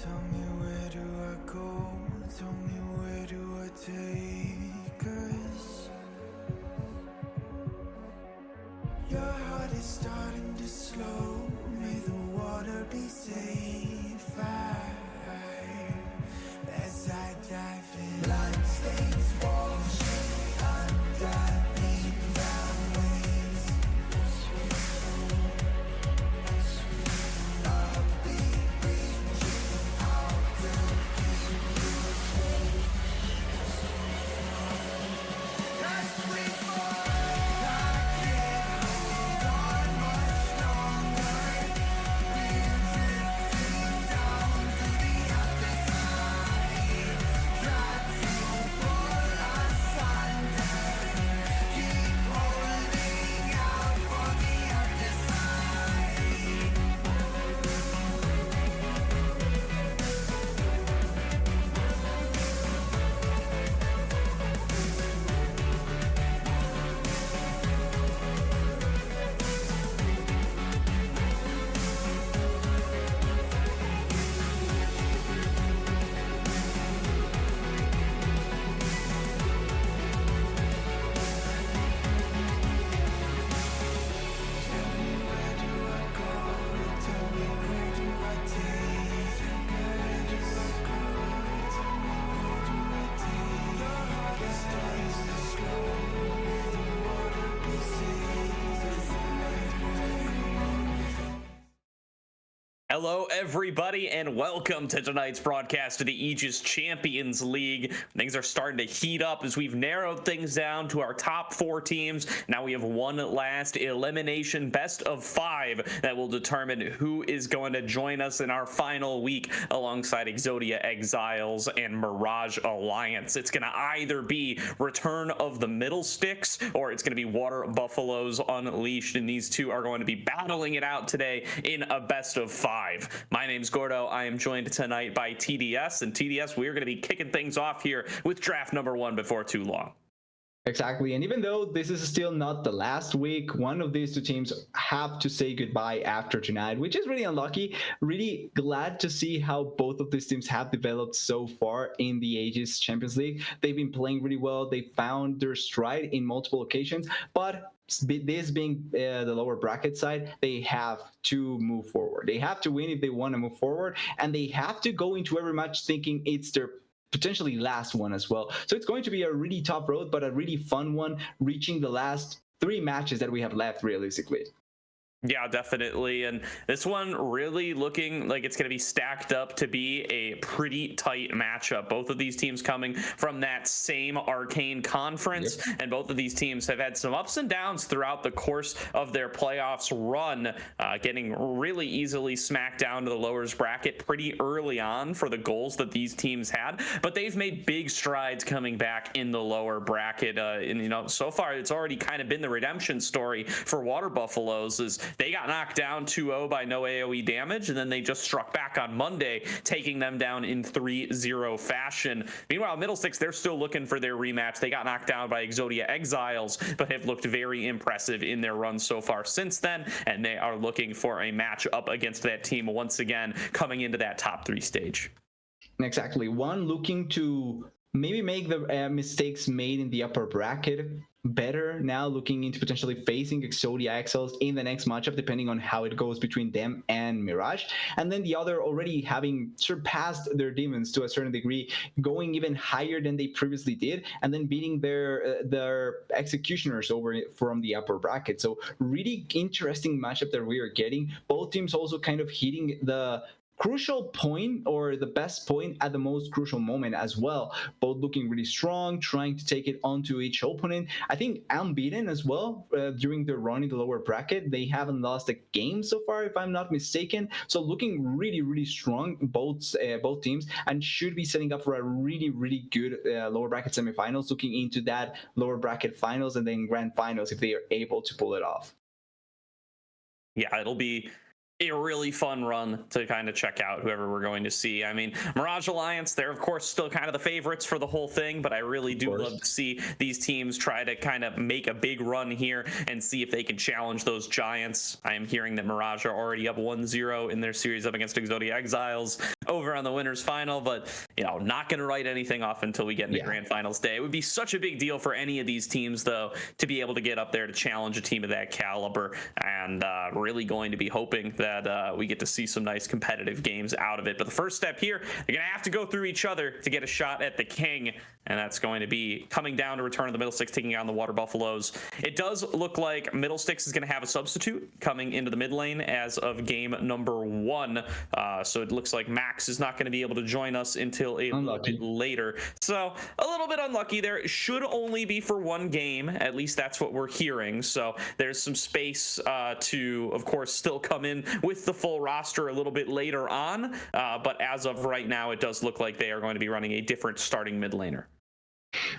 Tell me, where do I go? Tell me, where do I take us? slow. May the water be safe. As I dive in, blood stains washing underneath the waves. Hello, everybody, and welcome to tonight's broadcast of the Aegis Champions League. Things are starting to heat up as we've narrowed things down to our top 4 teams. Now we have one last elimination best of 5 that will determine who is going to join us in our final week alongside Exodia Exiles and Mirage Alliance. It's going to either be Return of the Middlesticks or it's going to be Water Buffaloes Unleashed, and these two are going to be battling it out today in a best of 5. My name's Gordo. I am joined tonight by TDS, and TDS, we're going to be kicking things off here with draft number 1 before too long. Exactly, and even though this is still not the last week, one of these two teams have to say goodbye after tonight, which is really unlucky. Really glad to see how both of these teams have developed so far in the Aegis Champions League. They've been playing really well. They found their stride in multiple occasions, but this being the lower bracket side, they have to move forward. They have to win if they want to move forward, and they have to go into every match thinking it's their potentially last one as well. So it's going to be a really tough road, but a really fun one, reaching the last 3 matches that we have left realistically. Yeah, definitely. And this one really looking like it's going to be stacked up to be a pretty tight matchup. Both of these teams coming from that same Arcane conference, and both of these teams have had some ups and downs throughout the course of their playoffs run, getting really easily smacked down to the lowers bracket pretty early on for the goals that these teams had. But they've made big strides coming back in the lower bracket. And, you know, so far it's already kind of been the redemption story for Water Buffaloes, is they got knocked down 2-0 by no AoE damage, and then they just struck back on Monday, taking them down in 3-0 fashion. Meanwhile, Middlesticks, they're still looking for their rematch. They got knocked down by Exodia Exiles, but have looked very impressive in their run so far since then, and they are looking for a match up against that team once again coming into that top 3 stage. Exactly. One looking to maybe make the mistakes made in the upper bracket better, now looking into potentially facing Exodia Exiles in the next matchup, depending on how it goes between them and Mirage. And then the other already having surpassed their demons to a certain degree, going even higher than they previously did, and then beating their executioners over from the upper bracket. So really interesting matchup that we are getting. Both teams also kind of hitting the crucial point, or the best point at the most crucial moment as well. Both looking really strong, trying to take it onto each opponent. I think unbeaten as well during their run in the lower bracket. They haven't lost a game so far, if I'm not mistaken. So looking really, really strong, both teams, and should be setting up for a really, really good lower bracket semifinals, looking into that lower bracket finals and then grand finals if they are able to pull it off. Yeah, it'll be a really fun run to kind of check out whoever we're going to see. I mean, Mirage Alliance, they're of course still kind of the favorites for the whole thing, but I really do love to see these teams try to kind of make a big run here and see if they can challenge those giants. I am hearing that Mirage are already up 1-0 in their series up against Exodia Exiles over on the winners final, but not going to write anything off until we get into grand finals day. It would be such a big deal for any of these teams, though, to be able to get up there to challenge a team of that caliber, and really going to be hoping that we get to see some nice competitive games out of it. But the first step here, they're going to have to go through each other to get a shot at the king, and that's going to be coming down to return of the Middlesticks taking on the Water Buffaloes. It does look like Middlesticks is going to have a substitute coming into the mid lane as of game number 1. So it looks like Max is not going to be able to join us until a little bit later. So a little bit unlucky there. It should only be for 1 game. At least that's what we're hearing. So there's some space to, of course, still come in with the full roster a little bit later on. But as of right now, it does look like they are going to be running a different starting mid laner.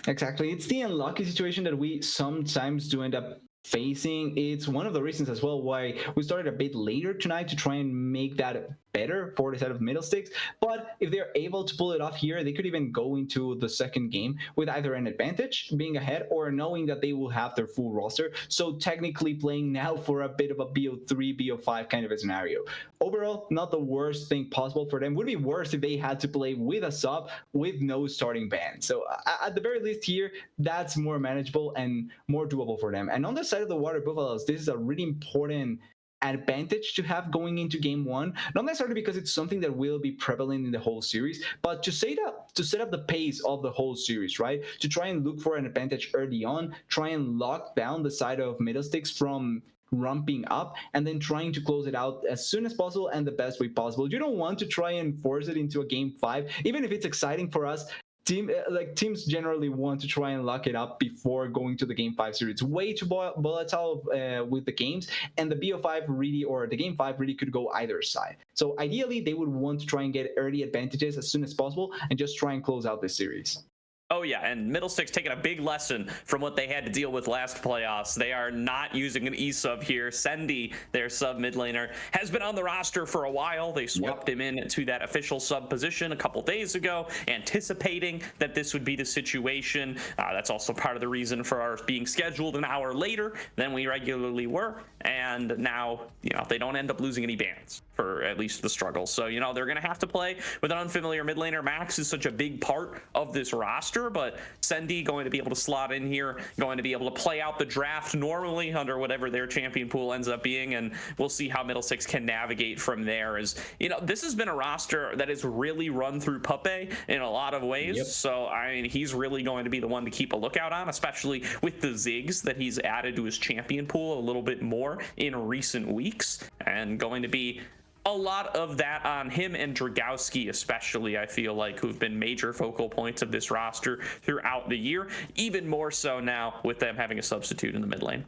Exactly. It's the unlucky situation that we sometimes do end up facing. It's one of the reasons as well why we started a bit later tonight to try and make that better for the side of Middlesticks. But if they're able to pull it off here, they could even go into the second game with either an advantage being ahead or knowing that they will have their full roster. So technically playing now for a bit of a BO3, BO5 kind of a scenario. Overall, not the worst thing possible for them. Would be worse if they had to play with a sub with no starting ban. So at the very least here, that's more manageable and more doable for them. And on the side of the Water Buffaloes, this is a really important advantage to have going into game 1, not necessarily because it's something that will be prevalent in the whole series, but to set up the pace of the whole series, right? To try and look for an advantage early on, try and lock down the side of Middlesticks from ramping up, and then trying to close it out as soon as possible and the best way possible. You don't want to try and force it into a game 5, even if it's exciting for us. Teams generally want to try and lock it up before going to the game 5 series. It's way too volatile with the games, and the BO5 really, or the game 5 really could go either side. So ideally, they would want to try and get early advantages as soon as possible and just try and close out this series. Oh, yeah, and Middlesticks taking a big lesson from what they had to deal with last playoffs. They are not using an E-sub here. Sendy, their sub mid laner, has been on the roster for a while. They swapped him in to that official sub position a couple days ago, anticipating that this would be the situation. That's also part of the reason for our being scheduled an hour later than we regularly were. And now, they don't end up losing any bans for at least the struggle. So, they're going to have to play with an unfamiliar mid laner. Max is such a big part of this roster, but Sendy going to be able to slot in here, going to be able to play out the draft normally under whatever their champion pool ends up being, and we'll see how Middlesticks can navigate from there. As this has been a roster that is really run through Puppe in a lot of ways. So he's really going to be the one to keep a lookout on, especially with the Ziggs that he's added to his champion pool a little bit more in recent weeks, and going to be a lot of that on him and Dragowski, especially, I feel like, who've been major focal points of this roster throughout the year, even more so now with them having a substitute in the mid lane.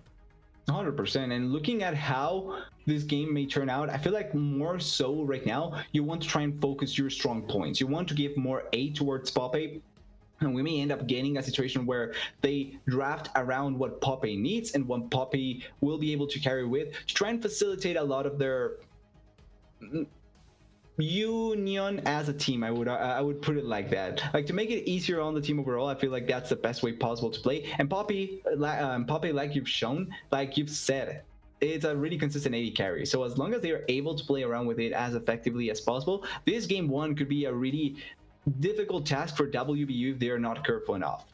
100%. And looking at how this game may turn out, I feel like more so right now, you want to try and focus your strong points. You want to give more A towards Puppe. And we may end up getting a situation where they draft around what Puppe needs and what Puppe will be able to carry with to try and facilitate a lot of their union as a team. I would put it like that, like to make it easier on the team overall. I feel like that's the best way possible to play. And Puppe, like you've shown, like you've said, it's a really consistent AD carry. So as long as they are able to play around with it as effectively as possible, this game 1 could be a really difficult task for WBU if they are not careful enough.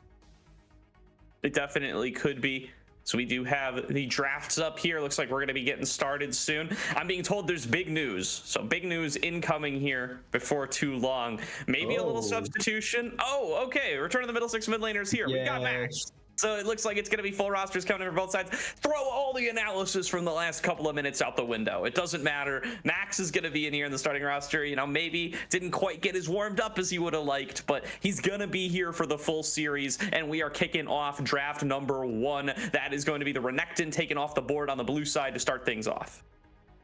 It definitely could be. So we do have the drafts up here. Looks like we're going to be getting started soon. I'm being told there's big news. So big news incoming here before too long. Maybe a little substitution. Oh, okay. Return of the Middlesticks mid laners here. Yes. We got Max. So it looks like it's going to be full rosters coming in from both sides. Throw all the analysis from the last couple of minutes out the window. It doesn't matter. Max is going to be in here in the starting roster. Maybe didn't quite get as warmed up as he would have liked, but he's going to be here for the full series. And we are kicking off draft number 1. That is going to be the Renekton taken off the board on the blue side to start things off.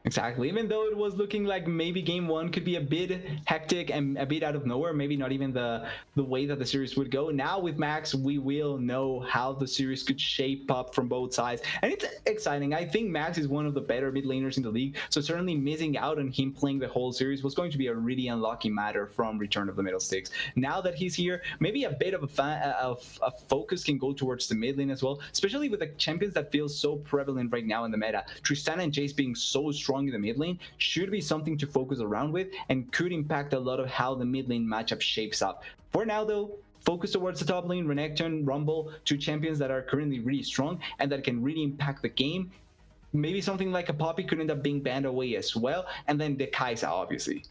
Exactly. Even though it was looking like maybe game 1 could be a bit hectic and a bit out of nowhere, maybe not even the way that the series would go. Now with Max, we will know how the series could shape up from both sides. And it's exciting. I think Max is one of the better mid laners in the league. So certainly missing out on him playing the whole series was going to be a really unlucky matter from Return of the Middlesticks. Now that he's here, maybe a bit of a focus can go towards the mid lane as well, especially with the champions that feel so prevalent right now in the meta. Tristana and Jace being so strong strong in the mid lane should be something to focus around with and could impact a lot of how the mid lane matchup shapes up. For now, though, focus towards the top lane. Renekton, Rumble, two champions that are currently really strong and that can really impact the game. Maybe something like a Poppy could end up being banned away as well, and then the Kai'Sa, obviously.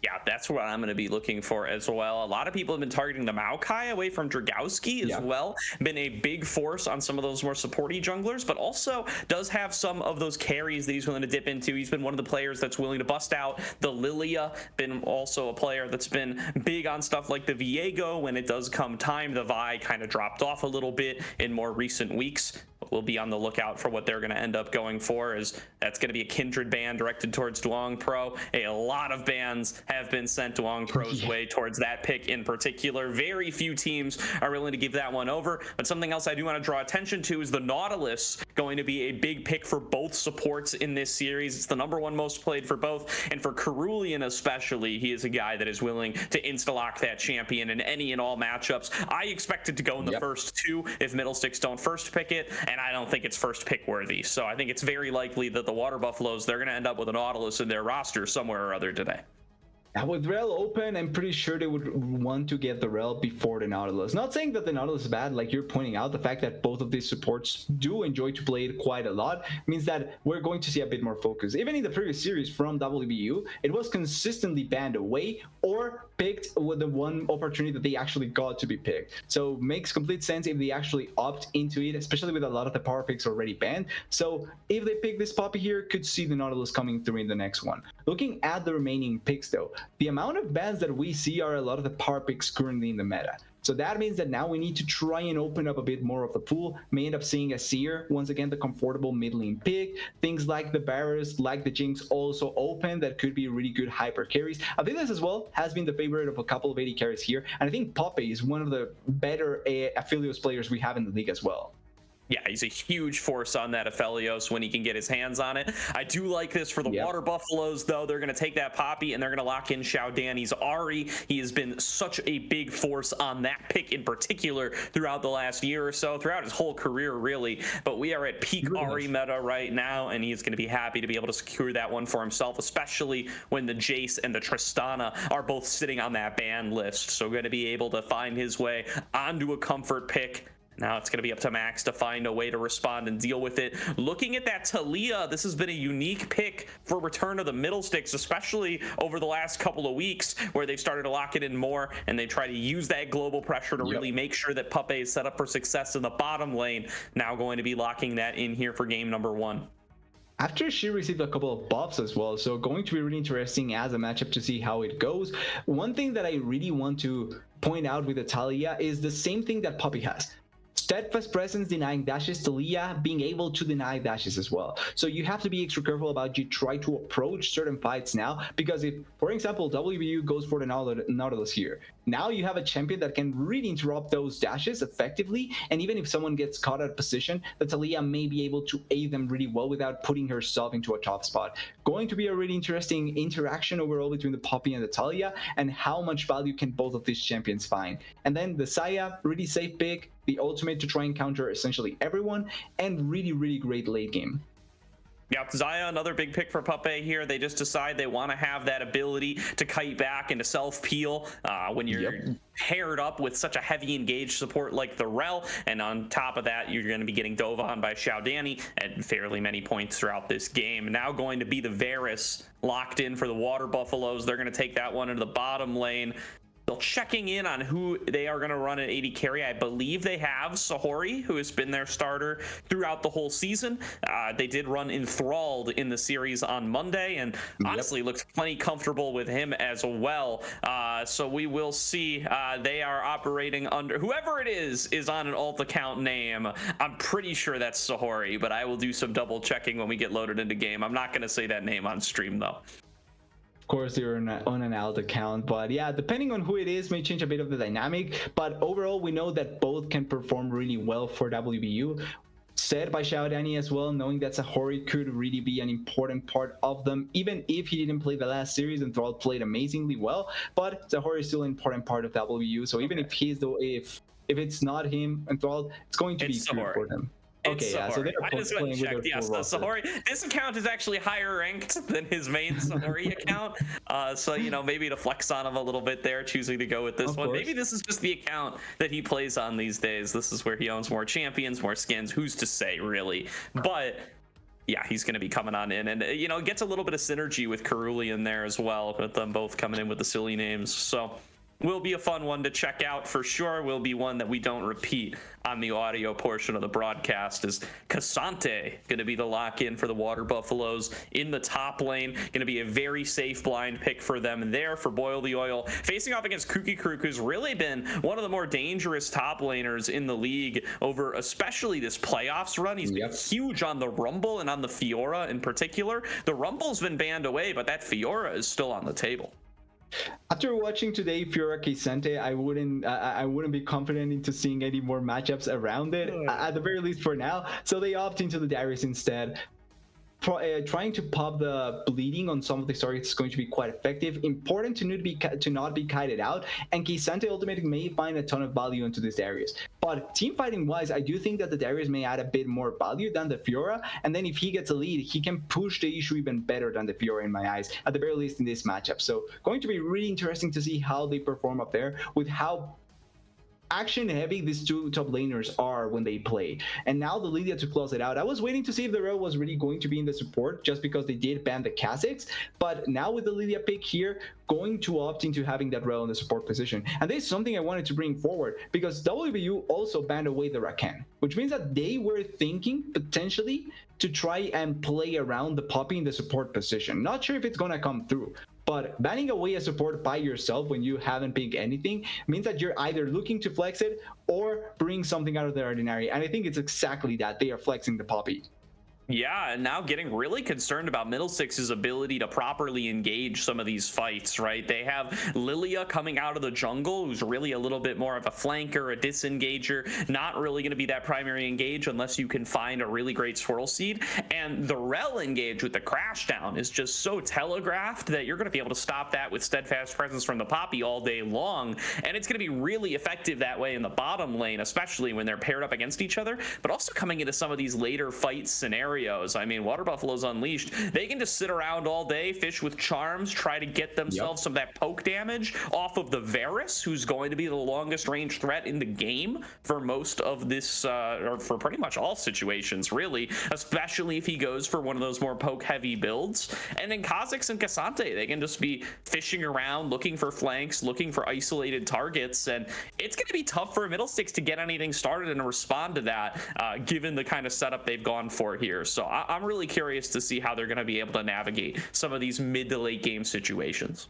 Yeah, that's what I'm going to be looking for as well. A lot of people have been targeting the Maokai away from Dragowski as well. Been a big force on some of those more supporty junglers, but also does have some of those carries that he's willing to dip into. He's been one of the players that's willing to bust out the Lilia. Been also a player that's been big on stuff like the Viego when it does come time. The Vi kind of dropped off a little bit in more recent weeks. We'll be on the lookout for what they're going to end up going for, as that's going to be a Kindred ban directed towards Duong Pro. A lot of bans have been sent Duong Pro's way towards that pick in particular. Very few teams are willing to give that one over. But something else I do want to draw attention to is the Nautilus going to be a big pick for both supports in this series. It's the #1 most played for both, and for Cerulean especially, he is a guy that is willing to insta-lock that champion in any and all matchups. I expect it to go in the first two if Middlesticks don't first pick it, and I don't think it's first pick worthy. So I think it's very likely that the Water Buffaloes, they're going to end up with a Nautilus in their roster somewhere or other today. With Rel open, I'm pretty sure they would want to get the Rel before the Nautilus. Not saying that the Nautilus is bad, like you're pointing out, the fact that both of these supports do enjoy to play it quite a lot means that we're going to see a bit more focus. Even in the previous series from WBU, it was consistently banned away or picked with the one opportunity that they actually got to be picked. So makes complete sense if they actually opt into it, especially with a lot of the power picks already banned. So if they pick this Poppy here, could see the Nautilus coming through in the next one. Looking at the remaining picks though, the amount of bans that we see are a lot of the power picks currently in the meta. So that means that now we need to try and open up a bit more of the pool. May end up seeing a Seer, once again, the comfortable mid lane pick. Things like the Varus, like the Jinx also open, that could be really good hyper carries. Avilas as well has been the favorite of a couple of AD carries here. And I think Poppy is one of the better Aphelios players we have in the league as well. Yeah, he's a huge force on that Aphelios when he can get his hands on it. I do like this for the Water Buffaloes, though. They're going to take that Poppy and they're going to lock in Xiaodani's Ahri. He has been such a big force on that pick in particular throughout the last year or so, throughout his whole career, really. But we are at peak Ahri meta right now, and he is going to be happy to be able to secure that one for himself, especially when the Jace and the Tristana are both sitting on that ban list. So going to be able to find his way onto a comfort pick. Now it's going to be up to Max to find a way to respond and deal with it. Looking at that Talia, this has been a unique pick for return of the Middlesticks, especially over the last couple of weeks where they've started to lock it in more and they try to use that global pressure to really make sure that Puppe is set up for success in the bottom lane. Now going to be locking that in here for game #1. After she received a couple of buffs as well, so going to be really interesting as a matchup to see how it goes. One thing that I really want to point out with Talia is the same thing that Puppy has. Steadfast presence denying dashes, Talia being able to deny dashes as well. So you have to be extra careful about you try to approach certain fights now, because if, for example, WBU goes for the Nautilus here, now you have a champion that can really interrupt those dashes effectively, and even if someone gets caught out of position, the Talia may be able to aid them really well without putting herself into a tough spot. Going to be a really interesting interaction overall between the Poppy and the Talia, and how much value can both of these champions find. And then the Saya, really safe pick, the ultimate to try and counter essentially everyone, and really, really great late game. Yeah, Zaya, another big pick for Puppe here. They just decide they want to have that ability to kite back and to self-peel when you're paired up with such a heavy engaged support like the Rel. And on top of that, you're going to be getting dove on by Xiaodani at fairly many points throughout this game. Now going to be the Varus locked in for the Water Buffaloes. They're going to take that one into the bottom lane. Still checking in on who they are going to run at AD carry. I believe they have Sahori, who has been their starter throughout the whole season. They did run Enthralled in the series on Monday, and honestly looks plenty comfortable with him as well. So we will see. They are operating under, whoever it is on an alt account name. I'm pretty sure that's Sahori, but I will do some double checking when we get loaded into game. I'm not going to say that name on stream though. Of course, they're on an alt account, but yeah, depending on who it is may change a bit of the dynamic. But overall, we know that both can perform really well for WBU. Said by Xiaodani as well, knowing that Sahori could really be an important part of them, even if he didn't play the last series and Thrall played amazingly well. But Sahori is still an important part of WBU, so even if he's the if it's not him and Thrall, it's going to be good for them. Okay, yeah, so Sahori. they're I just went and playing with their checked. Yes, full so roster. Sahori. This account is actually higher ranked than his main Sahori account. So maybe to flex on him a little bit there, choosing to go with this Of one. course. Maybe this is just the account that he plays on these days. This is where he owns more champions, more skins. Who's to say, really? But yeah, he's going to be coming on in, and gets a little bit of synergy with Karuli in there as well, with them both coming in with the silly names. So will be a fun one to check out for sure. Will be one that we don't repeat on the audio portion of the broadcast. Is Cassante going to be the lock-in for the Water Buffaloes in the top lane? Going to be a very safe blind pick for them there for Boil the Oil, facing off against Kooky Krook, who's really been one of the more dangerous top laners in the league over especially this playoffs run. He's been huge on the Rumble and on the Fiora in particular. The Rumble's been banned away, but that Fiora is still on the table. After watching today Fiora Cassante, I wouldn't be confident into seeing any more matchups around it, at the very least for now. So they opt into the Darius instead. Trying to pop the bleeding on some of the targets is going to be quite effective. Important to not be kited out, and Cassante ultimately may find a ton of value into this Darius. But team fighting wise, I do think that the Darius may add a bit more value than the Fiora, and then if he gets a lead, he can push the issue even better than the Fiora in my eyes, at the very least in this matchup. So going to be really interesting to see how they perform up there with how action heavy these two top laners are when they play. And now the Lilia to close it out. I was waiting to see if the Rel was really going to be in the support just because they did ban the Kha'Zix, but now with the Lilia pick here, going to opt into having that Rel in the support position. And this is something I wanted to bring forward because WBU also banned away the Rakan, which means that they were thinking potentially to try and play around the Poppy in the support position. Not sure if it's gonna come through, but banning away a support by yourself when you haven't picked anything means that you're either looking to flex it or bring something out of the ordinary. And I think it's exactly that. They are flexing the Poppy. Yeah, and now getting really concerned about Middlesticks' ability to properly engage some of these fights, right? They have Lilia coming out of the jungle, who's really a little bit more of a flanker, a disengager, not really going to be that primary engage unless you can find a really great swirl seed. And the Rel engage with the crash down is just so telegraphed that you're going to be able to stop that with steadfast presence from the Poppy all day long. And it's going to be really effective that way in the bottom lane, especially when they're paired up against each other, but also coming into some of these later fight scenarios. I mean, Water Buffaloes Unleashed, they can just sit around all day, fish with charms, try to get themselves some of that poke damage off of the Varus, who's going to be the longest range threat in the game for most of this, or for pretty much all situations, really, especially if he goes for one of those more poke-heavy builds. And then Kha'Zix and Cassante, they can just be fishing around, looking for flanks, looking for isolated targets, and it's going to be tough for Middlesticks to get anything started and respond to that, given the kind of setup they've gone for here. So I'm really curious to see how they're going to be able to navigate some of these mid to late game situations.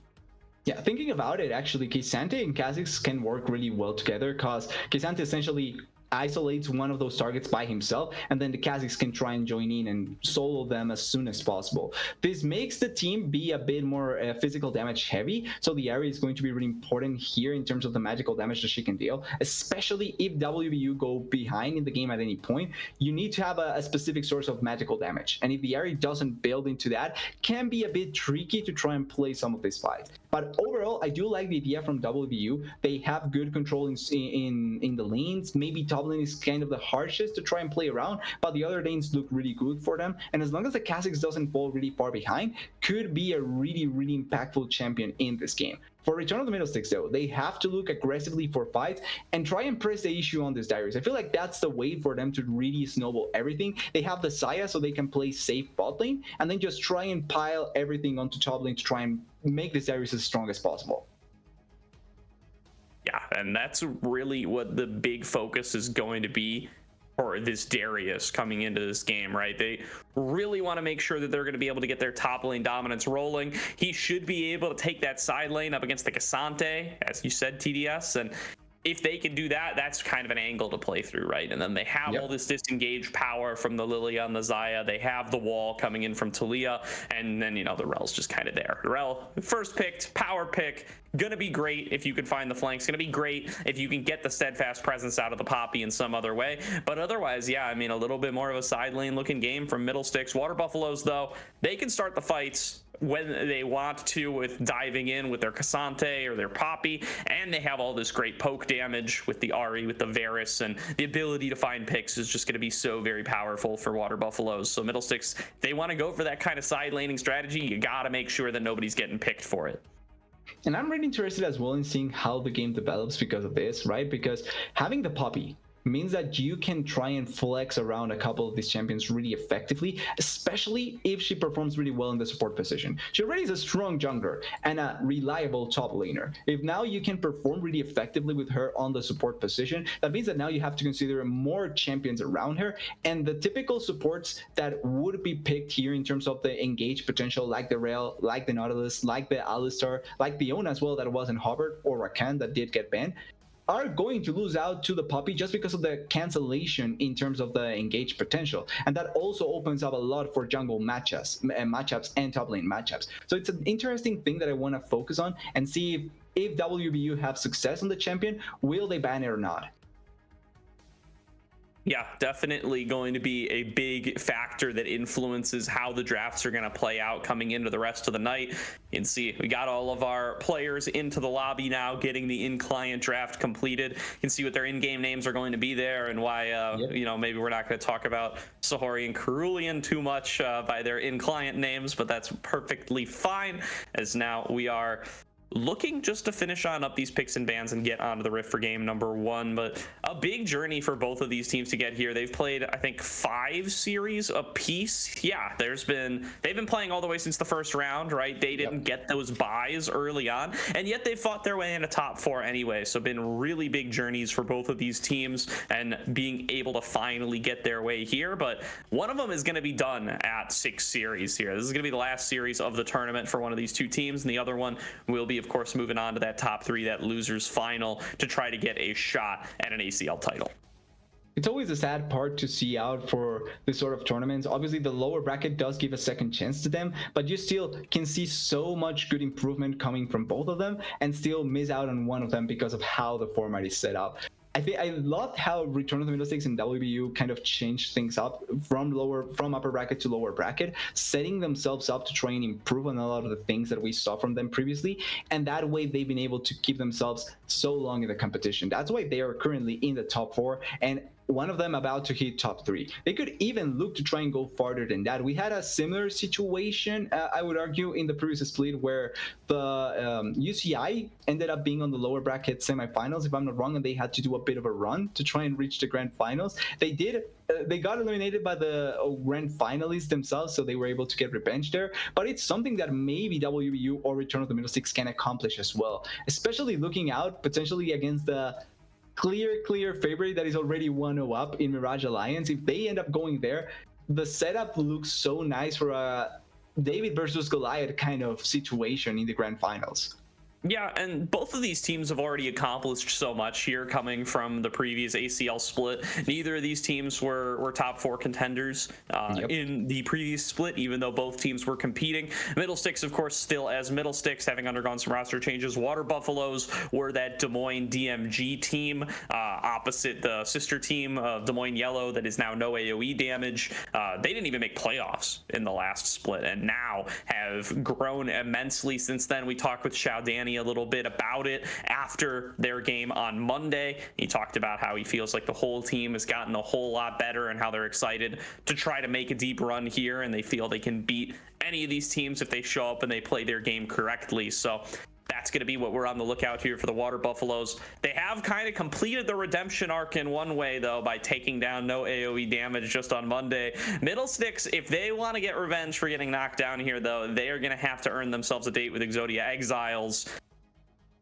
Yeah, thinking about it, actually, Cassante and Kha'Zix can work really well together because Cassante essentially isolates one of those targets by himself, and then the Kha'Zix can try and join in and solo them as soon as possible. This makes the team be a bit more physical damage heavy, so the area is going to be really important here in terms of the magical damage that she can deal, especially if WBU go behind in the game at any point. You need to have a specific source of magical damage, and if the area doesn't build into that, can be a bit tricky to try and play some of these fights. But overall, I do like the idea from WBU. They have good control in the lanes. Maybe top lane is kind of the harshest to try and play around, but the other lanes look really good for them. And as long as the Kha'Zix doesn't fall really far behind, could be a really, really impactful champion in this game. For Return of the Middlesticks, though, they have to look aggressively for fights and try and press the issue on this Darius. I feel like that's the way for them to really snowball everything. They have the Saya, so they can play safe bot lane, and then just try and pile everything onto top lane to try and make this Darius as strong as possible. Yeah, and that's really what the big focus is going to be for this Darius coming into this game, right? They really want to make sure that they're going to be able to get their top lane dominance rolling. He should be able to take that side lane up against the Cassante, as you said, TDS, and if they can do that, that's kind of an angle to play through, right? And then they have all this disengaged power from the Lilia and the Xayah. They have the wall coming in from Talia, and then, the Rel's just kind of there. Rel, first picked, power pick, gonna be great if you can find the flanks, gonna be great if you can get the steadfast presence out of the Poppy in some other way. But otherwise, yeah, a little bit more of a side lane looking game from Middlesticks. Water Buffaloes, though, they can start the fights when they want to with diving in with their Cassante or their Poppy, and they have all this great poke damage with the Ahri, with the Varus, and the ability to find picks is just going to be so very powerful for Water Buffaloes. So Middlesticks, they want to go for that kind of side laning strategy. You got to make sure that nobody's getting picked for it. And I'm really interested as well in seeing how the game develops because of this, right? Because having the Poppy means that you can try and flex around a couple of these champions really effectively, especially if she performs really well in the support position. She already is a strong jungler and a reliable top laner. If now you can perform really effectively with her on the support position, that means that now you have to consider more champions around her, and the typical supports that would be picked here in terms of the engage potential, like the Rail, like the Nautilus, like the Alistar, like the Ona as well that wasn't Hubbard, or Rakan that did get banned, are going to lose out to the Poppy just because of the cancellation in terms of the engage potential. And that also opens up a lot for jungle matchups and top lane matchups. So it's an interesting thing that I want to focus on and see if WBU have success on the champion, will they ban it or not? Yeah, definitely going to be a big factor that influences how the drafts are going to play out coming into the rest of the night. You can see we got all of our players into the lobby now, getting the in-client draft completed. You can see what their in-game names are going to be there, and why, you know, maybe we're not going to talk about Sahori and Cerulean too much by their in-client names, but that's perfectly fine, as now we are looking just to finish on up these picks and bans and get onto the Rift for game number 1. But a big journey for both of these teams to get here. They've played, I think, 5 series apiece. Yeah, they've been playing all the way since the first round, right? They didn't get those buys early on, and yet they fought their way into top 4 anyway. So been really big journeys for both of these teams and being able to finally get their way here. But one of them is going to be done at 6 series here. This is going to be the last series of the tournament for one of these two teams, and the other one will be, of course, moving on to that top 3, that losers final, to try to get a shot at an ACL title. It's always a sad part to see out for this sort of tournaments. Obviously, the lower bracket does give a second chance to them, but you still can see so much good improvement coming from both of them and still miss out on one of them because of how the format is set up. I loved how Return of the Middlesticks and WBU kind of changed things up from upper bracket to lower bracket, setting themselves up to try and improve on a lot of the things that we saw from them previously. And that way they've been able to keep themselves so long in the competition. That's why they are currently in the top 4. And one of them about to hit top 3. They could even look to try and go farther than that. We had a similar situation, I would argue, in the previous split where the UCI ended up being on the lower bracket semifinals, if I'm not wrong, and they had to do a bit of a run to try and reach the grand finals. They did. They got eliminated by the grand finalists themselves, so they were able to get revenge there. But it's something that maybe WBU or Return of the Middlesticks can accomplish as well, especially looking out potentially against the clear favorite that is already 1-0 up in Mirage Alliance. If they end up going there, the setup looks so nice for a David versus Goliath kind of situation in the grand finals. Yeah, and both of these teams have already accomplished so much here coming from the previous ACL split. Neither of these teams were top 4 contenders in the previous split, even though both teams were competing. Middlesticks, of course, still as Middlesticks, having undergone some roster changes. Water Buffaloes were that Des Moines DMG team, opposite the sister team of Des Moines Yellow that is now no AoE damage. They didn't even make playoffs in the last split, and now have grown immensely since then. We talked with Xiao Danny a little bit about it after their game on Monday. He talked about how he feels like the whole team has gotten a whole lot better and how they're excited to try to make a deep run here, and they feel they can beat any of these teams if they show up and they play their game correctly. So that's going to be what we're on the lookout here for the Water Buffaloes. They have kind of completed the redemption arc in one way, though, by taking down no AoE damage just on Monday. Middlesticks, if they want to get revenge for getting knocked down here, though, they are going to have to earn themselves a date with Exodia Exiles.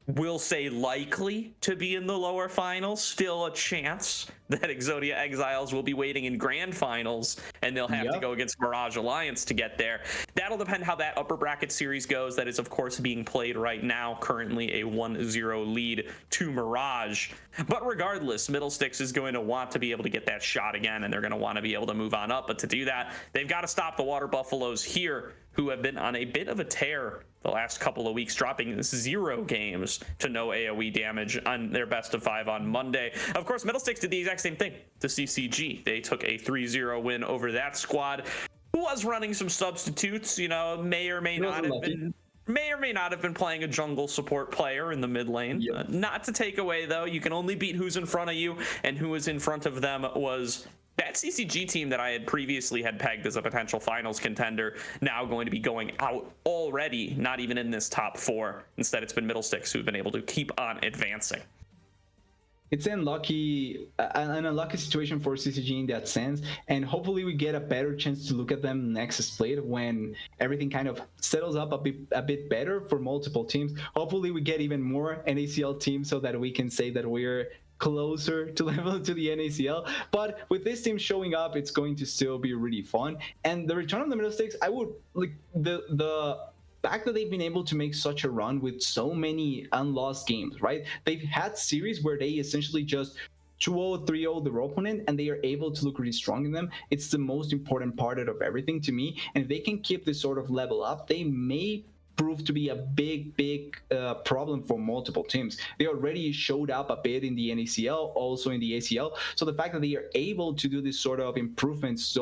We'll say likely to be in the lower finals. Still a chance that Exodia Exiles will be waiting in grand finals, and they'll have to go against Mirage Alliance to get there. That'll depend how that upper bracket series goes. That is, of course, being played right now. Currently a 1-0 lead to Mirage. But regardless, Middlesticks is going to want to be able to get that shot again, and they're going to want to be able to move on up. But to do that, they've got to stop the Water Buffaloes here, who have been on a bit of a tear the last couple of weeks, dropping 0 games to no AoE damage on their best of 5 on Monday. Of course, Middlesticks did the exact same thing to CCG. They took a 3-0 win over that squad. who was running some substitutes, you know, may or may not have been playing a jungle support player in the mid lane. Yep. Not to take away, though, you can only beat who's in front of you, and who was in front of them was that CCG team that I had previously had pegged as a potential finals contender, now going to be going out already, not even in this top 4. Instead, it's been Middlesticks who've been able to keep on advancing. It's an unlucky situation for CCG in that sense, and hopefully we get a better chance to look at them next split when everything kind of settles up a bit better for multiple teams. Hopefully we get even more NACL teams so that we can say that we're closer to level to the NACL. But with this team showing up, it's going to still be really fun. And the return of the Middlesticks, I would like the fact that they've been able to make such a run with so many unlost games, right? They've had series where they essentially just 2-0, 3-0 their opponent, and they are able to look really strong in them. It's the most important part of everything to me. And if they can keep this sort of level up, they may prove to be a big problem for multiple teams. They already showed up a bit in the NACL, also in the ACL. So the fact that they are able to do this sort of improvements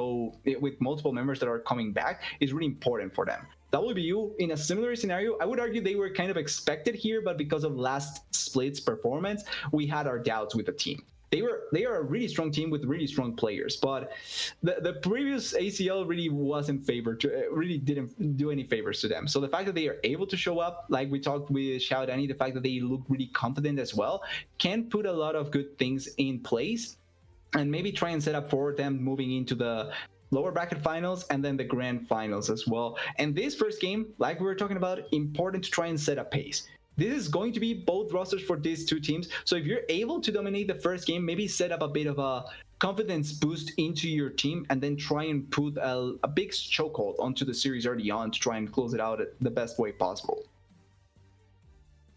with multiple members that are coming back is really important for them. WBU, in a similar scenario, I would argue they were kind of expected here, but because of last split's performance, we had our doubts with the team. They are a really strong team with really strong players, but the previous ACL really didn't do any favors to them. So the fact that they are able to show up, like we talked with Xiao Danny, the fact that they look really confident as well, can put a lot of good things in place, and maybe try and set up for them moving into the lower bracket finals and then the grand finals as well. And this first game, like we were talking about, important to try and set a pace. This is going to be both rosters for these two teams. So if you're able to dominate the first game, maybe set up a bit of a confidence boost into your team and then try and put a big chokehold onto the series early on to try and close it out the best way possible.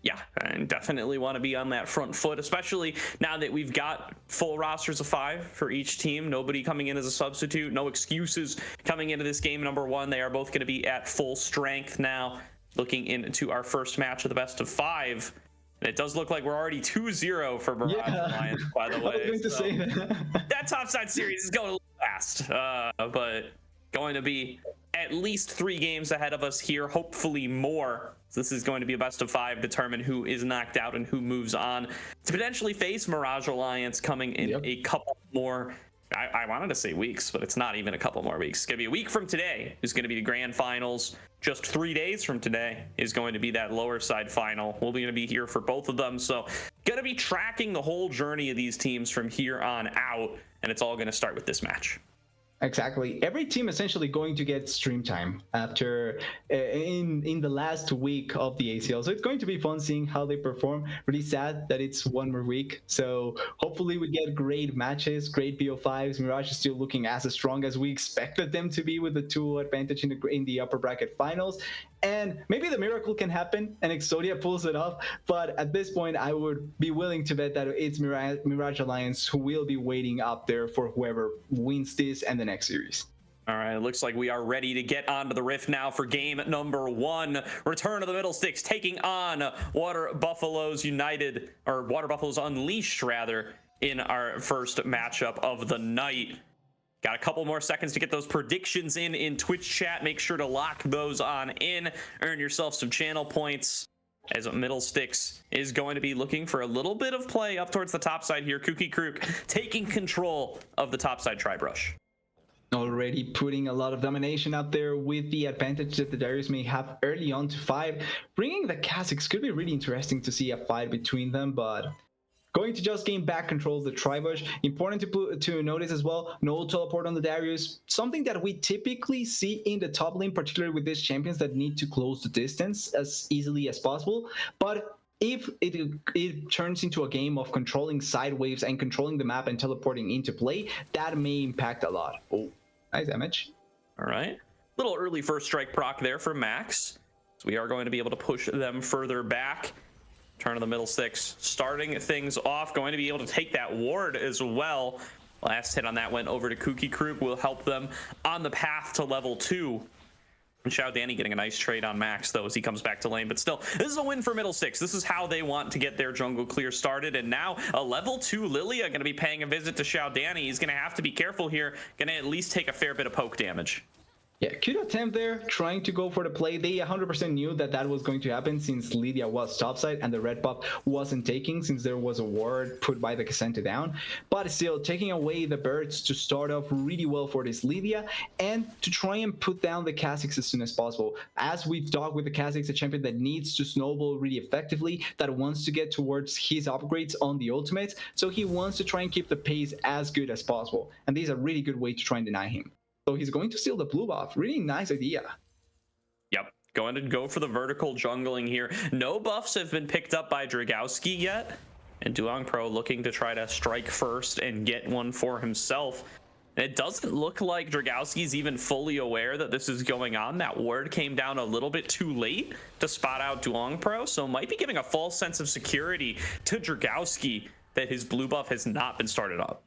Yeah, and definitely want to be on that front foot, especially now that we've got full rosters of 5 for each team. Nobody coming in as a substitute, no excuses coming into this game number 1. They are both going to be at full strength now, looking into our first match of the best of 5. And it does look like we're already 2-0 for Mirage Alliance, by the way. I was going to say that. That topside series is going a little fast, but going to be at least 3 games ahead of us here, hopefully more. So this is going to be a best of 5, determine who is knocked out and who moves on to potentially face Mirage Alliance coming in a couple more. I wanted to say weeks, but it's not even a couple more weeks. It's going to be a week from today is going to be the grand finals. Just 3 days from today is going to be that lower side final. We'll be going to be here for both of them. So going to be tracking the whole journey of these teams from here on out. And it's all going to start with this match. Exactly. Every team essentially going to get stream time after in the last week of the ACL. So it's going to be fun seeing how they perform. Really sad that it's one more week. So hopefully we get great matches, great BO5s. Mirage is still looking as strong as we expected them to be with the 2 advantage in the upper bracket finals. And maybe the miracle can happen and Exodia pulls it off. But at this point, I would be willing to bet that it's Mirage Alliance who will be waiting up there for whoever wins this and the next series. All right, it looks like we are ready to get onto the rift now for game number 1. Return of the Middlesticks taking on Water Buffaloes United, or Water Buffaloes Unleashed, rather, in our first matchup of the night. Got a couple more seconds to get those predictions in Twitch chat. Make sure to lock those on in. Earn yourself some channel points, as Middlesticks is going to be looking for a little bit of play up towards the top side here. Kooky Krook taking control of the top side tri-brush. Already putting a lot of domination out there with the advantage that the Darius may have early on to 5. Bringing the Kazakhs could be really interesting to see a fight between them, but going to just gain back control of the tri-bush. Important to notice as well, no teleport on the Darius. Something that we typically see in the top lane, particularly with these champions that need to close the distance as easily as possible. But if it turns into a game of controlling side waves and controlling the map and teleporting into play, that may impact a lot. Oh, nice damage. All right. Little early first strike proc there for Max. So we are going to be able to push them further back. Turn of the Middlesticks starting things off, going to be able to take that ward as well. Last hit on that went over to Kooky Krook, will help them on the path to level 2. And Xiao Danny getting a nice trade on Max though as he comes back to lane, but still this is a win for Middlesticks. This is how they want to get their jungle clear started, and now a level 2 Lilia going to be paying a visit to Xiao Danny. He's going to have to be careful here, going to at least take a fair bit of poke damage. Yeah, cute attempt there, trying to go for the play. They 100% knew that that was going to happen since Lydia was topside and the red buff wasn't taking since there was a ward put by the Cassandra down. But still, taking away the birds to start off really well for this Lydia and to try and put down the Kha'Zix as soon as possible. As we've talked with the Kha'Zix, a champion that needs to snowball really effectively, that wants to get towards his upgrades on the ultimates, so he wants to try and keep the pace as good as possible. And this is a really good way to try and deny him. So he's going to steal the blue buff. Really nice idea. Yep. Going to go for the vertical jungling here. No buffs have been picked up by Dragowski yet. And Duong Pro looking to try to strike first and get one for himself. And it doesn't look like Dragowski's even fully aware that this is going on. That word came down a little bit too late to spot out Duong Pro. So might be giving a false sense of security to Dragowski that his blue buff has not been started up.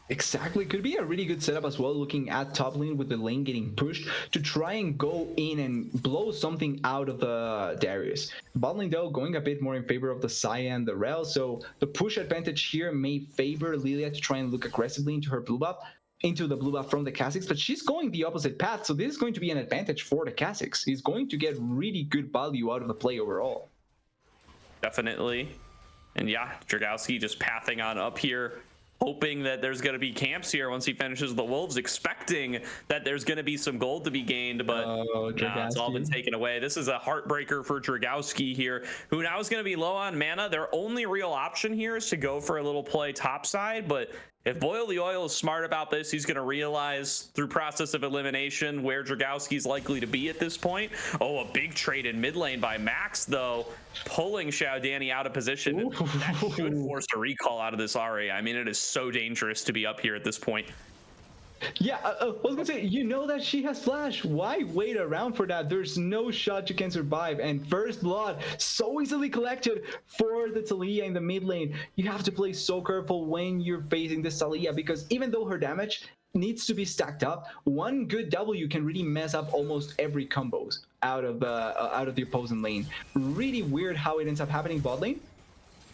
Exactly, could be a really good setup as well, looking at top lane with the lane getting pushed to try and go in and blow something out of the Darius. Bot lane though going a bit more in favor of the Saya and the Rel, so the push advantage here may favor Lilia to try and look aggressively into her blue buff, into the blue buff from the Kha'Zix, but she's going the opposite path, so this is going to be an advantage for the Kha'Zix. He's going to get really good value out of the play overall. Definitely. And yeah, Dragowski just pathing on up here, hoping that there's going to be camps here once he finishes the Wolves, expecting that there's going to be some gold to be gained, but it's all been taken away. This is a heartbreaker for Dragowski here, who now is going to be low on mana. Their only real option here is to go for a little play topside, but if Boil the Oil is smart about this, he's going to realize through process of elimination where Dragowski's likely to be at this point. Oh, a big trade in mid lane by Max, though, pulling Xiao Danny out of position. That should force a recall out of this Ahri. I mean, it is so dangerous to be up here at this point. Yeah, I was gonna say, you know that she has flash. Why wait around for that? There's no shot you can survive. And first blood, so easily collected for the Taliyah in the mid lane. You have to play so careful when you're facing this Taliyah, because even though her damage needs to be stacked up, one good W can really mess up almost every combos out of the opposing lane. Really weird how it ends up happening bot lane.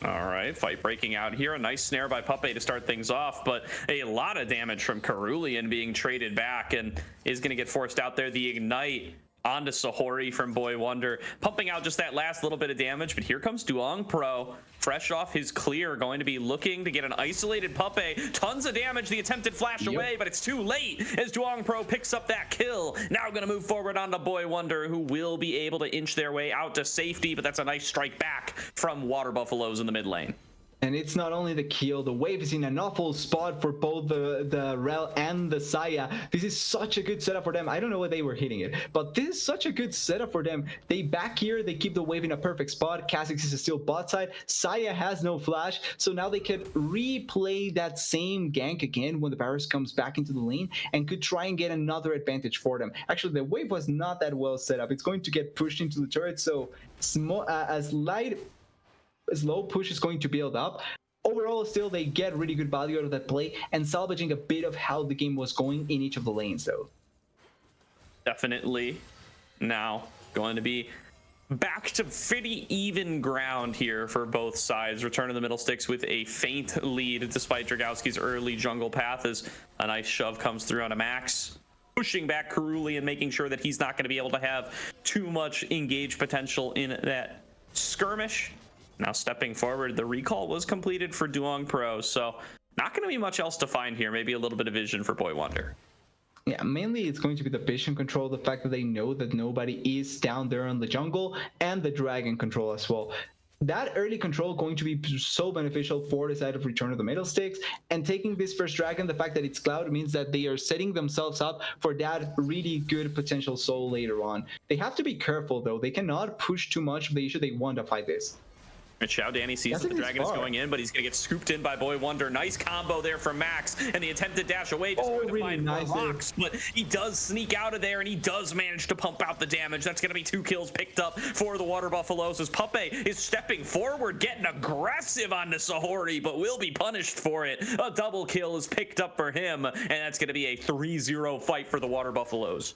All right, fight breaking out here. A nice snare by Puppe to start things off, but a lot of damage from Cerulean being traded back and is going to get forced out there. The Ignite onto Sahori from Boy Wonder, pumping out just that last little bit of damage, but here comes Duong Pro, fresh off his clear, going to be looking to get an isolated Puppe. Tons of damage, the attempted flash away, but it's too late as Duong Pro picks up that kill. Now going to move forward onto Boy Wonder, who will be able to inch their way out to safety, but that's a nice strike back from Water Buffaloes in the mid lane. And it's not only the kill, the wave is in an awful spot for both the Rel and the Saya. This is such a good setup for them. I don't know why they were hitting it, but this is such a good setup for them. They back here, they keep the wave in a perfect spot. Kha'Zix is still bot side. Saya has no flash, so now they could replay that same gank again when the Varus comes back into the lane and could try and get another advantage for them. Actually, the wave was not that well set up. It's going to get pushed into the turret, so slow push is going to build up. Overall, still, they get really good value out of that play and salvaging a bit of how the game was going in each of the lanes, though. Definitely. Now, going to be back to pretty even ground here for both sides. Return of the Middlesticks with a faint lead despite Dragowski's early jungle path as a nice shove comes through on a Max, pushing back Cerulean, making sure that he's not going to be able to have too much engaged potential in that skirmish. Now stepping forward, the recall was completed for Duong Pro, so not going to be much else to find here. Maybe a little bit of vision for Boy Wonder. Yeah, mainly it's going to be the vision control, the fact that they know that nobody is down there on the jungle, and the dragon control as well. That early control going to be so beneficial for the side of Return of the Middlesticks, and taking this first dragon, the fact that it's Cloud means that they are setting themselves up for that really good potential soul later on. They have to be careful though, they cannot push too much if they want to fight this. And Xiao Danny sees that the dragon is going in, but he's going to get scooped in by Boy Wonder. Nice combo there from Max, and the attempted dash away just going to find more rocks, but he does sneak out of there, and he does manage to pump out the damage. That's going to be 2 kills picked up for the Water Buffaloes as Puppe is stepping forward, getting aggressive onto Sahori, but will be punished for it. A double kill is picked up for him, and that's going to be a 3-0 fight for the Water Buffaloes.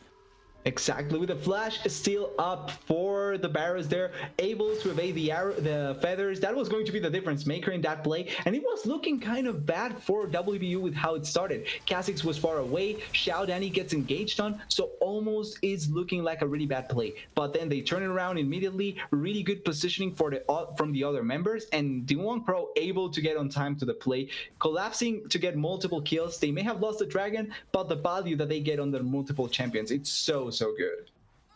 Exactly, with the flash still up for the Barrows there, able to evade the arrow, the feathers. That was going to be the difference maker in that play, and it was looking kind of bad for WBU with how it started. Kha'Zix was far away, Xiao Danny gets engaged on, so almost is looking like a really bad play. But then they turn it around immediately, really good positioning for the from the other members, and D1 Pro able to get on time to the play, collapsing to get multiple kills. They may have lost the dragon, but the value that they get on the multiple champions, it's so good.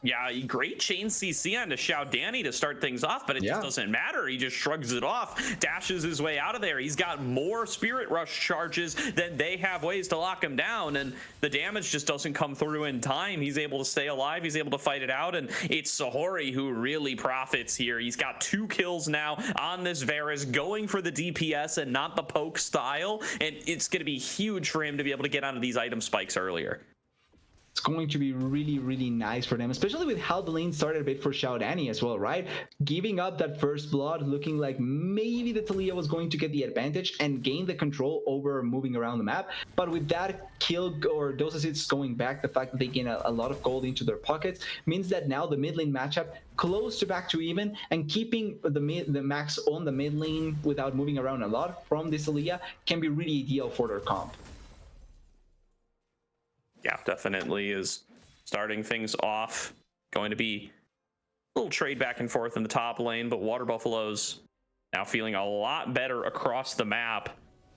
Yeah, great chain CC onto Xiao Danny to start things off, but it just doesn't matter. He just shrugs it off, dashes his way out of there. He's got more Spirit Rush charges than they have ways to lock him down, and the damage just doesn't come through in time. He's able to stay alive. He's able to fight it out, and it's Sahori who really profits here. He's got 2 kills now on this Varus, going for the DPS and not the poke style, and it's going to be huge for him to be able to get onto these item spikes earlier. It's going to be really nice for them, especially with how the lane started a bit for Xiao Danny as well, right? Giving up that first blood, looking like maybe the Taliyah was going to get the advantage and gain the control over moving around the map. But with that kill or those assists going back, the fact that they gain a lot of gold into their pockets means that now the mid lane matchup close to back to even, and keeping the max on the mid lane without moving around a lot from this Taliyah can be really ideal for their comp. Yeah, definitely is starting things off. Going to be a little trade back and forth in the top lane, but Water Buffaloes now feeling a lot better across the map.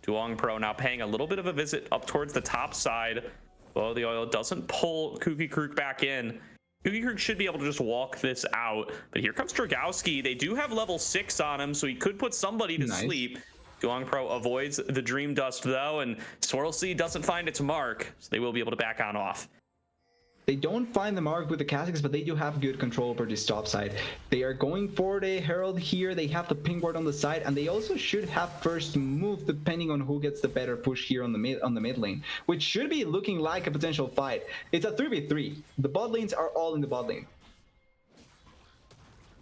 Duong Pro now paying a little bit of a visit up towards the top side. Well, the oil doesn't pull Kuki Kruk back in. Kuki Kruk should be able to just walk this out, but here comes Dragowski. They do have level 6 on him, so he could put somebody to sleep. Duong Pro avoids the Dream Dust, though, and Swirl Seed doesn't find its mark, so they will be able to back on off. They don't find the mark with the Kha'Zix, but they do have good control over this top side. They are going for the Herald here. They have the ping ward on the side, and they also should have first move depending on who gets the better push here on the mid lane, which should be looking like a potential fight. It's a 3v3. The bot lanes are all in the bot lane.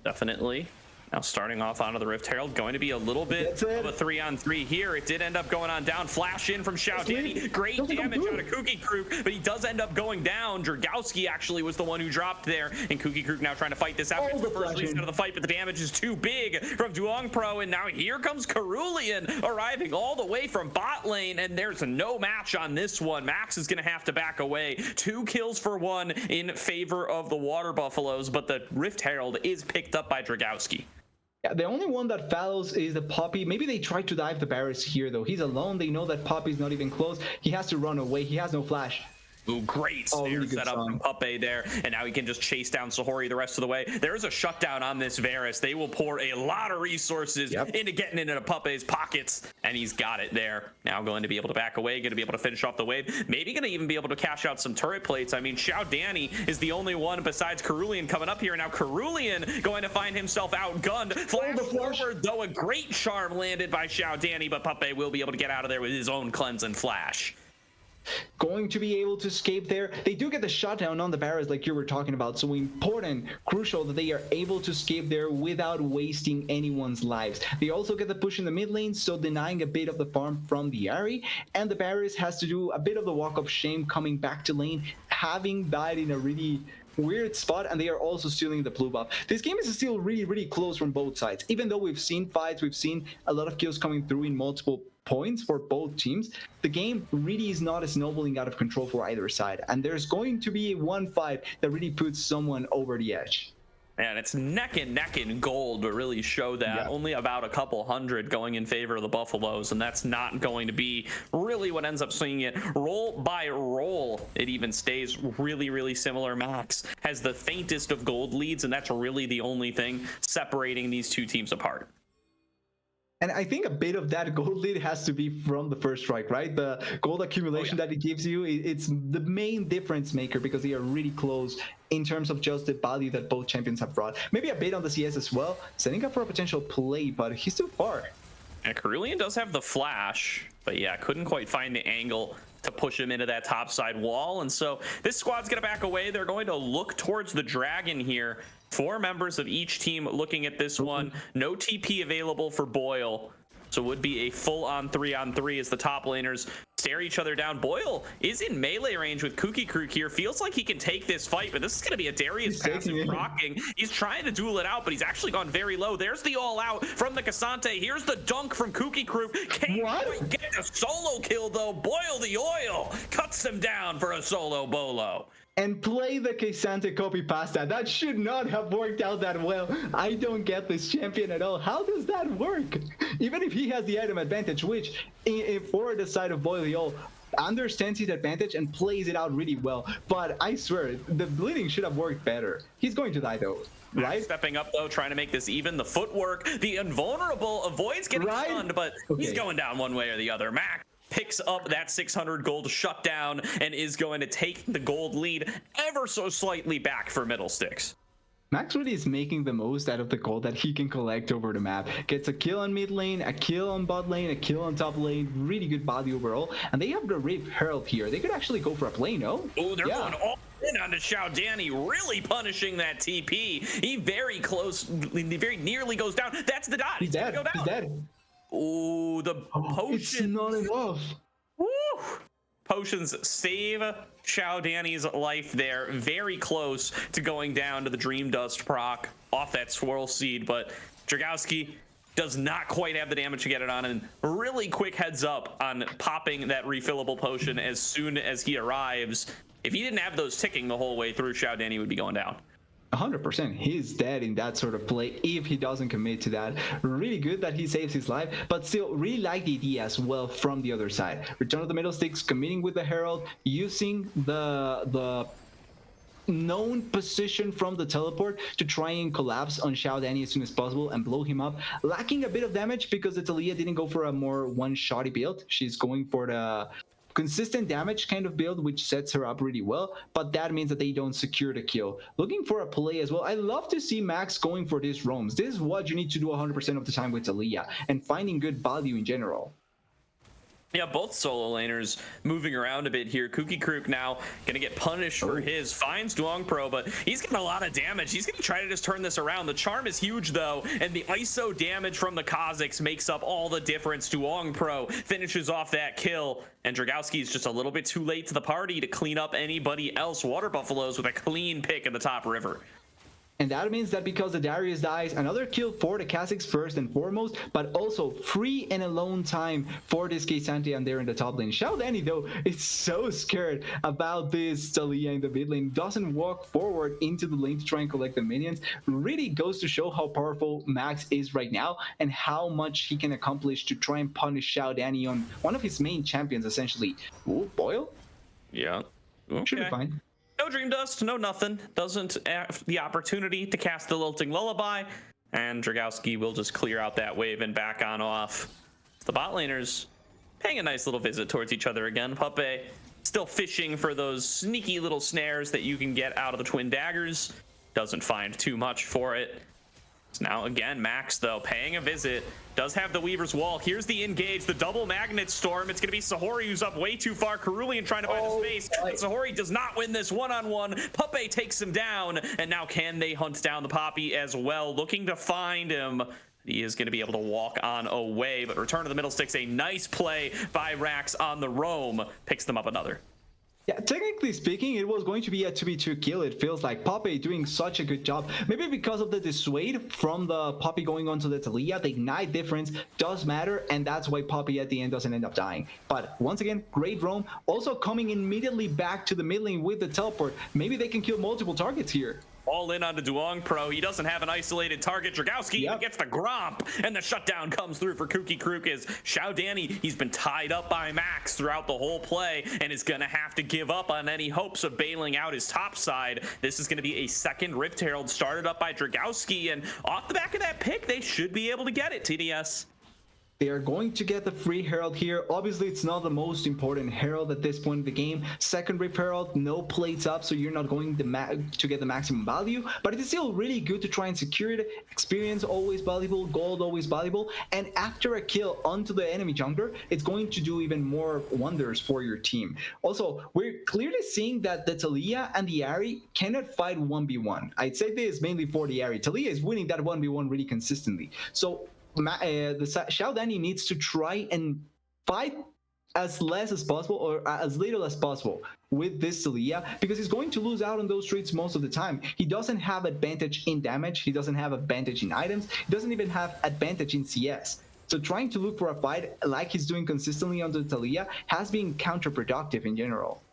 Definitely. Now starting off onto the Rift Herald, going to be a little bit of a 3-on-3 here. It did end up going on down. Flash in from Xiao Danny. Great damage out of Kuki Kruk, but he does end up going down. Dragowski actually was the one who dropped there, and Kuki Kruk now trying to fight this out. It's the first reason of the fight, but the damage is too big from Duong Pro, and now here comes Cerulean arriving all the way from bot lane, and there's no match on this one. Max is going to have to back away. 2 kills for 1 in favor of the Water Buffaloes, but the Rift Herald is picked up by Dragowski. Yeah, the only one that follows is the Poppy. Maybe they try to dive the Barris here, though. He's alone. They know that Poppy's not even close. He has to run away. He has no flash. Ooh, great snare really set up from Puppe there, and now he can just chase down Sahori the rest of the way. There is a shutdown on this Varus. They will pour a lot of resources into getting into Puppe's pockets, and he's got it there. Now going to be able to back away, going to be able to finish off the wave. Maybe going to even be able to cash out some turret plates. I mean, Xiao Danny is the only one besides Cerulean coming up here. Now Cerulean going to find himself outgunned. Flash forward, though a great charm landed by Xiao Danny, but Puppe will be able to get out of there with his own cleanse and flash. Going to be able to escape there. They do get the shutdown on the barriers like you were talking about, so important, crucial that they are able to escape there without wasting anyone's lives. They also get the push in the mid lane, so denying a bit of the farm from the Ahri, and the barriers has to do a bit of the walk of shame coming back to lane, having died in a really weird spot, and they are also stealing the blue buff. This game is still really close from both sides. Even though we've seen fights, we've seen a lot of kills coming through in multiple points for both teams, the game really is not snowballing out of control for either side, and there's going to be one fight that really puts someone over the edge. And it's neck and neck in gold to really show that. Only about a couple hundred going in favor of the Buffaloes, and that's not going to be really what ends up swinging it. Roll by roll, it even stays really similar. Max has the faintest of gold leads, and that's really the only thing separating these two teams apart. And I think a bit of that gold lead has to be from the first strike, right? The gold accumulation that it gives you, it's the main difference maker, because they are really close in terms of just the value that both champions have brought. Maybe a bit on the CS as well, setting up for a potential play, but he's too far. And Cerulean does have the flash, but yeah, couldn't quite find the angle to push him into that topside wall. And so this squad's going to back away. They're going to look towards the dragon here. 4 members of each team looking at this one. No TP available for Boyle, so it would be a full-on 3-on-3 as the top laners stare each other down. Boyle is in melee range with Kooky Krook here. Feels like he can take this fight, but this is going to be a Darius passive procking. He's trying to duel it out, but he's actually gone very low. There's the all out from the Cassante. Here's the dunk from Kooky Krook. Can't quite get a solo kill though. Boyle the oil cuts him down for a solo bolo. And play the Cassante copy pasta. That should not have worked out that well. I don't get this champion at all. How does that work? Even if he has the item advantage, which for the side of Boyle understands his advantage and plays it out really well. But I swear, the bleeding should have worked better. He's going to die though. Right? Stepping up though, trying to make this even. The footwork, the invulnerable avoids getting stunned, but he's going down one way or the other. Max picks up that 600 gold shutdown and is going to take the gold lead ever so slightly back for Middlesticks. Max really is making the most out of the gold that he can collect over the map. Gets a kill on mid lane, a kill on bot lane, a kill on top lane. Really good body overall. And they have the Rift Herald here. They could actually go for a play, no? Oh, they're going all in on the Xiao Danny, really punishing that TP. He very very nearly goes down. That's the dot. He's dead. He's dead. Oh, the potion. It's not enough. Woo! Potions save Xiao Danny's life there. Very close to going down to the Dream Dust proc off that Swirl Seed, but Dragowski does not quite have the damage to get it on, and really quick heads up on popping that refillable potion as soon as he arrives. If he didn't have those ticking the whole way through, Xiao Danny would be going down. 100%. He's dead in that sort of play if he doesn't commit to that. Really good that he saves his life, but still really like the idea as well from the other side. Return of the Middlesticks, committing with the Herald, using the known position from the teleport to try and collapse on Xiao Danny as soon as possible and blow him up. Lacking a bit of damage because the Talia didn't go for a more one-shotty build. She's going for the consistent damage kind of build, which sets her up really well, but that means that they don't secure the kill. Looking for a play as well. I love to see Max going for these roams. This is what you need to do 100% of the time with Talia, and finding good value in general. Yeah, both solo laners moving around a bit here. Kooky Krook now gonna get punished for his finds Duong Pro, but he's getting a lot of damage. He's gonna try to just turn this around. The charm is huge though, and the ISO damage from the Kazakhs makes up all the difference. Duong Pro finishes off that kill, and Dragowski is just a little bit too late to the party to clean up anybody else. Water Buffaloes with a clean pick in the top river. And that means that because the Darius dies, another kill for the Kazakhs first and foremost, but also free and alone time for this Cassante and there in the top lane. Xiao Danny though is so scared about this Talia in the mid lane, doesn't walk forward into the lane to try and collect the minions. Really goes to show how powerful Max is right now and how much he can accomplish to try and punish Xiao Danny on one of his main champions essentially. Ooh, Boyle? Yeah. Okay. Should be fine. No Dream Dust, no nothing. Doesn't have the opportunity to cast the Lilting Lullaby, and Dragowski will just clear out that wave and back on off. The bot laners paying a nice little visit towards each other again. Puppe still fishing for those sneaky little snares that you can get out of the Twin Daggers. Doesn't find too much for it. So now again, Max though paying a visit, does have the Weaver's Wall. Here's the engage, the double Magnet Storm. It's going to be Sahori who's up way too far. Cerulean trying to buy the space, but Sahori does not win this one-on-one. Puppe takes him down, and now can they hunt down the Poppy as well? Looking to find him. He is going to be able to walk on away, but Return of the Middlesticks, a nice play by Rax on the roam, picks them up another. Yeah, technically speaking, it was going to be a 2v2 kill. It feels like Puppe doing such a good job. Maybe because of the dissuade from the Puppy going onto the Talia, the ignite difference does matter, and that's why Puppy at the end doesn't end up dying. But once again, great roam. Also coming immediately back to the mid lane with the teleport. Maybe they can kill multiple targets here. All in onto Duong Pro. He doesn't have an isolated target. Dragowski even gets the Gromp, and the shutdown comes through for Kooky Krook as Xiao Danny, he's been tied up by Max throughout the whole play and is going to have to give up on any hopes of bailing out his top side. This is going to be a second Rift Herald started up by Dragowski, and off the back of that pick, they should be able to get it, TDS. They are going to get the free Herald here. Obviously, it's not the most important Herald at this point in the game. Second Rift Herald, no plates up, so you're not going to get the maximum value, but it is still really good to try and secure it. Experience always valuable, gold always valuable, and after a kill onto the enemy jungler, it's going to do even more wonders for your team. Also, we're clearly seeing that the Talia and the Ahri cannot fight 1v1. I'd say this mainly for the Ahri. Talia is winning that 1v1 really consistently. So the Xiao Danny needs to try and fight as less as possible or as little as possible with this Celia, because he's going to lose out on those trades most of the time. He doesn't have advantage in damage, he doesn't have advantage in items, he doesn't even have advantage in CS. So trying to look for a fight like he's doing consistently on the Talia has been counterproductive in general.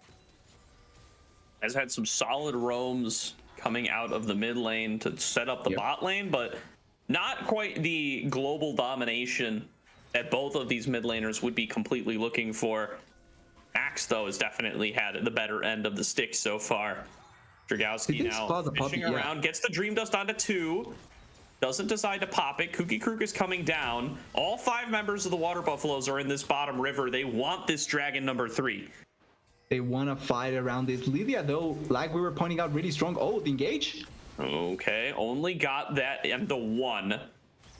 Has had some solid roams coming out of the mid lane to set up the bot lane, but not quite the global domination that both of these mid laners would be completely looking for. Max, though, has definitely had the better end of the stick so far. Dragowski now fishing around, gets the Dream Dust onto 2, doesn't decide to pop it. Kooky Krook is coming down. All 5 members of the Water Buffaloes are in this bottom river. They want this dragon number 3. They want to fight around this. Lilia, though, like we were pointing out, really strong. Oh, the engage. Okay, only got that and the 1.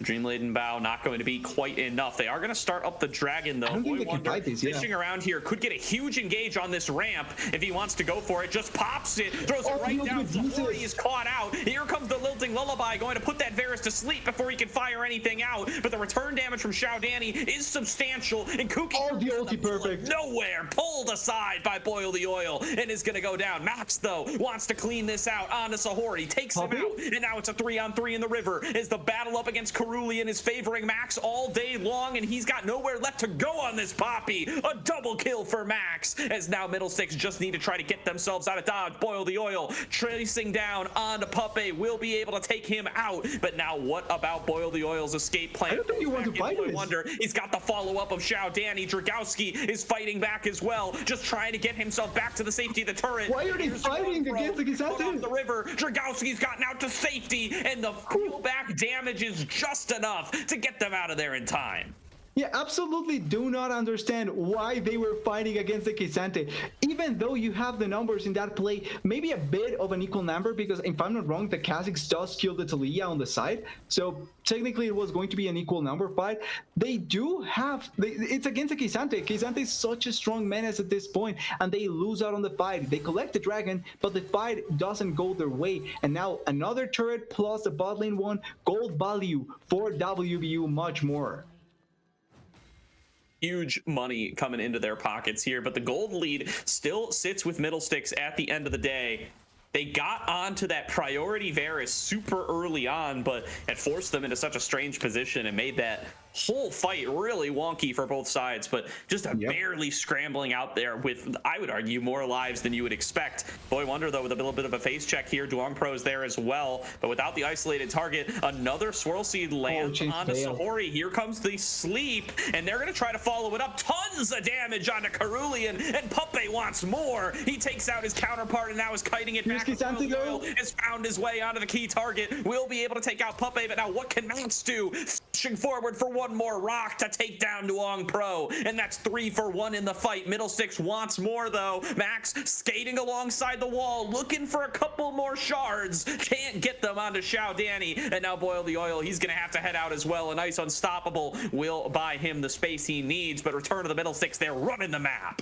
Dream-laden bow not going to be quite enough. They are going to start up the dragon, though. I don't think they can fight this, fishing around here could get a huge engage on this ramp if he wants to go for it. Just pops it, throws it right down. Zahori is caught out. Here comes the Lilting Lullaby, going to put that Varus to sleep before he can fire anything out. But the return damage from Xiao Danny is substantial, and Kooky the ulti perfect. Nowhere, pulled aside by Boil the Oil, and is going to go down. Max, though, wants to clean this out onto Zahori, takes him out, and now it's a 3-on-3 in the river as the battle up against Cerulean is favoring Max all day long, and he's got nowhere left to go on this Poppy. A double kill for Max, as now Middlesticks just need to try to get themselves out of dodge. Boil the Oil tracing down onto Puppy, will be able to take him out, but now what about Boil the Oil's escape plan? I don't think you want to fight this. Wonder, he's got the follow-up of Xiao Danny. Dragowski is fighting back as well, just trying to get himself back to the safety of the turret. Why are they fighting against the Kazan? The river, Dragowski's gotten out to safety, and the pullback damage is just enough to get them out of there in time. Yeah, absolutely do not understand why they were fighting against the K'Sante. Even though you have the numbers in that play, maybe a bit of an equal number, because if I'm not wrong, the Kha'Zix does kill the Talia on the side. So technically it was going to be an equal number fight. They do have, it's against the K'Sante. K'Sante is such a strong menace at this point, and they lose out on the fight. They collect the dragon, but the fight doesn't go their way. And now another turret plus the bot lane one, gold value for WBU, much more. Huge money coming into their pockets here, but the gold lead still sits with Middlesticks at the end of the day. They got onto that priority Varus super early on, but it forced them into such a strange position and made that whole fight really wonky for both sides. But just barely scrambling out there with, I would argue, more lives than you would expect. Boy Wonder, though, with a little bit of a face check here. Duong Pro is there as well, but without the isolated target, another Swirl Seed lands onto Zahori. Here comes the sleep, and they're going to try to follow it up. Tons of damage onto Cerulean, and Puppe wants more. He takes out his counterpart and now is kiting it back. Has found his way onto the key target. Will be able to take out Puppe, but now what can Max do? Pushing forward for one more rock to take down Duong Pro, and that's 3 for 1 in the fight. Middlesticks wants more, though. Max skating alongside the wall, looking for a couple more shards. Can't get them onto Xiao Danny, and now Boil the Oil. He's going to have to head out as well. A nice Unstoppable will buy him the space he needs, but return to the Middlesticks. They're running the map.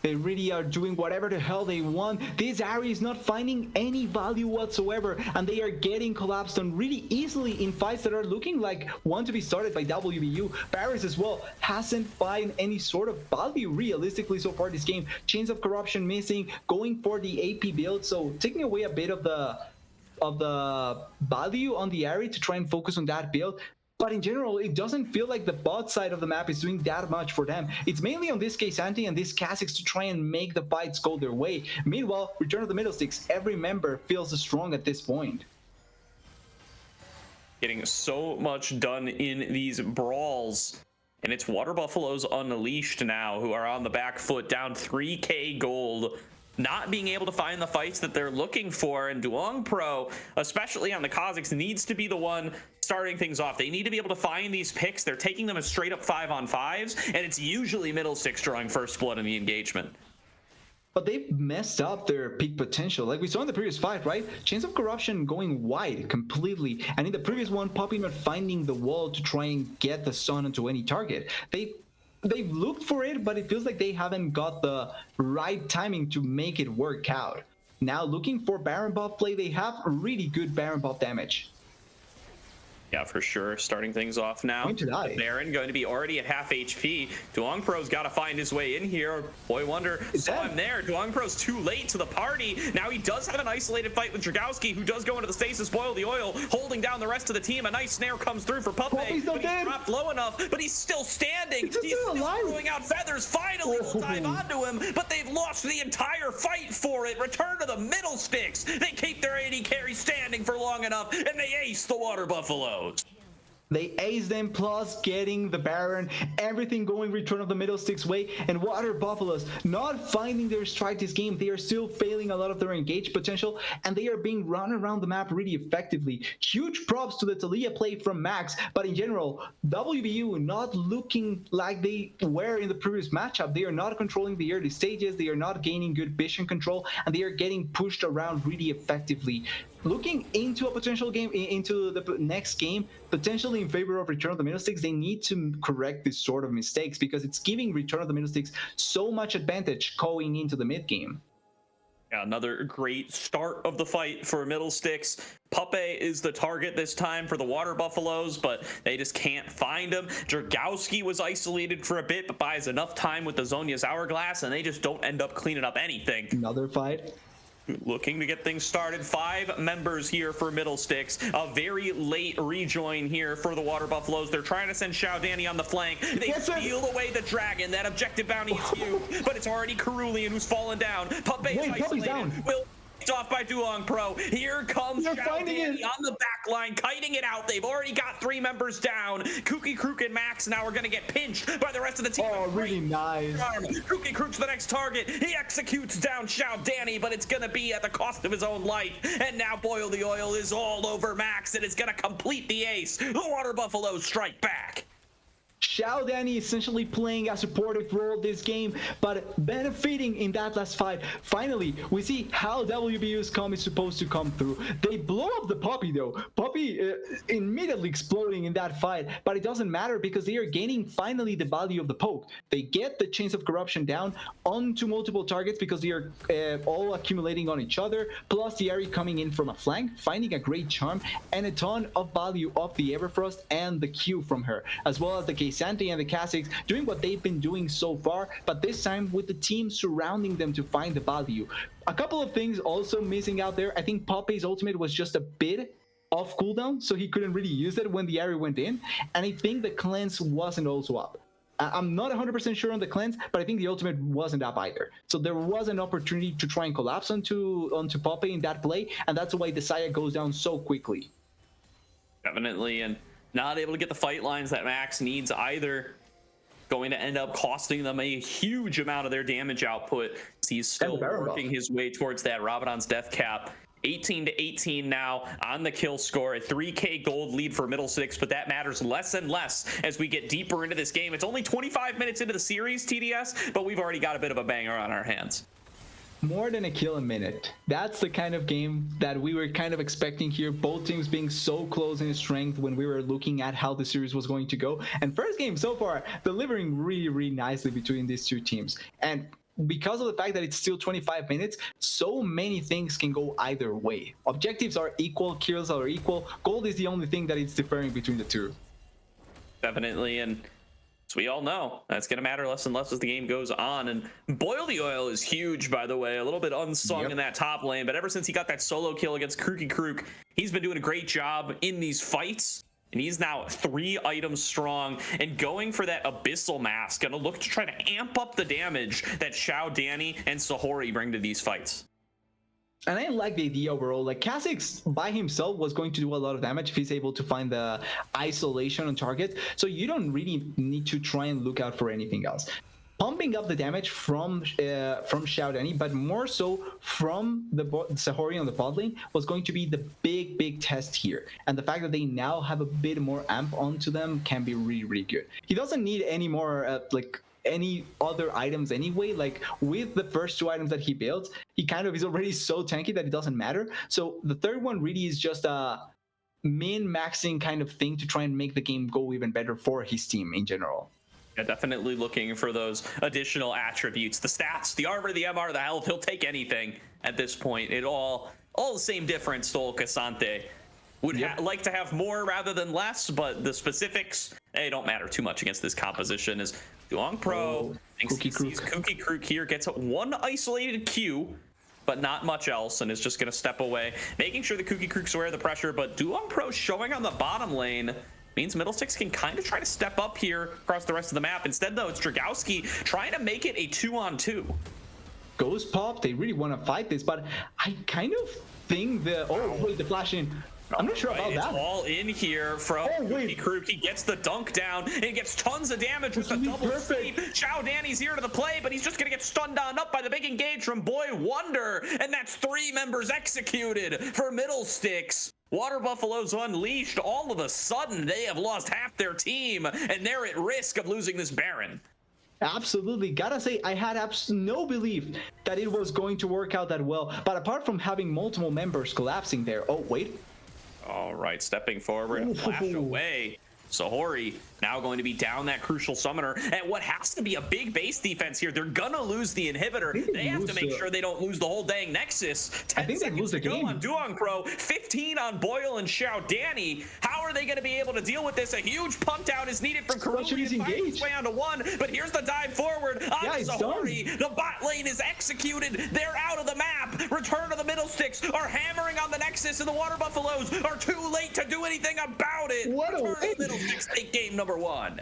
They really are doing whatever the hell they want. This Ahri is not finding any value whatsoever, and they are getting collapsed on really easily in fights that are looking like one to be started by WBU. Paris as well hasn't found any sort of value realistically so far this game. Chains of Corruption missing, going for the AP build, so taking away a bit of the value on the Ahri to try and focus on that build. But in general, it doesn't feel like the bot side of the map is doing that much for them. It's mainly on this K'Sante and this Kha'Zix to try and make the fights go their way. Meanwhile, return of the Middlesticks, every member feels strong at this point. Getting so much done in these brawls. And it's Water Buffaloes Unleashed now, who are on the back foot, down 3K gold. Not being able to find the fights that they're looking for, and Duong Pro, especially on the Kha'Zix, needs to be the one starting things off. They need to be able to find these picks. They're taking them as straight up 5-on-5s, and it's usually Middlesticks drawing first blood in the engagement. But they've messed up their peak potential. Like we saw in the previous fight, right? Chains of Corruption going wide completely. And in the previous one, Poppy not finding the wall to try and get the sun onto any target. They've looked for it, but it feels like they haven't got the right timing to make it work out. Now looking for Baron buff play, they have really good Baron buff damage. Yeah, for sure. Starting things off now. Going to die. The Baron going to be already at half HP. Duong Pro's got to find his way in here. Boy Wonder saw him there. Duong Pro's too late to the party. Now he does have an isolated fight with Dragowski, who does go into the stasis, boil the oil, holding down the rest of the team. A nice snare comes through for Puppey, but he's dropped low enough, but he's still standing. He's still throwing out feathers. Finally, will dive onto him, but they've lost the entire fight for it. Return to the Middlesticks. They keep their AD carry standing for long enough, and they ace the Water Buffalo. They ace them, plus getting the Baron, everything going Return of the Middlesticks way, and Water Buffaloes not finding their stride this game. They are still failing a lot of their engage potential, and they are being run around the map really effectively. Huge props to the Talia play from Max, but in general, WBU not looking like they were in the previous matchup. They are not controlling the early stages, they are not gaining good vision control, and they are getting pushed around really effectively. Looking into a potential game, into the next game, potentially in favor of Return of the Middlesticks, they need to correct this sort of mistakes because it's giving Return of the Middlesticks so much advantage going into the mid game. Yeah, another great start of the fight for Middlesticks. Puppey is the target this time for the Water Buffaloes, but they just can't find him. Dragowski was isolated for a bit, but buys enough time with the Zhonya's Hourglass, and they just don't end up cleaning up anything. Another fight. Looking to get things started. 5 members here for Middlesticks. A very late rejoin here for the Water Buffaloes. They're trying to send Xiao Danny on the flank. They steal away the dragon. That objective bounty is huge, but it's already Cerulean who's fallen down. Puppey's isolated. Down. Will off by Duong Pro. Here comes Xiao Danny on the back line, kiting it out. They've already got 3 members down. Kooky Krook and Max now are going to get pinched by the rest of the team. Oh, really nice. Kooky Krook's the next target. He executes down Xiao Danny, but it's going to be at the cost of his own life. And now Boil the Oil is all over Max, and it's going to complete the ace. The Water Buffaloes strike back. Xiao Danny essentially playing a supportive role this game, but benefiting in that last fight. Finally, we see how WBU's come is supposed to come through. They blow up the Puppey though. Puppey immediately exploding in that fight, but it doesn't matter because they are gaining finally the value of the poke. They get the Chains of Corruption down onto multiple targets because they are all accumulating on each other, plus the Ari coming in from a flank, finding a great charm, and a ton of value of the Everfrost and the Q from her, as well as the Santi and the Kha'Zix doing what they've been doing so far, but this time with the team surrounding them to find the value. A couple of things also missing out there. I think Puppey's ultimate was just a bit off cooldown, so he couldn't really use it when the Ari went in, and I think the cleanse wasn't also up. I'm not 100% sure on the cleanse, but I think the ultimate wasn't up either. So there was an opportunity to try and collapse onto Puppey in that play, and that's why the Saya goes down so quickly. Definitely, and not able to get the fight lines that Max needs either. Going to end up costing them a huge amount of their damage output. He's still working his way towards that Rabadon's death cap. 18-18 now on the kill score. A 3k gold lead for Middlesticks, but that matters less and less as we get deeper into this game. It's only 25 minutes into the series, TDS, but we've already got a bit of a banger on our hands. More than a kill a minute. That's the kind of game that we were kind of expecting here. Both teams being so close in strength when we were looking at how the series was going to go. And first game so far, delivering really, really nicely between these two teams. And because of the fact that it's still 25 minutes, so many things can go either way. Objectives are equal, kills are equal. Gold is the only thing that is differing between the two. Definitely, and as we all know, that's going to matter less and less as the game goes on. And Boil the Oil is huge, by the way. A little bit unsung in that top lane, but ever since he got that solo kill against Kooky Krook, he's been doing a great job in these fights. And he's now 3 items strong and going for that Abyssal Mask. Going to look to try to amp up the damage that Xiao Danny and Sahori bring to these fights. And I like the idea overall. Like, Kha'Zix by himself was going to do a lot of damage if he's able to find the isolation on target. So you don't really need to try and look out for anything else. Pumping up the damage from Xiao Danny, but more so from the Sahori on the bot lane, was going to be the big test here. And the fact that they now have a bit more amp onto them can be really, really good. He doesn't need any more any other items anyway. Like, with the first 2 items that he built, he kind of is already so tanky that it doesn't matter. So the third one really is just a min-maxing kind of thing to try and make the game go even better for his team in general. Yeah, definitely looking for those additional attributes, the stats, the armor, the MR, the health. He'll take anything at this point. It all the same difference to Casante. would like to have more rather than less, but the specifics, they don't matter too much against this composition. As Duong Pro thinks he sees Cookie Crook here, gets one isolated Q, but not much else, and is just going to step away, making sure the Cookie Crook's aware of the pressure. But Duong Pro showing on the bottom lane means Middlesticks can kind of try to step up here across the rest of the map. Instead, though, it's Dragowski trying to make it a 2-on-2. Ghost Pop, they really want to fight this, but I kind of think the flash in. I'm not sure about that. It's all in here from Cookie Crook. He gets the dunk down and gets tons of damage with the double sweep. Chow Danny's here to the play, but he's just going to get stunned down up by the big engage from Boy Wonder. And that's 3 members executed for Middlesticks. Water Buffaloes unleashed. All of a sudden, they have lost half their team, and they're at risk of losing this Baron. Absolutely. Gotta say, I had no belief that it was going to work out that well. But apart from having multiple members collapsing there. Oh, wait. All right, stepping forward and flash away. Sahori now going to be down that crucial summoner at what has to be a big base defense here. They're gonna lose the inhibitor. They have to make sure they don't lose the whole dang Nexus. 10 seconds to go on Duong Pro, 15 on Boyle and Xiao Danny. How are they gonna be able to deal with this? A huge punt down is needed from Karulian, finding his way onto 1, but here's the dive forward on Sahori. The bot lane is executed. They're out of the map. Return of the Middlesticks are hammering on the Nexus, and the Water Buffaloes are too late to do anything about it. What a Return of the Middlesticks take game number 1.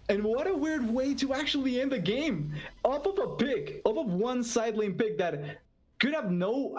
And what a weird way to actually end the game. Off of a pick, off of one side lane pick that could have no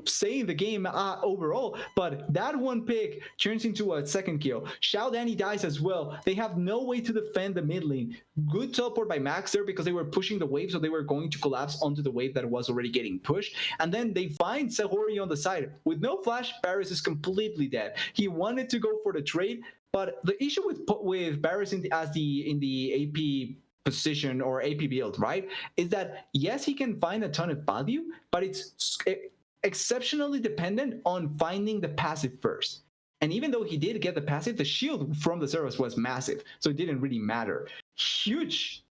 say in the game overall, but that one pick turns into a second kill. Xiao Danny dies as well. They have no way to defend the mid lane. Good teleport by Max there because they were pushing the wave, so they were going to collapse onto the wave that was already getting pushed. And then they find Sahori on the side. With no flash, Barris is completely dead. He wanted to go for the trade, but the issue with Barris in the AP position or AP build, right, is that yes, he can find a ton of value, but it's exceptionally dependent on finding the passive first. And even though he did get the passive, the shield from the service was massive, so it didn't really matter. Huge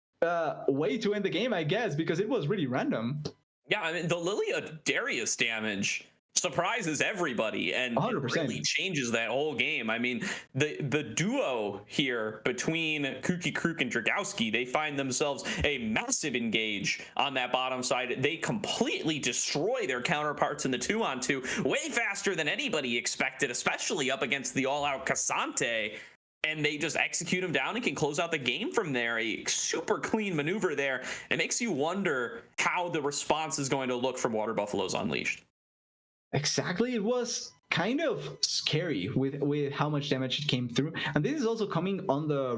way to end the game, I guess, because it was really random. Yeah, I mean, the Lilia Darius damage surprises everybody and 100%. Really changes that whole game. I mean, the duo here between Cookie Crook and Dragowski, they find themselves a massive engage on that bottom side. They completely destroy their counterparts in the 2-on-2 way faster than anybody expected, especially up against the all-out Cassante. And they just execute him down and can close out the game from there. A super clean maneuver there. It makes you wonder how the response is going to look from Water Buffaloes Unleashed. Exactly. It was kind of scary with how much damage it came through. And this is also coming on the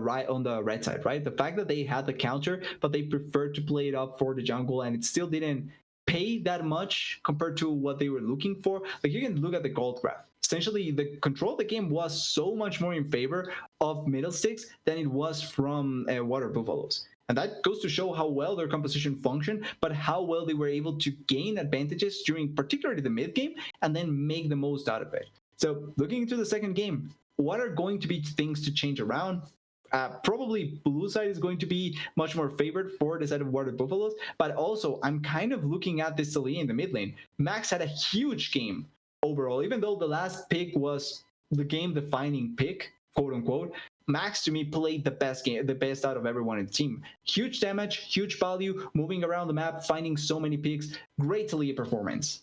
red side, right? The fact that they had the counter, but they preferred to play it up for the jungle, and it still didn't pay that much compared to what they were looking for. Like, you can look at the gold graph. Essentially, the control of the game was so much more in favor of Middlesticks than it was from Water Buffaloes. And that goes to show how well their composition functioned, but how well they were able to gain advantages during particularly the mid game and then make the most out of it. So looking into the second game, what are going to be things to change around? Probably blue side is going to be much more favored for the side of Water Buffaloes, but also I'm kind of looking at this Celia in the mid lane. Max had a huge game overall, even though the last pick was the game-defining pick, quote unquote. Max, to me, played the best out of everyone in the team. Huge damage, huge value, moving around the map, finding so many picks. Great Talia performance.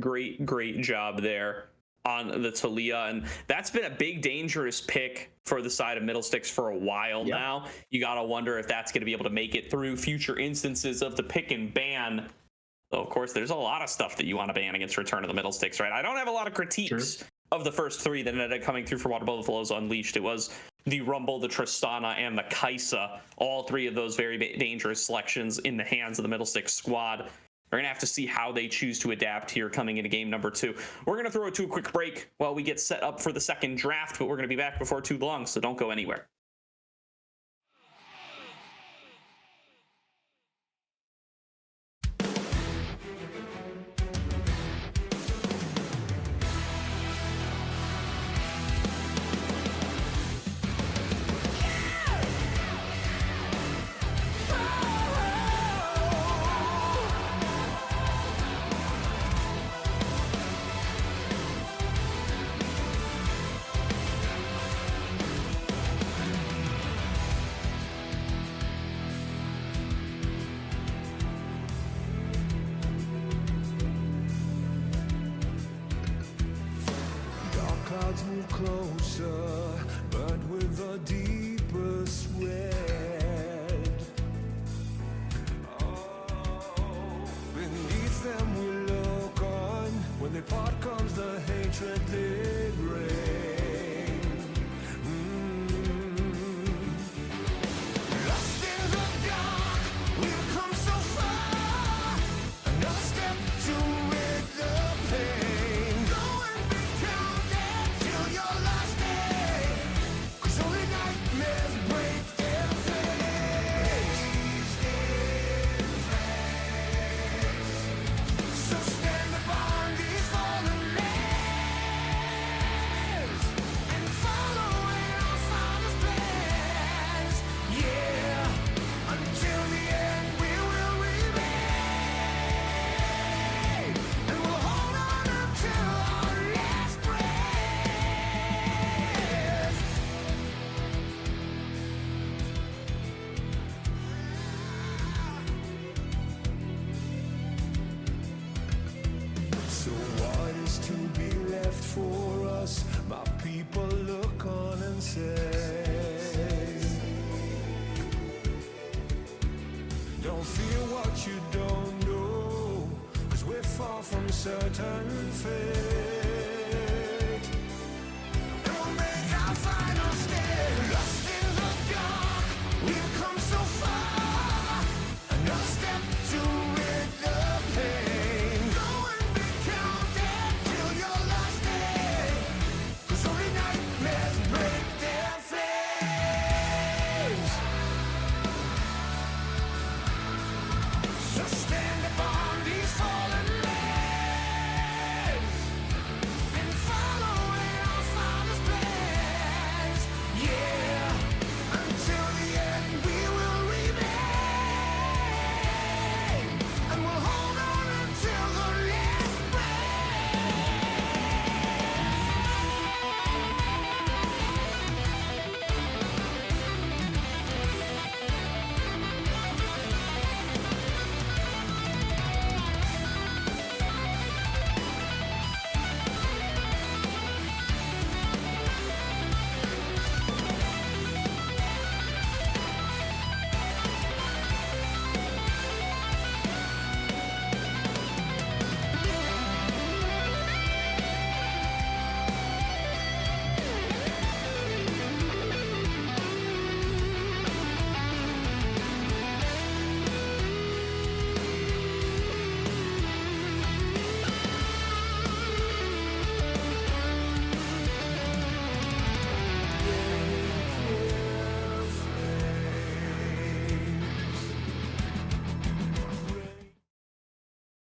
Great job there on the Talia, and that's been a big dangerous pick for the side of Middlesticks for a while now. You gotta wonder if that's going to be able to make it through future instances of the pick and ban. So, of course, there's a lot of stuff that you want to ban against Return of the Middlesticks, right? I don't have a lot of critiques of the first 3 that ended up coming through for Water Buffaloes Unleashed. It was the Rumble, the Tristana, and the Kaisa. All 3 of those very dangerous selections in the hands of the Middlesticks squad. We're going to have to see how they choose to adapt here coming into game number 2. We're going to throw it to a quick break while we get set up for the second draft, but we're going to be back before too long, so don't go anywhere. odds move closer, but with the deepest red. Oh, beneath them we look on. When they part comes the hatred they bring. Lost in the dark, we've come so far. Another step to rid the pain. Go and be counted till your last day. 'Cause only nightmares break their face. So stand upon these fallen lands and follow in our Father's plans. Yeah, until the end we will remain, and we'll hold on until our last breath. So what is to be left for us? My people look on and say, don't fear what you don't know, 'cause we're far from certain fate. And we'll make our final stand. Lost in the dark, we've come so far. Another step to rid the pain. Go and be counted till your last day. 'Cause only nightmares break their flames. So stand upon these fallen lands and follow in our Father's plans. Yeah, until the end we will remain, and we'll hold on until the last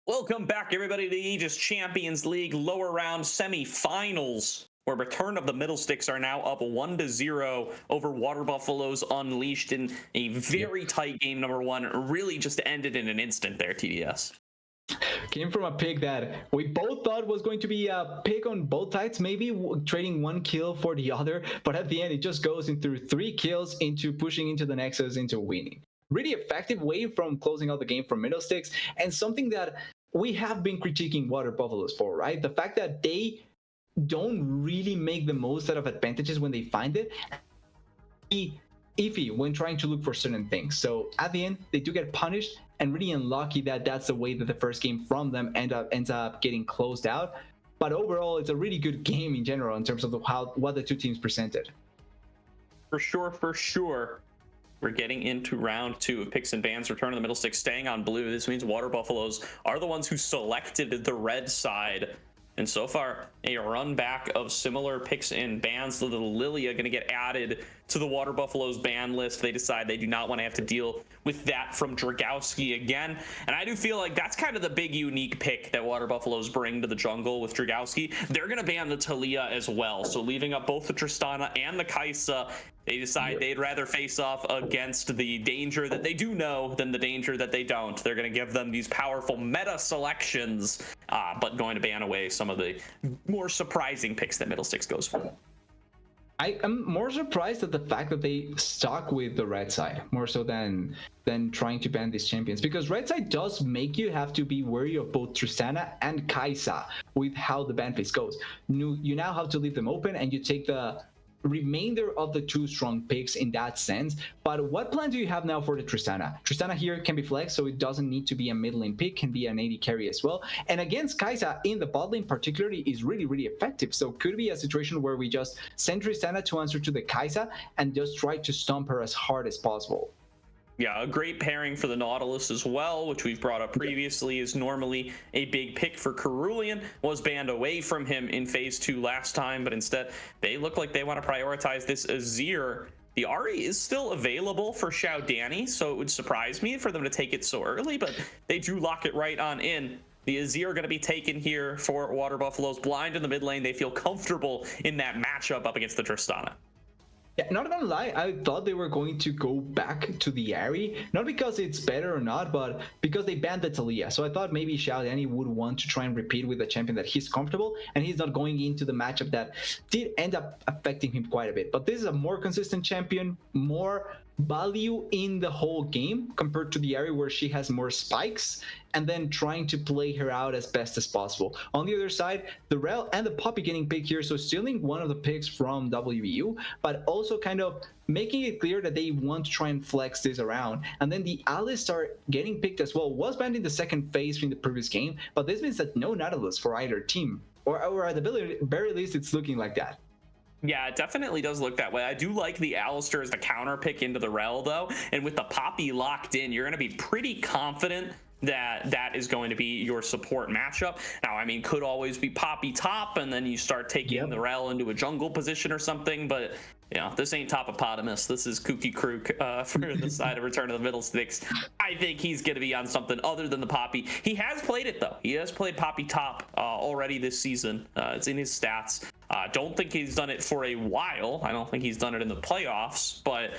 Welcome back, everybody, to the Aegis Champions League lower round semifinals, where Return of the Middlesticks are now up 1-0 over Water Buffaloes Unleashed in a very tight game. Number one really just ended in an instant there, TDS. Came from a pick that we both thought was going to be a pick on both sides, maybe trading one kill for the other, but at the end it just goes in through 3 kills into pushing into the Nexus into winning. Really effective way from closing out the game for Middlesticks, and something that we have been critiquing Water Buffaloes for, right? The fact that they don't really make the most out of advantages when they find it. Iffy when trying to look for certain things. So at the end, they do get punished, and really unlucky that that's the way that the first game from them ends up getting closed out. But overall, it's a really good game in general in terms of what the two teams presented. For sure. We're getting into round 2 of picks and bans. Return of the Middlesticks staying on blue. This means Water Buffaloes are the ones who selected the red side. And so far, a run back of similar picks and bans. The Lilia going to get added to the Water Buffaloes ban list. They decide they do not want to have to deal with that from Dragowski again. And I do feel like that's kind of the big unique pick that Water Buffaloes bring to the jungle with Dragowski. They're going to ban the Talia as well. So leaving up both the Tristana and the Kaisa. They decide they'd rather face off against the danger that they do know than the danger that they don't. They're going to give them these powerful meta selections, but going to ban away some of the more surprising picks that Middlesticks goes for. I am more surprised at the fact that they stuck with the red side more so than trying to ban these champions, because red side does make you have to be wary of both Tristana and Kai'Sa with how the ban phase goes. You now have to leave them open, and you take the remainder of the two strong picks in that sense. But what plan do you have now for the Tristana? Tristana here can be flexed, so it doesn't need to be a mid lane pick, can be an AD carry as well. And against Kai'Sa in the bot lane particularly is really, really effective. So could be a situation where we just send Tristana to answer to the Kai'Sa and just try to stomp her as hard as possible. Yeah, a great pairing for the Nautilus as well, which we've brought up previously, is normally a big pick for Cerulean. Was banned away from him in phase 2 last time, but instead they look like they want to prioritize this Azir. The Ahri is still available for Xiao Danny, so it would surprise me for them to take it so early, but they do lock it right on in. The Azir are going to be taken here for Water Buffaloes. Blind in the mid lane. They feel comfortable in that matchup up against the Tristana. Yeah, not gonna lie, I thought they were going to go back to the Ahri, not because it's better or not, but because they banned the Talia. So I thought maybe Xiao Danny would want to try and repeat with a champion that he's comfortable, and he's not going into the matchup that did end up affecting him quite a bit. But this is a more consistent champion, more value in the whole game compared to the Ahri, where she has more spikes, and then trying to play her out as best as possible. On the other side, the Rel and the Poppy getting picked here, so stealing one of the picks from WBU, but also kind of making it clear that they want to try and flex this around. And then the Alistar getting picked as well, was banned in the second phase in the previous game, but this means that no Nautilus for either team, or at the very least, it's looking like that. Yeah, it definitely does look that way. I do like the Alistar as the counter pick into the Rel, though. And with the Poppy locked in, you're going to be pretty confident that that is going to be your support matchup. Now, I mean, could always be Poppy top, and then you start taking the Rel into a jungle position or something. But, you know, this ain't Topopotamus. This is Kooky Krook for the side of Return of the Middlesticks. I think he's going to be on something other than the Poppy. He has played it, though. He has played Poppy top already this season. It's in his stats. Don't think he's done it for a while. I don't think he's done it in the playoffs, but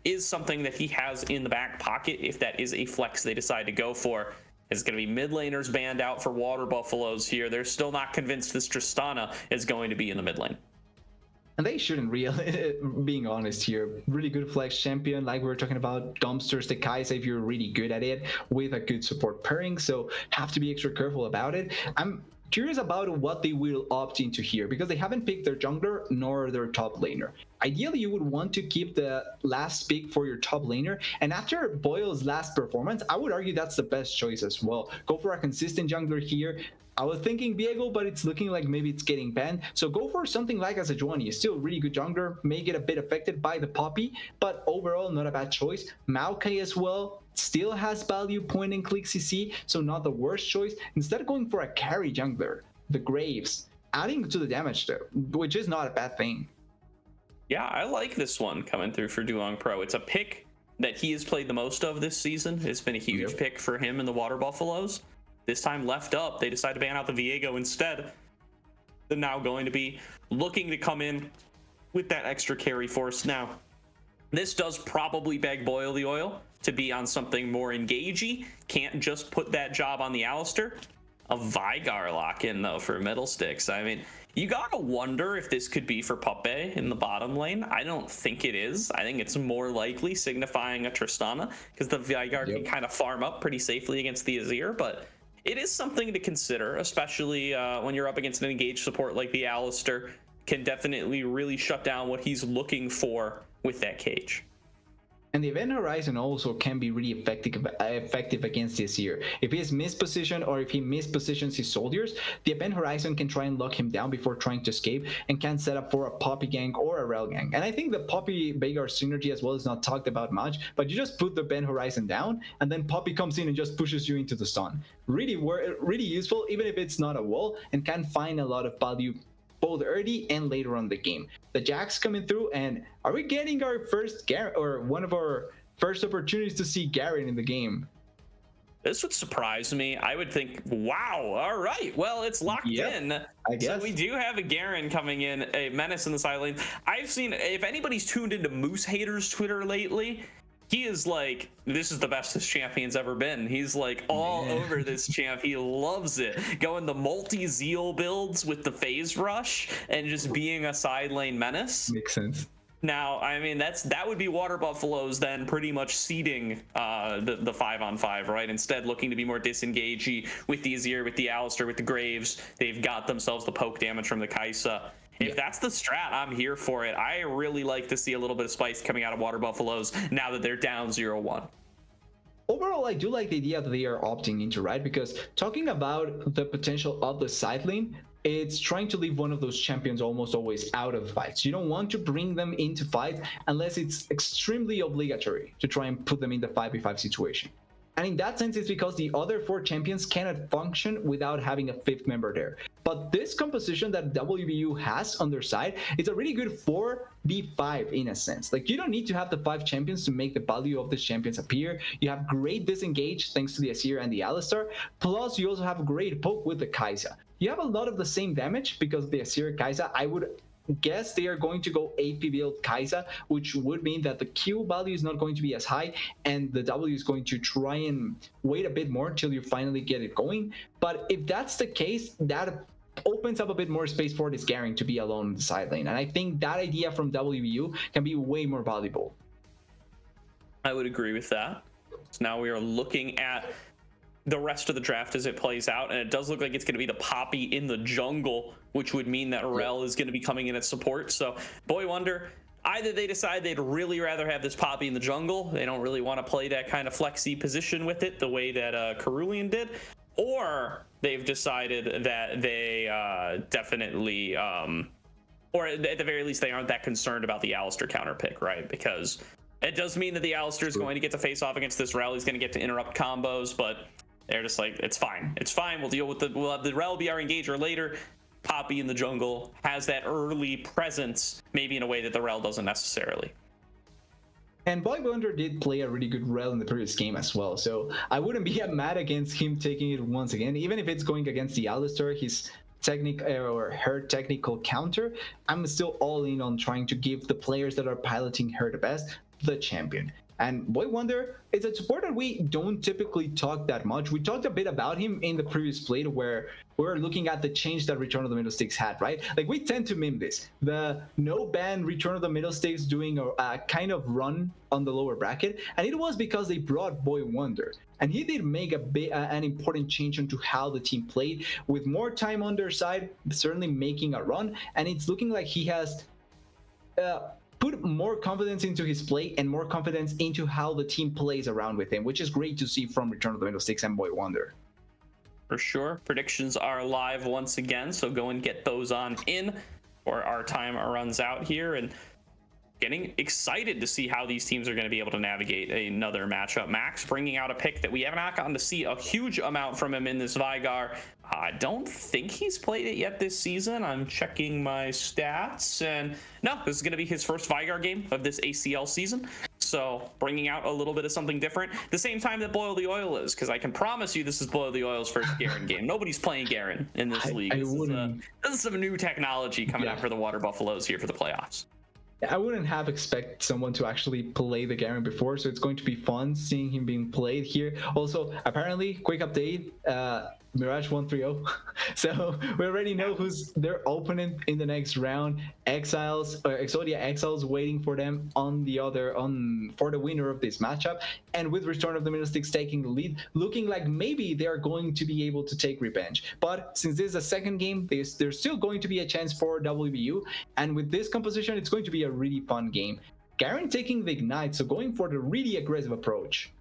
is something that he has in the back pocket if that is a flex they decide to go for. It's going to be mid laners banned out for Water Buffaloes here. They're still not convinced this Tristana is going to be in the mid lane. And they shouldn't really, being honest here. Really good flex champion, like we were talking about, dumpsters the Kai'Sa if you're really good at it, with a good support pairing, so have to be extra careful about it. I'm curious about what they will opt into here, because they haven't picked their jungler nor their top laner. Ideally, you would want to keep the last pick for your top laner, and after Boyle's last performance, I would argue that's the best choice as well. Go for a consistent jungler here. I was thinking Viego, but it's looking like maybe it's getting banned. So go for something like Sejuani. It's still a really good jungler, may get a bit affected by the Poppy, but overall not a bad choice. Maokai as well still has value, point and click CC, so not the worst choice. Instead of going for a carry jungler, the Graves, adding to the damage though, which is not a bad thing. Yeah, I like this one coming through for Duong Pro. It's a pick that he has played the most of this season. It's been a huge pick for him in the Water Buffaloes. This time left up, they decide to ban out the Viego instead. They're now going to be looking to come in with that extra carry force. Now, this does probably beg Boil the Oil to be on something more engagey. Can't just put that job on the Alistar. A Vigar lock-in, though, for Middlesticks. I mean, you gotta wonder if this could be for Puppe in the bottom lane. I don't think it is. I think it's more likely signifying a Tristana, because the Vigar can kind of farm up pretty safely against the Azir, but it is something to consider, especially when you're up against an engaged support like the Alistar. Can definitely really shut down what he's looking for with that cage. And the Event Horizon also can be really effective against this here. If he is mispositioned or if he mispositions his soldiers, the Event Horizon can try and lock him down before trying to escape and can set up for a Poppy gank or a Rel gank. And I think the Poppy Veigar synergy as well is not talked about much, but you just put the Event Horizon down and then Poppy comes in and just pushes you into the stun. Really useful, even if it's not a wall, and can find a lot of value both early and later on the game. The Jack's coming through, and are we getting our first or one of our first opportunities to see Garen in the game? This would surprise me. I would think, wow, all right, well, it's locked in. I guess. So we do have a Garen coming in, a menace in the side lane. I've seen, if anybody's tuned into Moose Haters Twitter lately, he is like, this is the best this champion's ever been. He's like all over this champ. He loves it. Going the multi-zeal builds with the phase rush and just being a side lane menace. Makes sense. Now, I mean, that would be Water Buffaloes then pretty much seeding the 5-on-5, right? Instead, looking to be more disengagey with the Azir, with the Alistar, with the Graves. They've got themselves the poke damage from the Kai'Sa. If that's the strat, I'm here for it. I really like to see a little bit of spice coming out of Water Buffaloes now that they're down 0-1. Overall, I do like the idea that they are opting into, right? Because talking about the potential of the side lane, it's trying to leave one of those champions almost always out of fights. You don't want to bring them into fights unless it's extremely obligatory to try and put them in the 5v5 situation. And in that sense, it's because the other 4 champions cannot function without having a 5th member there. But this composition that WBU has on their side is a really good 4v5 in a sense. Like, you don't need to have the 5 champions to make the value of the champions appear. You have great disengage thanks to the Azir and the Alistar. Plus, you also have great poke with the Kai'Sa. You have a lot of the same damage because of the Azir Kai'Sa. I would guess they are going to go AP build Kai'Sa, which would mean that the Q value is not going to be as high, and the W is going to try and wait a bit more till you finally get it going. But if that's the case, that opens up a bit more space for this Garen to be alone in the side lane. And I think that idea from WBU can be way more valuable. I would agree with that. So now we are looking at the rest of the draft as it plays out, and it does look like it's going to be the Poppy in the jungle, which would mean that Rel is going to be coming in at support. So Boy Wonder, either they decide they'd really rather have this Poppy in the jungle, they don't really want to play that kind of flexy position with it the way that Cerulean did, or they've decided that they definitely or at the very least they aren't that concerned about the Alistar counter pick, right? Because it does mean that the Alistar is going to get to face off against this Rel. He's going to get to interrupt combos, but they're just like, it's fine. It's fine. We'll deal with we'll have the Rel be our engager later. Poppy in the jungle has that early presence, maybe in a way that the Rel doesn't necessarily. And Boy Wonder did play a really good Rel in the previous game as well, so I wouldn't be mad against him taking it once again, even if it's going against the Alistar, his her technical counter. I'm still all in on trying to give the players that are piloting her the best the champion. And Boy Wonder is a support that we don't typically talk that much. We talked a bit about him in the previous plate where we're looking at the change that Return of the Middlesticks had, right? Like, we tend to meme this. The no ban Return of the Middlesticks doing a kind of run on the lower bracket. And it was because they brought Boy Wonder. And he did make an important change into how the team played, with more time on their side, certainly making a run. And it's looking like he has put more confidence into his play and more confidence into how the team plays around with him, which is great to see from Return of the Middlesticks and Boy Wonder. For sure. Predictions are live once again, so go and get those on in or our time runs out here. And getting excited to see how these teams are going to be able to navigate another matchup. Max bringing out a pick that we have not gotten to see a huge amount from him in this Veigar. I don't think he's played it yet this season. I'm checking my stats, and no, this is going to be his first Veigar game of this ACL season. So bringing out a little bit of something different. The same time that Boil the Oil is, because I can promise you this is Boil the Oil's first Garen game. Nobody's playing Garen in this league. This is some new technology coming out for the Water Buffaloes here for the playoffs. I wouldn't have expected someone to actually play the Garen before, so it's going to be fun seeing him being played here. Also, apparently, quick update, Mirage 130. So we already know who's their opponent in the next round. Exiles, Exodia Exiles waiting for them for the winner of this matchup. And with Return of the Middlesticks taking the lead, looking like maybe they're going to be able to take revenge. But since this is a second game, there's still going to be a chance for WBU. And with this composition, it's going to be a really fun game. Garen taking the Ignite, so going for the really aggressive approach.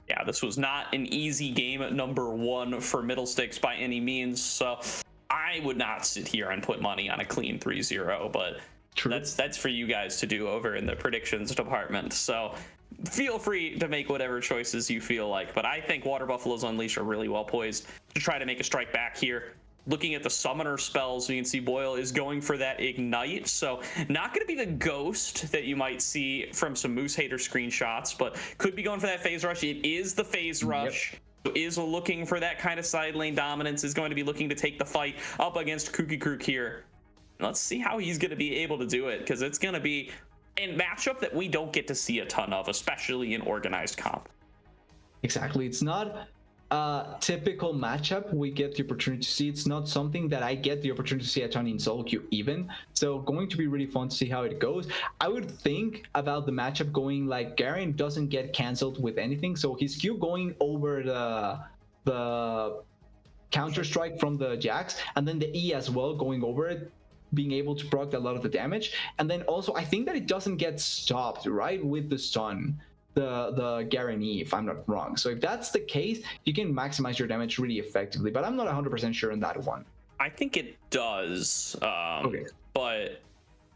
Yeah, this was not an easy game at number 1 for Middlesticks by any means, so I would not sit here and put money on a clean 3-0, but that's for you guys to do over in the predictions department. So feel free to make whatever choices you feel like, but I think Water Buffaloes Unleashed are really well poised to try to make a strike back here. Looking at the summoner spells, you can see Boyle is going for that Ignite, so not going to be the Ghost that you might see from some Moose Hater screenshots, but could be going for that Phase Rush. It is the Phase Rush. Yep. Is looking for that kind of side lane dominance, is going to be looking to take the fight up against Kooky Krook here. Let's see how he's going to be able to do it, because it's going to be and matchup that we don't get to see a ton of, especially in organized comp. Exactly. It's not a typical matchup we get the opportunity to see. It's not something that I get the opportunity to see a ton in solo queue even. So going to be really fun to see how it goes. I would think about the matchup going like Garen doesn't get canceled with anything. So his Q going over the counter strike from the Jax, and then the E as well going over it, being able to proc a lot of the damage. And then also I think that it doesn't get stopped right with the stun, the Garen E, if I'm not wrong. So if that's the case, you can maximize your damage really effectively, but I'm not 100% sure on that one. I think it does. Okay. But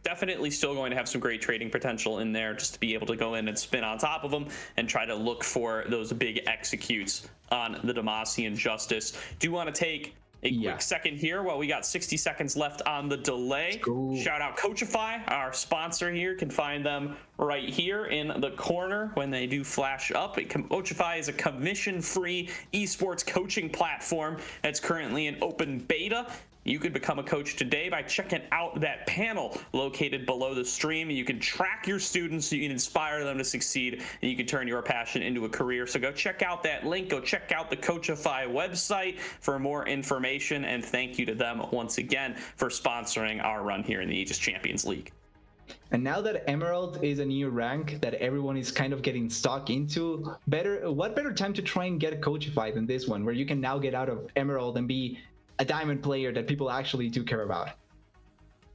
definitely still going to have some great trading potential in there, just to be able to go in and spin on top of them and try to look for those big executes on the Demacian Justice. Do want to take a quick second here while we got 60 seconds left on the delay. Shout out Coachify, our sponsor here. Can find them right here in the corner when they do flash up. Coachify is a commission-free esports coaching platform that's currently in open beta. You could become a coach today by checking out that panel located below the stream. You can track your students, you can inspire them to succeed, and you can turn your passion into a career. So go check out that link, go check out the Coachify website for more information, and thank you to them once again for sponsoring our run here in the Aegis Champions League. And now that Emerald is a new rank that everyone is kind of getting stuck into, what better time to try and get Coachify than this one, where you can now get out of Emerald and be a diamond player that people actually do care about.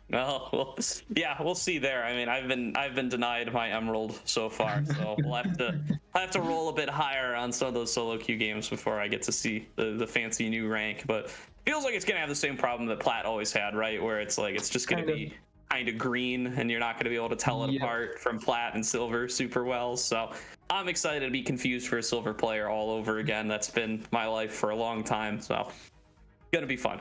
Well, yeah, we'll see there. I mean, I've been denied my emerald so far, so we'll have to roll a bit higher on some of those solo queue games before I get to see the fancy new rank. But feels like it's gonna have the same problem that Plat always had, right? Where it's like it's just gonna be kind of green, and you're not gonna be able to tell it apart from Plat and Silver super well. So I'm excited to be confused for a Silver player all over again. That's been my life for a long time. So gonna be fun.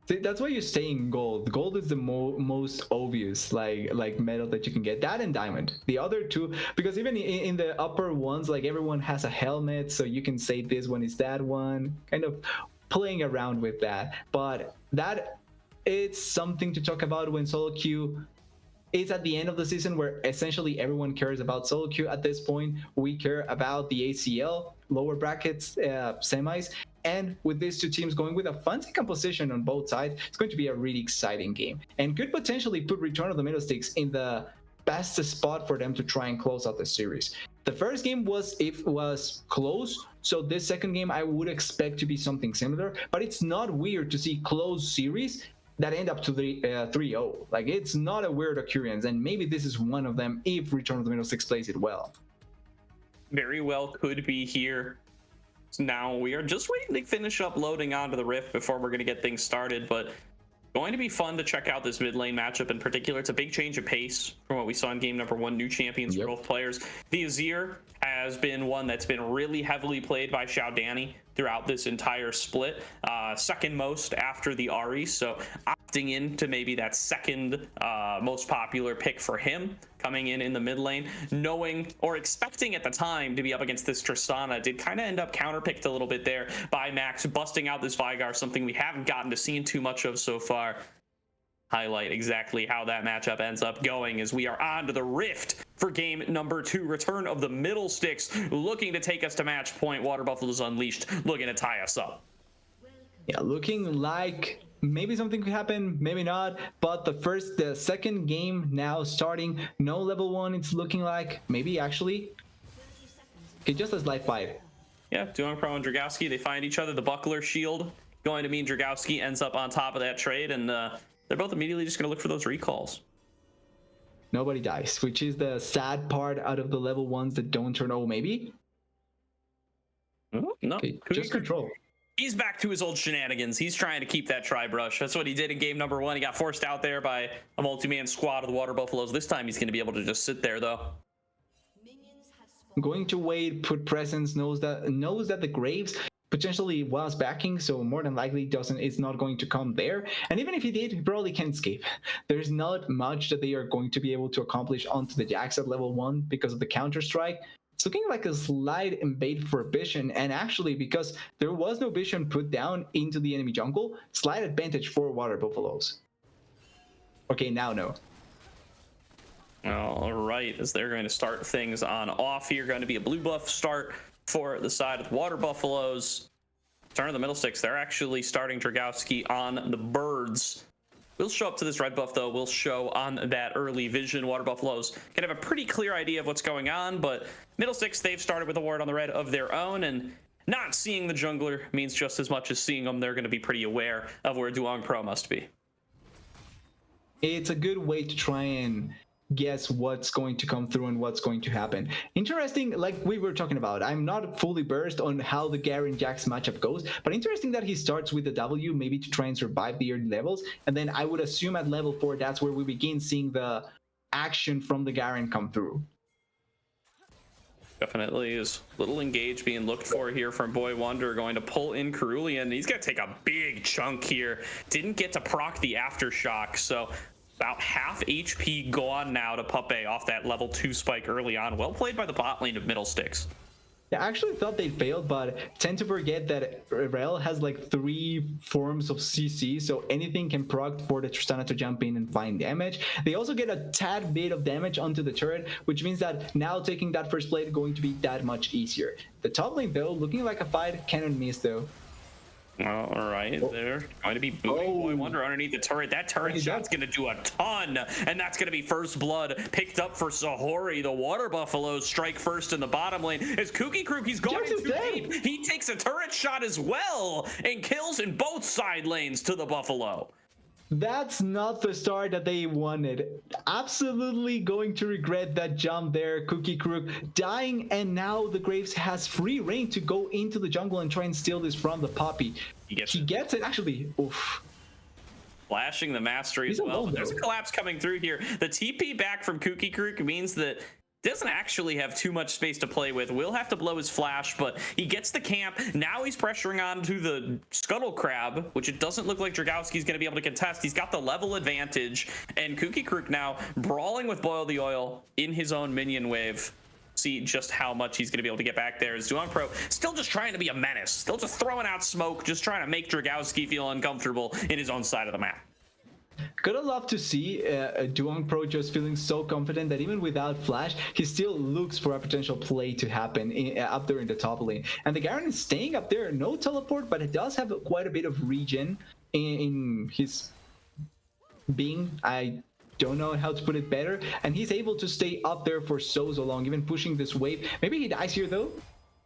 See, that's why you stay in gold. Gold is the most obvious like medal that you can get. That and diamond. The other two, because even in the upper ones, like everyone has a helmet, so you can say this one is that one. Kind of playing around with that. But that it's something to talk about when solo queue is at the end of the season, where essentially everyone cares about solo queue at this point. We care about the ACL, lower brackets, semis. And with these two teams going with a fancy composition on both sides, it's going to be a really exciting game and could potentially put Return of the Middlesticks in the best spot for them to try and close out the series. The first game was close, so this second game I would expect to be something similar, but it's not weird to see close series that end up to the 3-0. Like, it's not a weird occurrence, and maybe this is one of them if Return of the Middlesticks plays it well. Very well could be here. Now we are just waiting to finish up loading onto the Rift before we're going to get things started, but going to be fun to check out this mid lane matchup in particular. It's a big change of pace from what we saw in game number 1. New champions for both players. The Azir has been one that's been really heavily played by Xiao Danny throughout this entire split, second most after the Ahri, so opting into maybe that second most popular pick for him, coming in the mid lane, knowing or expecting at the time to be up against this Tristana. Did kind of end up counterpicked a little bit there by Max, busting out this Veigar, something we haven't gotten to see too much of so far. Highlight exactly how that matchup ends up going as we are on to the Rift for game number 2. Return of the Middlesticks, looking to take us to match point. Water Buffaloes Unleashed looking to tie us up. Yeah, looking like maybe something could happen, maybe not, but the second game now starting. No level 1, it's looking like. Maybe actually. Okay, just a slight fight. Yeah, Duong Pro and Dragowski, they find each other. The buckler shield going to mean Dragowski ends up on top of that trade, and they're both immediately just going to look for those recalls. Nobody dies, which is the sad part out of the level 1s that don't turn. Oh, maybe? No, okay, just control. He's back to his old shenanigans. He's trying to keep that tri-brush. That's what he did in game number 1. He got forced out there by a multi-man squad of the Water Buffaloes. This time he's going to be able to just sit there, though. Going to wait, put presence, knows that the Graves potentially was backing, so more than likely it's not going to come there. And even if he did, he probably can't escape. There's not much that they are going to be able to accomplish onto the Jax at level 1 because of the counter-strike. It's looking like a slight embait for Vision, and actually because there was no Vision put down into the enemy jungle, slight advantage for Water Buffaloes. Okay, now no. All right, as they're going to start things on off here, going to be a blue buff start for the side of the Water Buffaloes. Turn of the Middlesticks, they're actually starting Dragowski on the Birds. We'll show up to this red buff, though. We'll show on that early vision. Water Buffaloes can have a pretty clear idea of what's going on, but Middlesticks, they've started with a ward on the red of their own, and not seeing the jungler means just as much as seeing them. They're going to be pretty aware of where Duong Pro must be. It's a good way to try and guess what's going to come through and what's going to happen. Interesting, like we were talking about, I'm not fully versed on how the Garen Jax matchup goes, but interesting that he starts with the W, maybe to try and survive the early levels, and then I would assume at level 4 that's where we begin seeing the action from the Garen come through. Definitely is little engage being looked for here from Boy Wonder, going to pull in Cerulean. He's going to take a big chunk here. Didn't get to proc the Aftershock, so about half HP gone now to Puppe off that level 2 spike early on. Well played by the bot lane of Middlesticks. Yeah, I actually thought they failed, but tend to forget that Rel has like 3 forms of CC, so anything can proc for the Tristana to jump in and find damage. They also get a tad bit of damage onto the turret, which means that now taking that first plate is going to be that much easier. The top lane, though, looking like a fight, cannot miss, though. All right, they're going to be booting Boy Wonder underneath the turret. That turret shot's going to do a ton, and that's going to be first blood picked up for Sahori. The Water Buffaloes strike first in the bottom lane. As Kooky he's going too deep. He takes a turret shot as well and kills in both side lanes to the Buffalo. That's not the start that they wanted. Absolutely going to regret that jump there. Cookie Crook dying, and now the Graves has free reign to go into the jungle and try and steal this from the Poppy. He gets it actually. Oof. Flashing the mastery as well. There's a collapse coming through here. The TP back from Cookie Crook means that doesn't actually have too much space to play with. Will have to blow his flash, but he gets the camp. Now he's pressuring onto the Scuttle Crab, which it doesn't look like Dragowski's going to be able to contest. He's got the level advantage, and Cookie Crook now brawling with Boil the Oil in his own minion wave. See just how much he's going to be able to get back there. As Duong Pro still just trying to be a menace, still just throwing out smoke, just trying to make Dragowski feel uncomfortable in his own side of the map. Gotta love to see Duong Pro just feeling so confident that even without flash, he still looks for a potential play to happen up there in the top lane. And the Garen is staying up there, no teleport, but it does have quite a bit of regen in his being. I don't know how to put it better. And he's able to stay up there for so long, even pushing this wave. Maybe he dies here though.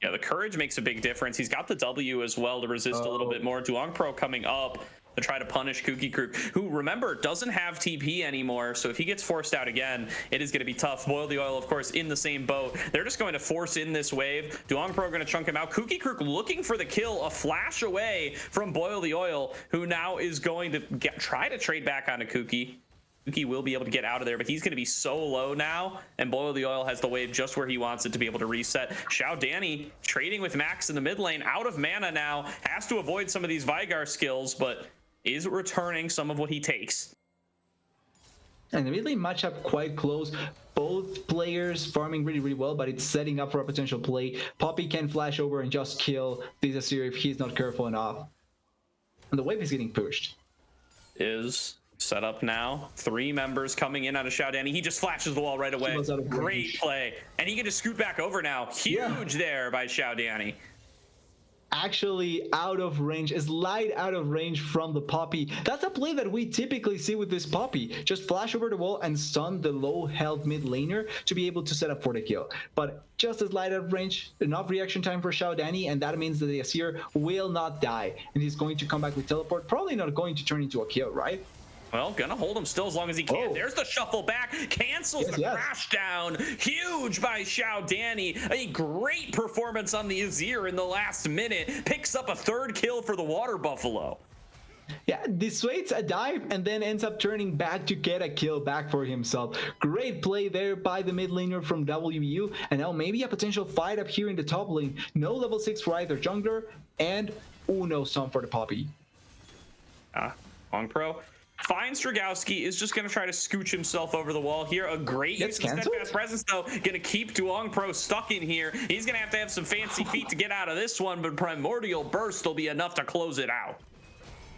Yeah, the courage makes a big difference. He's got the W as well to resist a little bit more. Duong Pro coming up to try to punish Cookie Crook, who, remember, doesn't have TP anymore, so if he gets forced out again, it is going to be tough. Boil the Oil, of course, in the same boat. They're just going to force in this wave. Duong Pro going to chunk him out. Cookie Crook looking for the kill, a flash away from Boil the Oil, who now is going to try to trade back onto Cookie. Cookie will be able to get out of there, but he's going to be so low now, and Boil the Oil has the wave just where he wants it to be able to reset. Xiao Danny trading with Max in the mid lane, out of mana now, has to avoid some of these Vigar skills, but is returning some of what he takes. And the mid lane matchup quite close. Both players farming really well, but it's setting up for a potential play. Poppy can flash over and just kill this Azir if he's not careful enough. And the wave is getting pushed. Is set up now. 3 members coming in out of Xiao Danny. He just flashes the wall right away. Great play. And he can just scoot back over now. Huge there by Xiao Danny. Actually out of range, is light out of range from the Poppy. That's a play that we typically see with this Poppy. Just flash over the wall and stun the low health mid laner to be able to set up for the kill. But just as light out of range, enough reaction time for Xiao Danny, and that means that the Azir will not die. And he's going to come back with teleport. Probably not going to turn into a kill, right? Well, gonna hold him still as long as he can. There's the shuffle back, cancels the crash down. Huge by Xiao Danny. A great performance on the Azir in the last minute. Picks up a 3rd kill for the Water Buffalo. Yeah, dissuades a dive and then ends up turning back to get a kill back for himself. Great play there by the mid laner from WU. And now maybe a potential fight up here in the top lane. No level 6 for either jungler, and no stun for the Poppy. Long Pro finds Dragowski, is just going to try to scooch himself over the wall here. A great use of steadfast presence, though. Going to keep Duong Pro stuck in here. He's going to have some fancy feet to get out of this one, but Primordial Burst will be enough to close it out.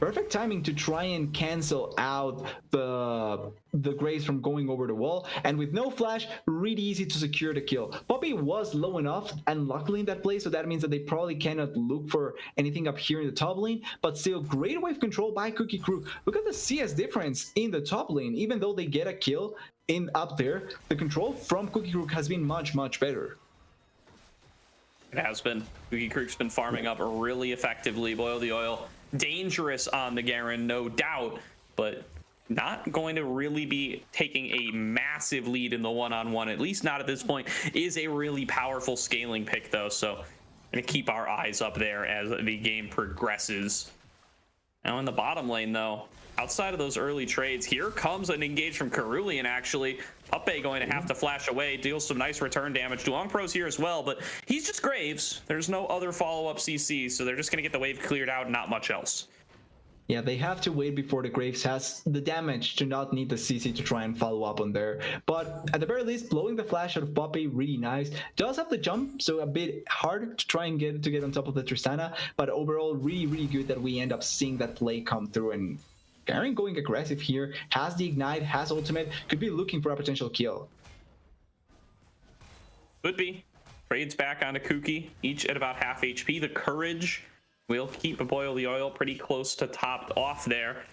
Perfect timing to try and cancel out the Graves from going over the wall, and with no flash, really easy to secure the kill. Poppy was low enough and luckily in that play, so that means that they probably cannot look for anything up here in the top lane, but still great wave control by Cookie Crew. Look at the CS difference in the top lane. Even though they get a kill in up there, the control from Cookie Crew has been much better. It has been. Cookie Creek's been farming up really effectively. Boil the oil. Dangerous on the Garen, no doubt, but not going to really be taking a massive lead in the one-on-one, at least not at this point. Is a really powerful scaling pick, though, so going to keep our eyes up there as the game progresses. Now in the bottom lane, though, outside of those early trades, here comes an engage from Cerulean, actually. Puppe going to have to flash away, deals some nice return damage. Duong Pro's here as well, but he's just Graves. There's no other follow-up CC, so they're just going to get the wave cleared out, not much else. Yeah, they have to wait before the Graves has the damage to not need the CC to try and follow up on there. But at the very least, blowing the flash out of Poppy, really nice. Does have the jump, so a bit hard to try and get on top of the Tristana, but overall, really good that we end up seeing that play come through. And Garen going aggressive here, has the ignite, has ultimate, could be looking for a potential kill. Could be. Trades back onto Kuki, each at about half HP. The Courage will keep Boil the Oil pretty close to topped off there.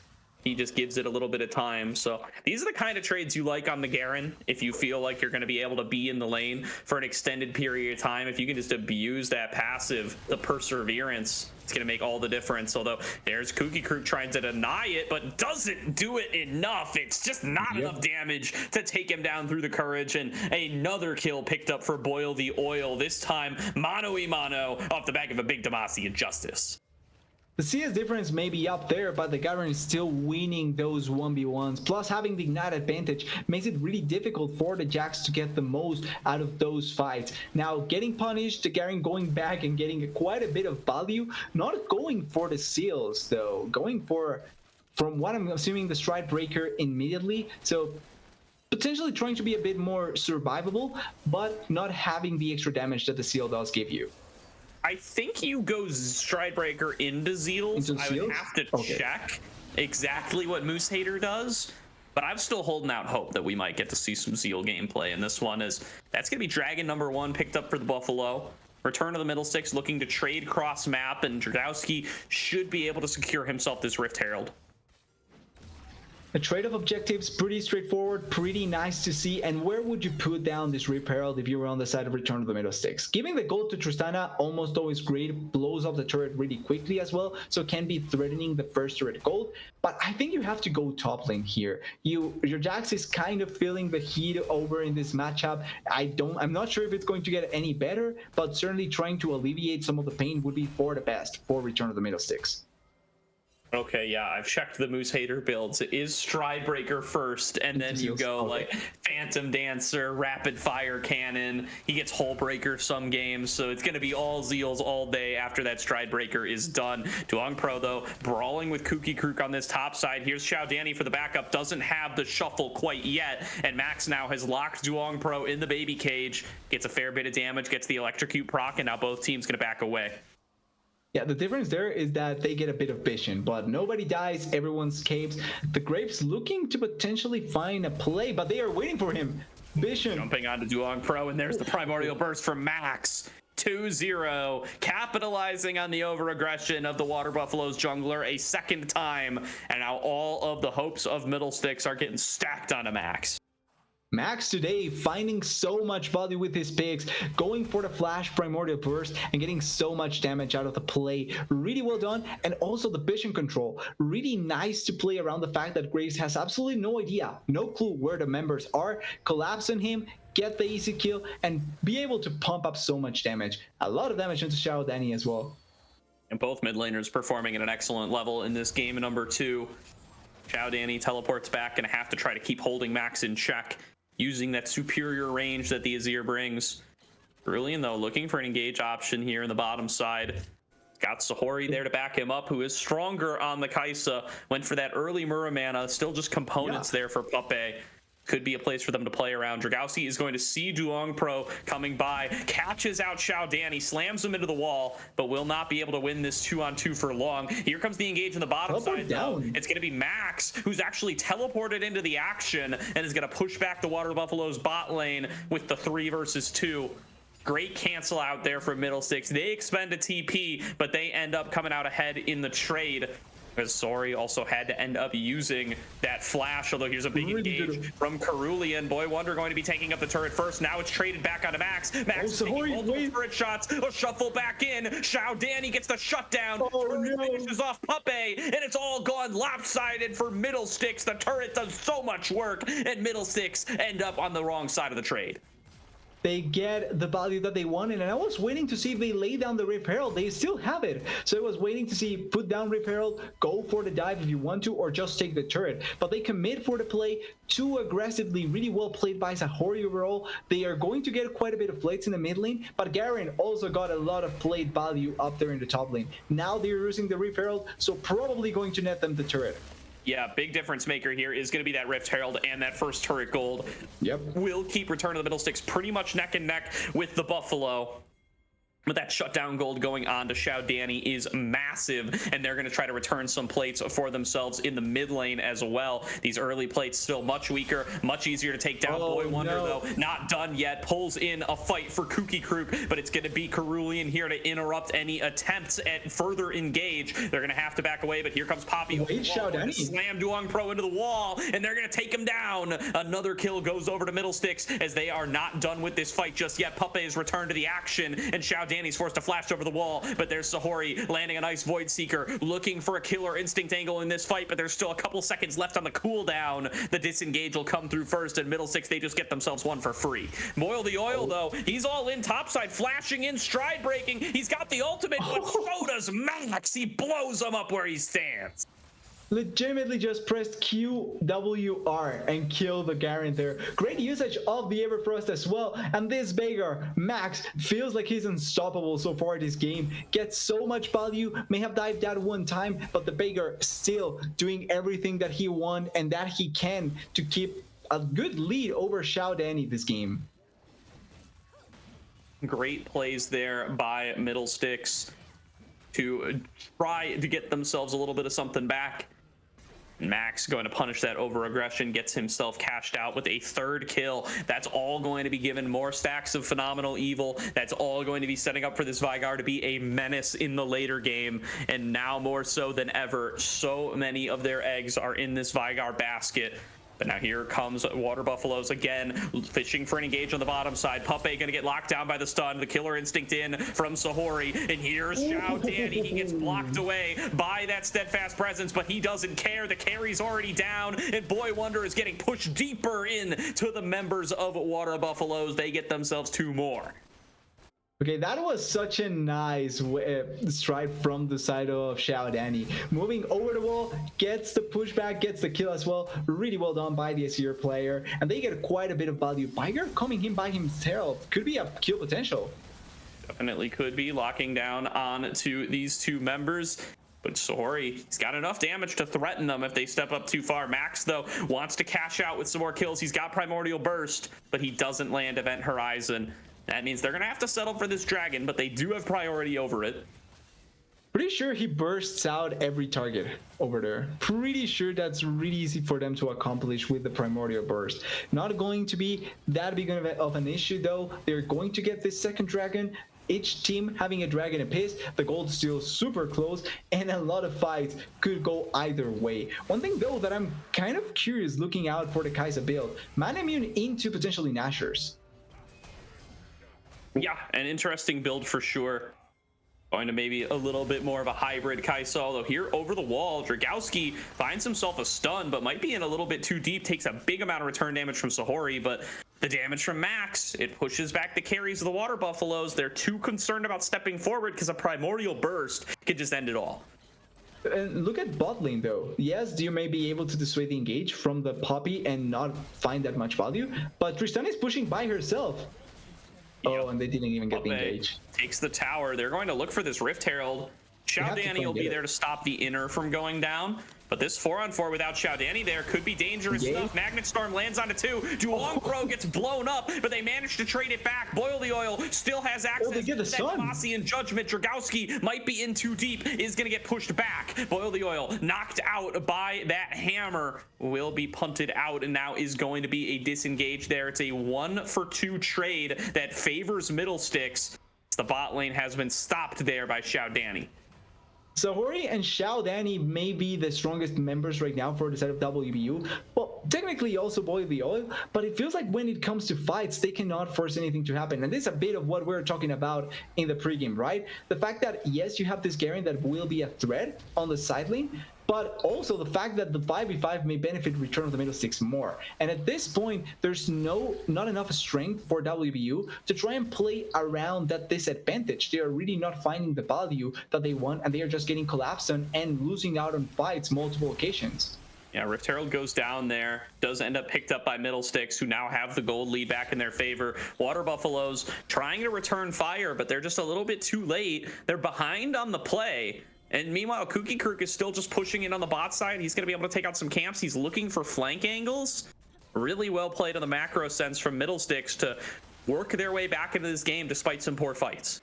He just gives it a little bit of time. So these are the kind of trades you like on the Garen. If you feel like you're going to be able to be in the lane for an extended period of time, if you can just abuse that passive, the perseverance, it's going to make all the difference. Although there's Cookie Crew trying to deny it, but doesn't do it enough. It's just not enough damage to take him down through the Courage. And another kill picked up for Boil the Oil. This time, mano-y-mano off the back of a big Demacia and Justice. The CS difference may be up there, but the Garen is still winning those 1v1s. Plus, having the ignite advantage makes it really difficult for the Jax to get the most out of those fights. Now, getting punished, the Garen going back and getting quite a bit of value. Not going for the seals, though. Going for, from what I'm assuming, the Stride Breaker immediately. So, potentially trying to be a bit more survivable, but not having the extra damage that the seal does give you. I think you go Stridebreaker into Zeals. I would have to check exactly what Moose Hater does, but I'm still holding out hope that we might get to see some Zeal gameplay in this one. Is that's going to be Dragon number 1 picked up for the Buffalo. Return of the Middlesticks looking to trade cross map, and Dradowski should be able to secure himself this Rift Herald. A trade of objectives, pretty straightforward, pretty nice to see. And where would you put down this Rip Herald if you were on the side of Return of the Middlesticks? Giving the gold to Tristana, almost always great, blows up the turret really quickly as well, so can be threatening the first turret gold. But I think you have to go top lane here. Your Jax is kind of feeling the heat over in this matchup. I'm not sure if it's going to get any better, but certainly trying to alleviate some of the pain would be for the best for Return of the Middlesticks. Okay, yeah, I've checked the Moose Hater builds. It is Stridebreaker first, and then you go like Phantom Dancer, Rapid Fire Cannon. He gets Hullbreaker some games, so it's going to be all Zeals all day after that Stridebreaker is done. Duong Pro, though, brawling with Kooky Krook on this top side. Here's Xiao Danny for the backup. Doesn't have the shuffle quite yet, and Max now has locked Duong Pro in the baby cage. Gets a fair bit of damage, gets the Electrocute proc, and now both teams going to back away. Yeah, the difference there is that they get a bit of vision, but nobody dies, everyone escapes. The Graves looking to potentially find a play, but they are waiting for him. Vision. Jumping onto Duong Pro, and there's the Primordial Burst from Max. 2-0, capitalizing on the over-aggression of the Water Buffalo's jungler a second time, and now all of the hopes of Middlesticks are getting stacked onto Max. Max today finding so much value with his picks, going for the flash Primordial Burst and getting so much damage out of the play. Really well done. And also the vision control. Really nice to play around the fact that Graves has absolutely no idea, no clue where the members are. Collapse on him, get the easy kill, and be able to pump up so much damage. A lot of damage into Xiao Danny as well. And both mid laners performing at an excellent level in this game number 2. Xiao Danny teleports back and have to try to keep holding Max in check, using that superior range that the Azir brings. Brilliant, though, looking for an engage option here in the bottom side. Got Sahori there to back him up, who is stronger on the Kaisa. Went for that early Muramana, still just components there for Puppe. could be a place for them to play around. Dragowski is going to see Duong Pro coming by, catches out Xiao Danny, slams him into the wall, but will not be able to win this 2-on-2 for long. Here comes the engage on the bottom side, though. It's going to be Max, who's actually teleported into the action and is going to push back the Water Buffalo's bot lane with the 3 versus 2. Great cancel out there for Middlesticks. They expend a TP, but they end up coming out ahead in the trade. As Sori also had to end up using that flash, although here's a big engage from Cerulean. Boy Wonder going to be taking up the turret first. Now it's traded back onto Max. Max taking multiple turret shots. A shuffle back in. Xiao Danny gets the shutdown. Finishes off Puppey, and it's all gone lopsided for Middlesticks. The turret does so much work, and Middlesticks end up on the wrong side of the trade. They get the value that they wanted, and I was waiting to see if they lay down the Rip Herald. They still have it, so I was waiting to see put down Rip Herald, go for the dive if you want to, or just take the turret. But they commit for the play too aggressively. Really well played by Sahori overall. They are going to get quite a bit of plates in the mid lane, but Garen also got a lot of plate value up there in the top lane. Now they're using the Rip Herald, so probably going to net them the turret. Yeah, big difference maker here is going to be that Rift Herald and that first turret gold. Yep. Will keep Return of the Middlesticks pretty much neck and neck with the Buffalo. But that shutdown gold going on to Xiao Danny is massive, and they're going to try to return some plates for themselves in the mid lane as well. These early plates still much weaker, much easier to take down. Boy Wonder, though, not done yet. Pulls in a fight for Kooky Krook, but it's going to be Cerulean here to interrupt any attempts at further engage. They're going to have to back away, but here comes Poppy. Xiao Danny. Slam Duong Pro into the wall, and they're going to take him down. Another kill goes over to Middlesticks as they are not done with this fight just yet. Puppey is returned to the action, and Xiao Danny's forced to flash over the wall, but there's Sahori landing a nice Void Seeker, looking for a killer instinct angle in this fight, but there's still a couple seconds left on the cooldown. The disengage will come through first, and Middlesticks, they just get themselves one for free. Moil the Oil, though, he's all in topside, flashing in, stride breaking. He's got the ultimate, but so does Max. He blows him up where he stands. Legitimately just pressed QWR and killed the Garen there. Great usage of the Everfrost as well. And this Veigar, Max, feels like he's unstoppable so far this game. Gets so much value, may have dived out one time, but the Veigar still doing everything that he wants and that he can to keep a good lead over Xiao Danny this game. Great plays there by Middlesticks to try to get themselves a little bit of something back. Max going to punish that over aggression, gets himself cashed out with a third kill. That's all going to be given more stacks of Phenomenal Evil. That's all going to be setting up for this Veigar to be a menace in the later game. And now more so than ever, so many of their eggs are in this Veigar basket. But now here comes Water Buffaloes again, fishing for an engage on the bottom side. Puppey going to get locked down by the stun. The killer instinct in from Sahori. And here's Xiao Danny. He gets blocked away by that steadfast presence, but he doesn't care. The carry's already down, and Boy Wonder is getting pushed deeper in to the members of Water Buffaloes. They get themselves 2 more. Okay, that was such a nice strike from the side of Xiao Danny. Moving over the wall, gets the pushback, gets the kill as well. Really well done by the Azir player. And they get quite a bit of value. Veigar coming in by himself could be a kill potential. Definitely could be locking down on to these 2 members. But Sahori, he's got enough damage to threaten them if they step up too far. Max, though, wants to cash out with some more kills. He's got Primordial Burst, but he doesn't land Event Horizon. That means they're going to have to settle for this dragon, but they do have priority over it. Pretty sure he bursts out every target over there. Pretty sure that's really easy for them to accomplish with the Primordial Burst. Not going to be that big of an issue, though. They're going to get this second dragon. Each team having a dragon apiece. The gold's still super close, and a lot of fights could go either way. One thing, though, that I'm kind of curious looking out for the Kai'Sa build. Man immune into potentially Nashers. Yeah, an interesting build for sure. Going to maybe a little bit more of a hybrid Kai'Sa, although here over the wall, Dragowski finds himself a stun, but might be in a little bit too deep, takes a big amount of return damage from Sahori, but the damage from Max, it pushes back the carries of the Water Buffaloes. They're too concerned about stepping forward because a Primordial Burst could just end it all. And look at bot lane, though. Yes, you may be able to dissuade the engage from the Poppy and not find that much value, but Tristana is pushing by herself. Oh, and they didn't even get the engage. Takes the tower. They're going to look for this Rift Herald. Xiao Danny will be there to stop the inner from going down. But this 4-on-4 without Xiaodani there could be dangerous stuff. Magnet Storm lands onto 2. Duong Pro gets blown up, but they manage to trade it back. Boil the Oil still has access. They get the sun. Mossy and Judgment. Dragowski might be in too deep, is going to get pushed back. Boil the Oil knocked out by that hammer, will be punted out, and now is going to be a disengage there. It's a 1-for-2 trade that favors Middlesticks. The bot lane has been stopped there by Xiaodani. Sahori and Xiaodani may be the strongest members right now for the side of WBU. Well, technically also Boil the Oil, but it feels like when it comes to fights, they cannot force anything to happen. And this is a bit of what we're talking about in the pregame, right? The fact that, yes, you have this Garen that will be a threat on the side lane, but also the fact that the 5v5 may benefit Return of the Middlesticks more. And at this point, there's not enough strength for WBU to try and play around that disadvantage. They are really not finding the value that they want, and they are just getting collapsed on and losing out on fights multiple occasions. Yeah, Rift Herald goes down there, does end up picked up by Middlesticks, who now have the gold lead back in their favor. Water Buffaloes trying to return fire, but they're just a little bit too late. They're behind on the play. And meanwhile, Kooky Kirk is still just pushing in on the bot side. He's going to be able to take out some camps. He's looking for flank angles. Really well played in the macro sense from Middlesticks to work their way back into this game despite some poor fights.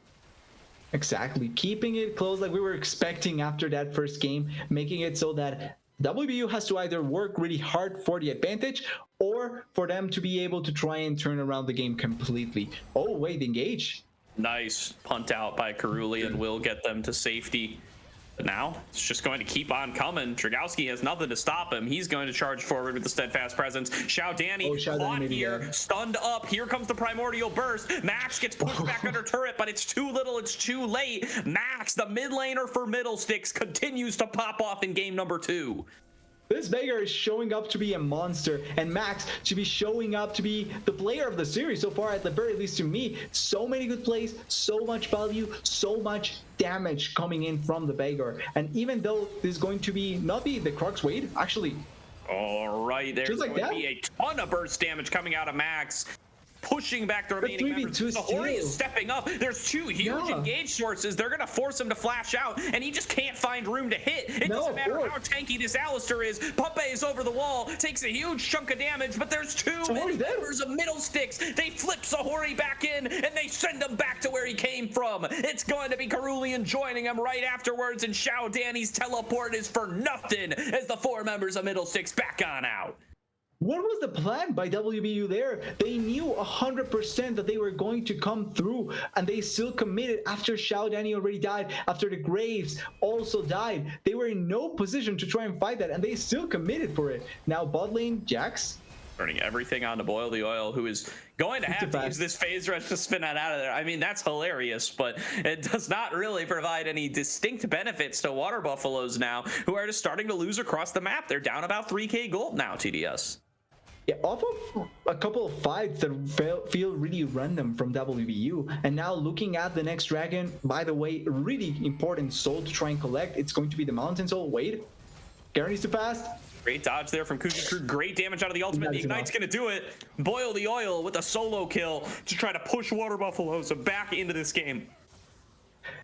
Exactly. Keeping it close like we were expecting after that first game, making it so that WBU has to either work really hard for the advantage or for them to be able to try and turn around the game completely. Oh, wait, engage. Nice punt out by Cerulean will get them to safety. But now it's just going to keep on coming. Dragowski has nothing to stop him. He's going to charge forward with the steadfast presence. Xiaodani caught here, stunned up. Here comes the primordial burst. Max gets pushed back under turret, but it's too little, it's too late. Max, the mid laner for Middlesticks, continues to pop off in game number 2. This Veigar is showing up to be a monster, and Max to be showing up to be the player of the series so far, at the very least to me. So many good plays, so much value, so much damage coming in from the Veigar. And even though this is going to be not be the Crux Wade, actually. All right, there's going to be a ton of burst damage coming out of Max. Pushing back the remaining members. Sahori is stepping up. There's 2 huge engage sources. They're going to force him to flash out, and he just can't find room to hit. It doesn't matter how tanky this Alistair is. Puppe is over the wall, takes a huge chunk of damage, but there's 2 members of Middlesticks. They flip Sahori back in, and they send him back to where he came from. It's going to be Cerulean joining him right afterwards, and Xiaodani's teleport is for nothing as the 4 members of Middlesticks back on out. What was the plan by WBU there? They knew 100% that they were going to come through, and they still committed after Xiaodani already died, after the Graves also died. They were in no position to try and fight that, and they still committed for it. Now bot lane, Jax. Turning everything on to Boil the Oil, who is going to have to use this phase rush to spin it out of there. I mean, that's hilarious, but it does not really provide any distinct benefits to Water Buffaloes now, who are just starting to lose across the map. They're down about 3k gold now, TDS. Yeah, off of a couple of fights that feel really random from WBU, and now looking at the next dragon, by the way, really important soul to try and collect. It's going to be the Mountain Soul. Wade, Garen is too fast. Great dodge there from Kooky Crew. Great damage out of the ultimate. The Ignite's going to do it. Boil the Oil with a solo kill to try to push Water Buffaloes back into this game.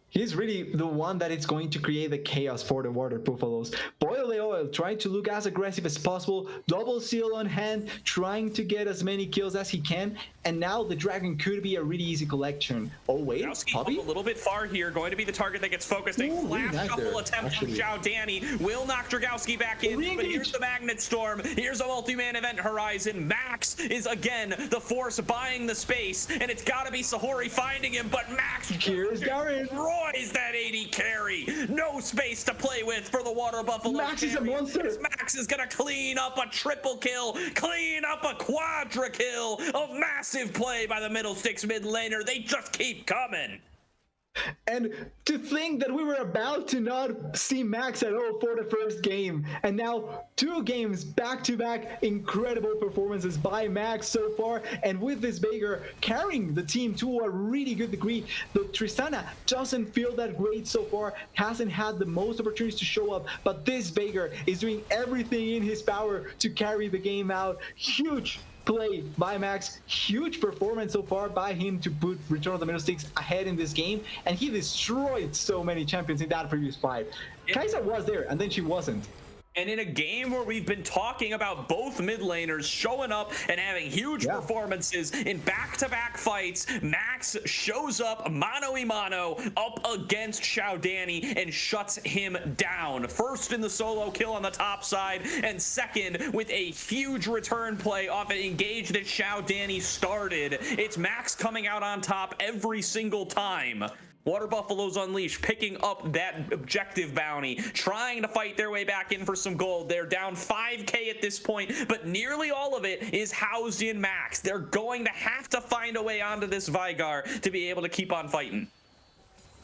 He's really the one that is going to create the chaos for the Water Buffaloes. Boil the Oil, trying to look as aggressive as possible, double seal on hand, trying to get as many kills as he can, and now the dragon could be a really easy collection. Oh wait, Poppy? A little bit far here, going to be the target that gets focused. A flash shuffle attempt from Xiaodani will knock Dragowski back in, but here's the Magnet Storm, here's a multi-man event horizon. Max is again the force buying the space, and it's got to be Sahori finding him, but Max destroys that 80 carry. No space to play with for the Water Buffalo. Max is a monster. Max is gonna clean up a triple kill, clean up a quadra kill. A massive play by the Middlesticks mid laner. They just keep coming. And to think that we were about to not see Max at all for the first game, and now 2 games back-to-back, incredible performances by Max so far, and with this Veigar carrying the team to a really good degree. The Tristana doesn't feel that great so far, hasn't had the most opportunities to show up, but this Veigar is doing everything in his power to carry the game out. Huge play by Max, huge performance so far by him to put Return of the Middlesticks ahead in this game, and he destroyed so many champions in that previous fight. Kaisa was there, and then she wasn't. And in a game where we've been talking about both mid laners showing up and having huge performances in back-to-back fights, Max shows up mano a mano up against Xiao Danny and shuts him down. First in the solo kill on the top side, and second with a huge return play off an engage that Xiao Danny started. It's Max coming out on top every single time. Water Buffaloes Unleashed picking up that objective bounty, trying to fight their way back in for some gold. They're down 5k at this point, but nearly all of it is housed in Max. They're going to have to find a way onto this Vigar to be able to keep on fighting.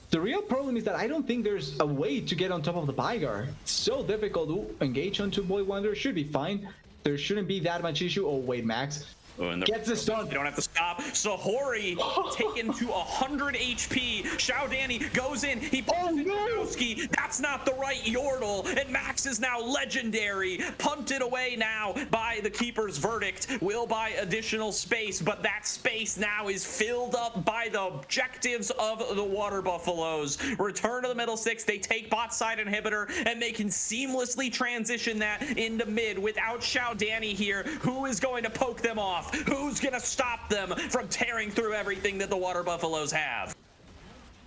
The real problem is that I don't think there's a way to get on top of the Vigar. It's so difficult to engage onto Boy Wonder. Should be fine. There shouldn't be that much issue. Oh, wait, Max. Gets the stun. You don't have to stop. Sahori taken to 100 HP. Xiao Danny goes in. He pulls Kowski. That's not the right Yordle. And Max is now legendary. Punted away now by the Keeper's verdict. Will buy additional space, but that space now is filled up by the objectives of the Water Buffaloes. Return to the Middlesticks. They take bot side inhibitor, and they can seamlessly transition that into mid without Xiao Danny here. Who is going to poke them off? Who's gonna stop them from tearing through everything that the Water Buffaloes have?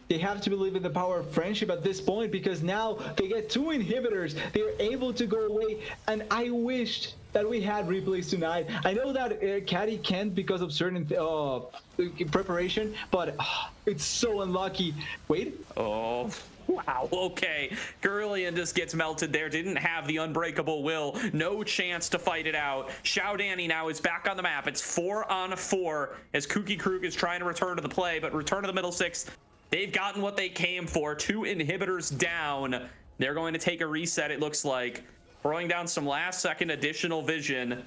They have to believe in the power of friendship at this point, because now they get 2 inhibitors. They're able to go away, and I wished that we had replays tonight. I know that Caddy can't because of certain preparation, but it's so unlucky. Wait. Oh. Wow, okay. Cerulean just gets melted there. Didn't have the unbreakable will. No chance to fight it out. Xiao Danny now is back on the map. It's 4-on-4 as Kooky Krug is trying to return to the play, but return to the Middlesticks. They've gotten what they came for. 2 inhibitors down. They're going to take a reset, it looks like. Throwing down some last-second additional vision.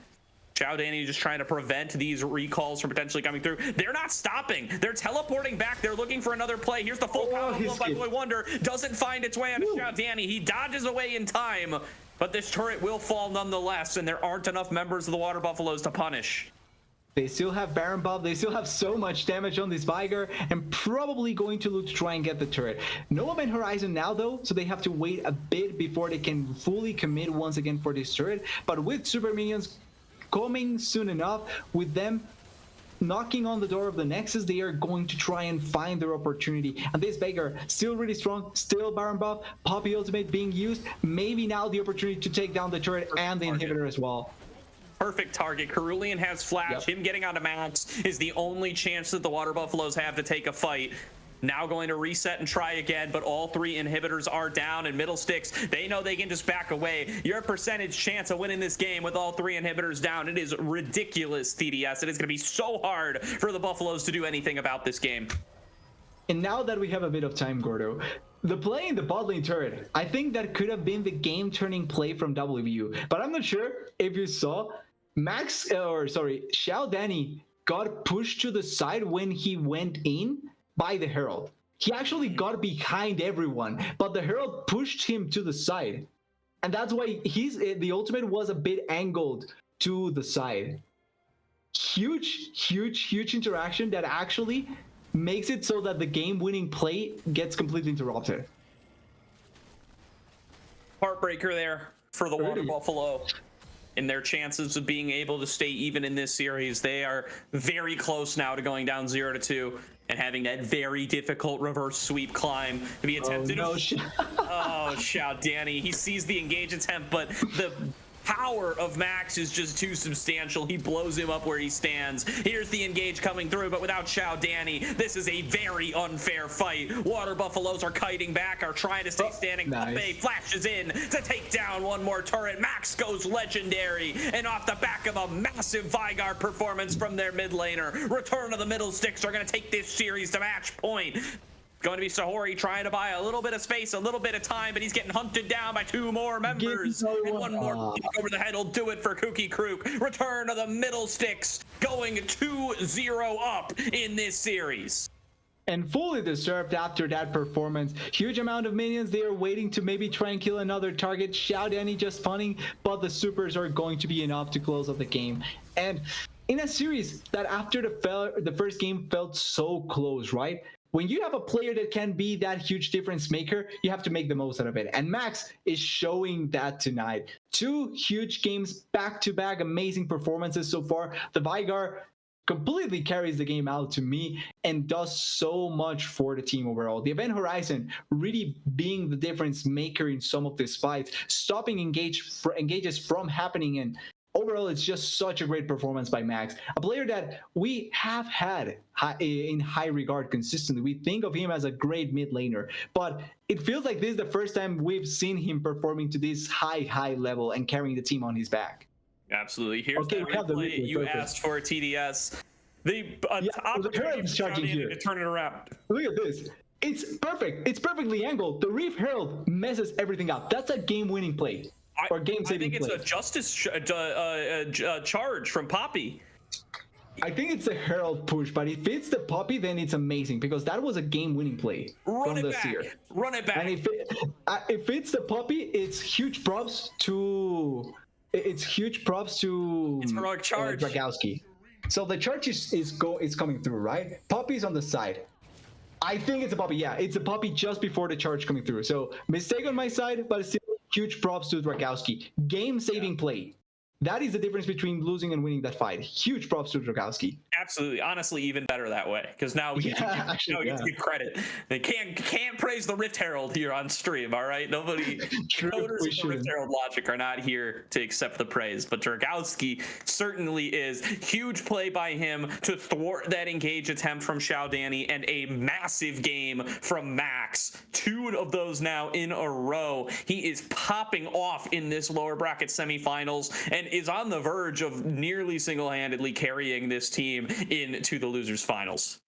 Xiao Danny just trying to prevent these recalls from potentially coming through. They're not stopping. They're teleporting back. They're looking for another play. Here's the full combo by Boy Wonder. Doesn't find its way onto Xiao Danny. He dodges away in time, but this turret will fall nonetheless, and there aren't enough members of the Water Buffaloes to punish. They still have Baron Buff. They still have so much damage on this Vigar, and probably going to look to try and get the turret. No Event Horizon now, though, so they have to wait a bit before they can fully commit once again for this turret. But with Super Minions coming soon enough, with them knocking on the door of the Nexus, they are going to try and find their opportunity. And this Vigar still really strong, still Baron Buff, Poppy Ultimate being used. Maybe now the opportunity to take down the turret and the inhibitor as well. Perfect target. Cerulean has flash. Him getting onto Max is the only chance that the Water Buffaloes have to take a fight. Now going to reset and try again, but all 3 inhibitors are down, and Middlesticks, they know they can just back away. Your percentage chance of winning this game with all 3 inhibitors down, it is ridiculous, TDS. It is going to be so hard for the Buffaloes to do anything about this game. And now that we have a bit of time, Gordo, the play in the bot lane turret, I think that could have been the game-turning play from WVU, but I'm not sure if you saw Xiao Danny got pushed to the side when he went in by the Herald. He actually got behind everyone, but the Herald pushed him to the side. And that's why the ultimate was a bit angled to the side. Huge interaction that actually makes it so that the game-winning play gets completely interrupted. Heartbreaker there for the Water Buffalo. In their chances of being able to stay even in this series. They are very close now to going down 0-2 and having that very difficult reverse sweep climb to be attempted. Oh, Xiao Danny. He sees the engage attempt, but the power of Max is just too substantial. He blows him up where he stands. Here's the engage coming through, but without Xiao Danny, this is a very unfair fight. Water Buffaloes are kiting back, are trying to stay standing. Nice. Flashes in to take down one more turret. Max goes legendary, and off the back of a massive Vigar performance from their mid laner, Return to the Middlesticks are going to take this series to match point. Going to be Sahori trying to buy a little bit of space, a little bit of time, but he's getting hunted down by 2 more members. And one more over the head will do it for Kooky Krug. Return to the Middlesticks, going 2-0 up in this series. And fully deserved after that performance. Huge amount of minions. They are waiting to maybe try and kill another target. Xiao Danny just punning, but the supers are going to be enough to close up the game. And in a series that after the first game felt so close, right? when you have a player that can be that huge difference maker, you have to make the most out of it. And Max is showing that tonight. 2 huge games back to back, amazing performances so far. The Vigar completely carries the game out to me and does so much for the team overall. The Event Horizon really being the difference maker in some of these fights, stopping engages from happening, and overall it's just such a great performance by Max, a player that we have had in high regard consistently. We think of him as a great mid laner, but it feels like this is the first time we've seen him performing to this high level and carrying the team on his back. Absolutely. Here's Okay, that we have the replay replay, you perfect. asked for, TDS. The the Herald is charging here. to turn it around. Look at this. It's perfect. It's perfectly angled. The Reef Herald messes everything up. That's a game-winning play. Or game-saving play. I think it's a justice charge from Poppy. I think it's a Herald push, but if it's the Poppy, then it's amazing, because that was a game-winning play from the Seer. Run it back. And if it's the Poppy, it's huge props to... It's heroic charge. Dragowski. So the charge is coming through, right? Poppy's on the side. I think it's a Poppy. Yeah, it's a Poppy just before the charge coming through. So mistake on my side, but still huge props to Dragowski. Game-saving play. That is the difference between losing and winning that fight. Huge props to Dragowski. Absolutely, honestly, even better that way, because now we get to give credit. They can't praise the Rift Herald here on stream. All right, nobody. Coders of the Rift Herald logic are not here to accept the praise, but Dragowski certainly is. Huge play by him to thwart that engage attempt from Xiao Danny, and a massive game from Max. 2 of those now in a row. He is popping off in this lower bracket semifinals and is on the verge of nearly single-handedly carrying this team into the losers finals.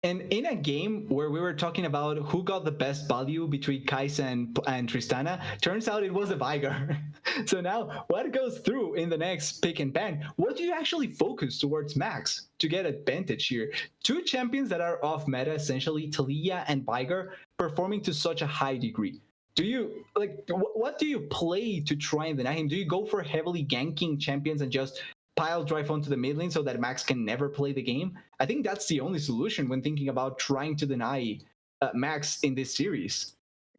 And in a game where we were talking about who got the best value between Kai'Sa and Tristana, turns out it was a Vigar. So now what goes through in the next pick and ban? What do you actually focus towards Max to get advantage here? 2 champions that are off meta, essentially Talia and Vigar, performing to such a high degree. Do you what do you play to try and deny him? Do you go for heavily ganking champions and just pile drive onto the mid lane so that Max can never play the game? I think that's the only solution when thinking about trying to deny Max in this series.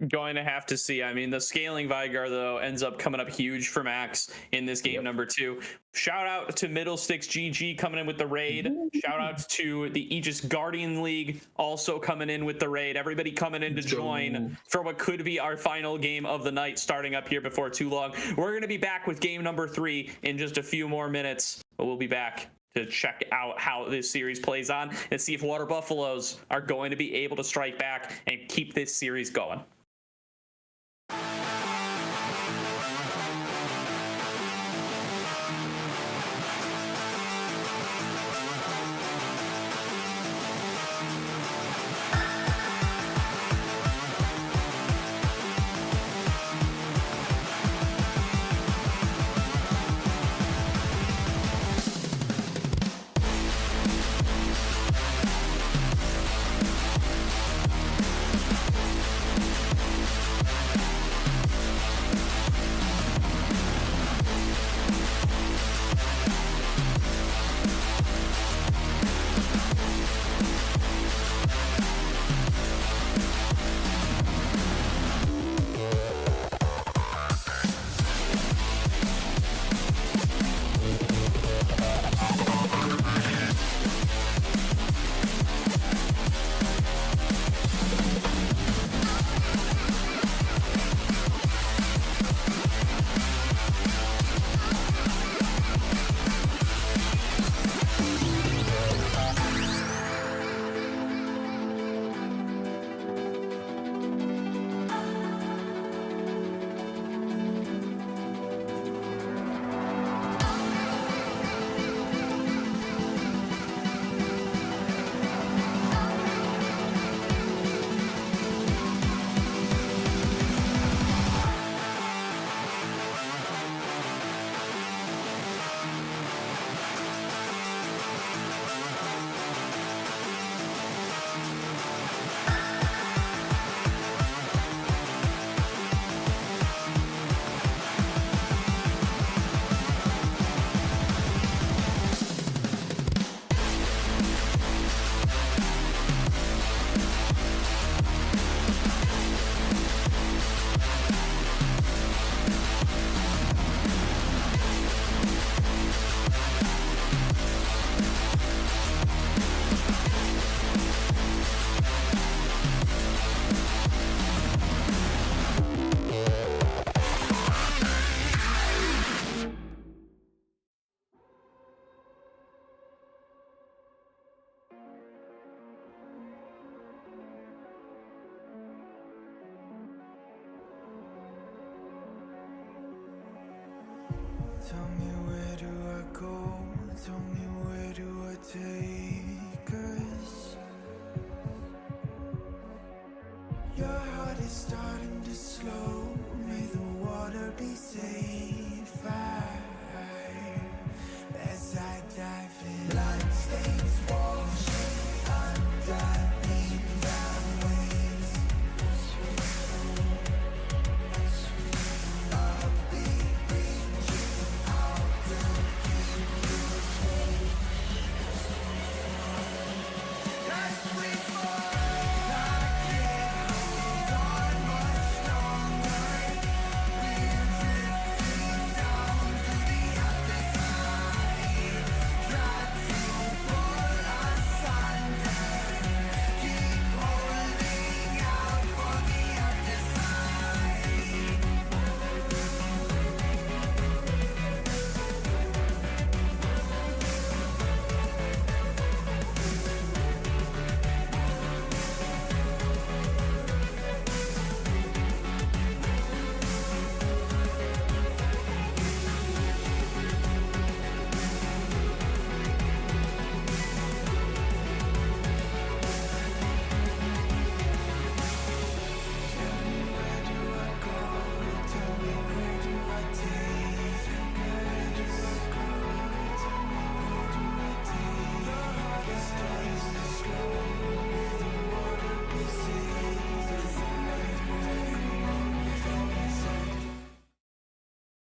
Going to have to see. I mean, the scaling Vigar, though, ends up coming up huge for Max in this game number 2. Shout out to Middlesticks GG coming in with the raid. Shout out to the Aegis Guardian League also coming in with the raid. Everybody coming in to join for what could be our final game of the night starting up here before too long. We're going to be back with game number 3 in just a few more minutes, but we'll be back to check out how this series plays on and see if Water Buffaloes are going to be able to strike back and keep this series going.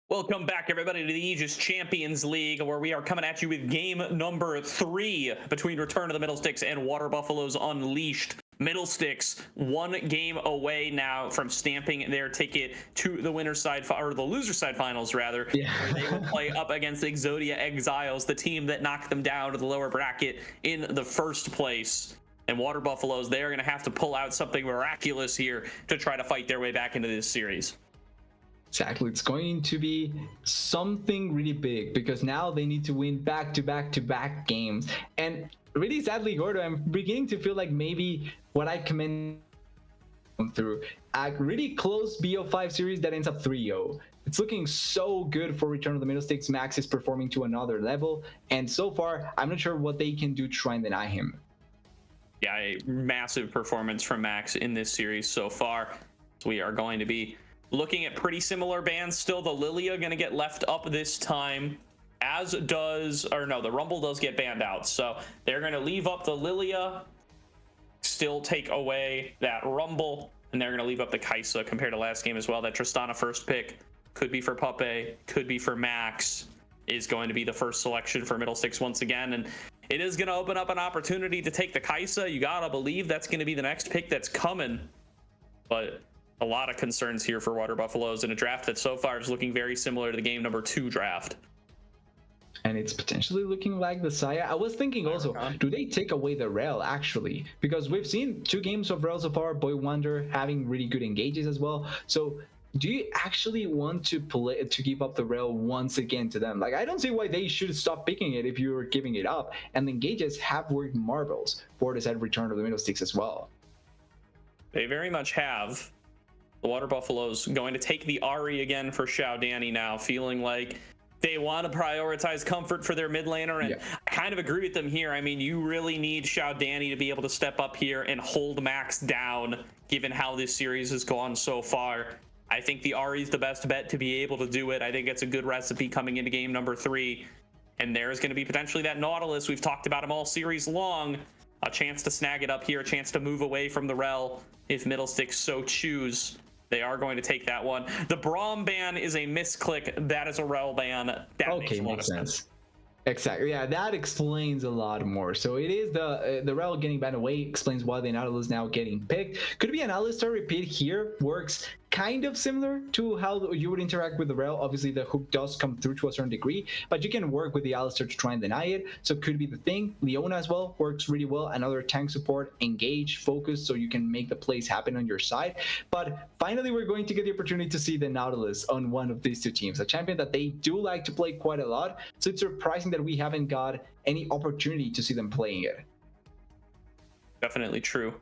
Welcome back, everybody, to the Aegis Champions League, where we are coming at you with game number 3 between Return of the Middlesticks and Water Buffaloes Unleashed. Middlesticks 1 game away now from stamping their ticket to the winner's side, or the loser's side finals, rather, where they will play up against Exodia Exiles, the team that knocked them down to the lower bracket in the first place. And Water Buffaloes, they are going to have to pull out something miraculous here to try to fight their way back into this series. Exactly. It's going to be something really big because now they need to win back-to-back games. And really sadly, Gordo, I'm beginning to feel like maybe what I commend through a really close BO5 series that ends up 3-0. It's looking so good for Return of the Middlesticks. Max is performing to another level. And so far, I'm not sure what they can do to try and deny him. Yeah, a massive performance from Max in this series so far. So we are going to be looking at pretty similar bans still. The Lilia going to get left up this time, as does, or no, the Rumble does get banned out. So they're going to leave up the Lilia, still take away that Rumble, and they're going to leave up the Kaisa compared to last game as well. That Tristana first pick could be for Puppe, could be for Max, is going to be the first selection for Middlesticks once again. And it is going to open up an opportunity to take the Kaisa. You got to believe that's going to be the next pick that's coming. But a lot of concerns here for Water Buffaloes in a draft that so far is looking very similar to the game number 2 draft. And it's potentially looking like the Saya. I was thinking also, do they take away the Rel actually? Because we've seen 2 games of Rel so far, Boy Wonder having really good engages as well. So do you actually want to play to give up the Rel once again to them? Like, I don't see why they should stop picking it if you're giving it up. And the engages have worked marbles for the said Return of the Middlesticks as well. They very much have. The Water Buffaloes going to take the Ari again for Xiao Danny now, feeling like they want to prioritize comfort for their mid laner. And I kind of agree with them here. I mean, you really need Xiao Danny to be able to step up here and hold Max down, given how this series has gone so far. I think the Ari is the best bet to be able to do it. I think it's a good recipe coming into game number 3. And there's going to be potentially that Nautilus. We've talked about him all series long. A chance to snag it up here, a chance to move away from the Rel if Middlesticks so choose. They are going to take that one. The Braum ban is a misclick. That is a Rel ban. That makes sense. Exactly. Yeah, that explains a lot more. So it is the Rel getting banned away explains why the Nautilus now getting picked. Could be an Alistar repeat here. Works kind of similar to how you would interact with the Rel. Obviously, the hook does come through to a certain degree, but you can work with the Alistar to try and deny it. So it could be the thing. Leona as well works really well. Another tank support, engage, focus, so you can make the plays happen on your side. But finally, we're going to get the opportunity to see the Nautilus on one of these 2 teams, a champion that they do like to play quite a lot. So it's surprising that we haven't got any opportunity to see them playing it. Definitely true.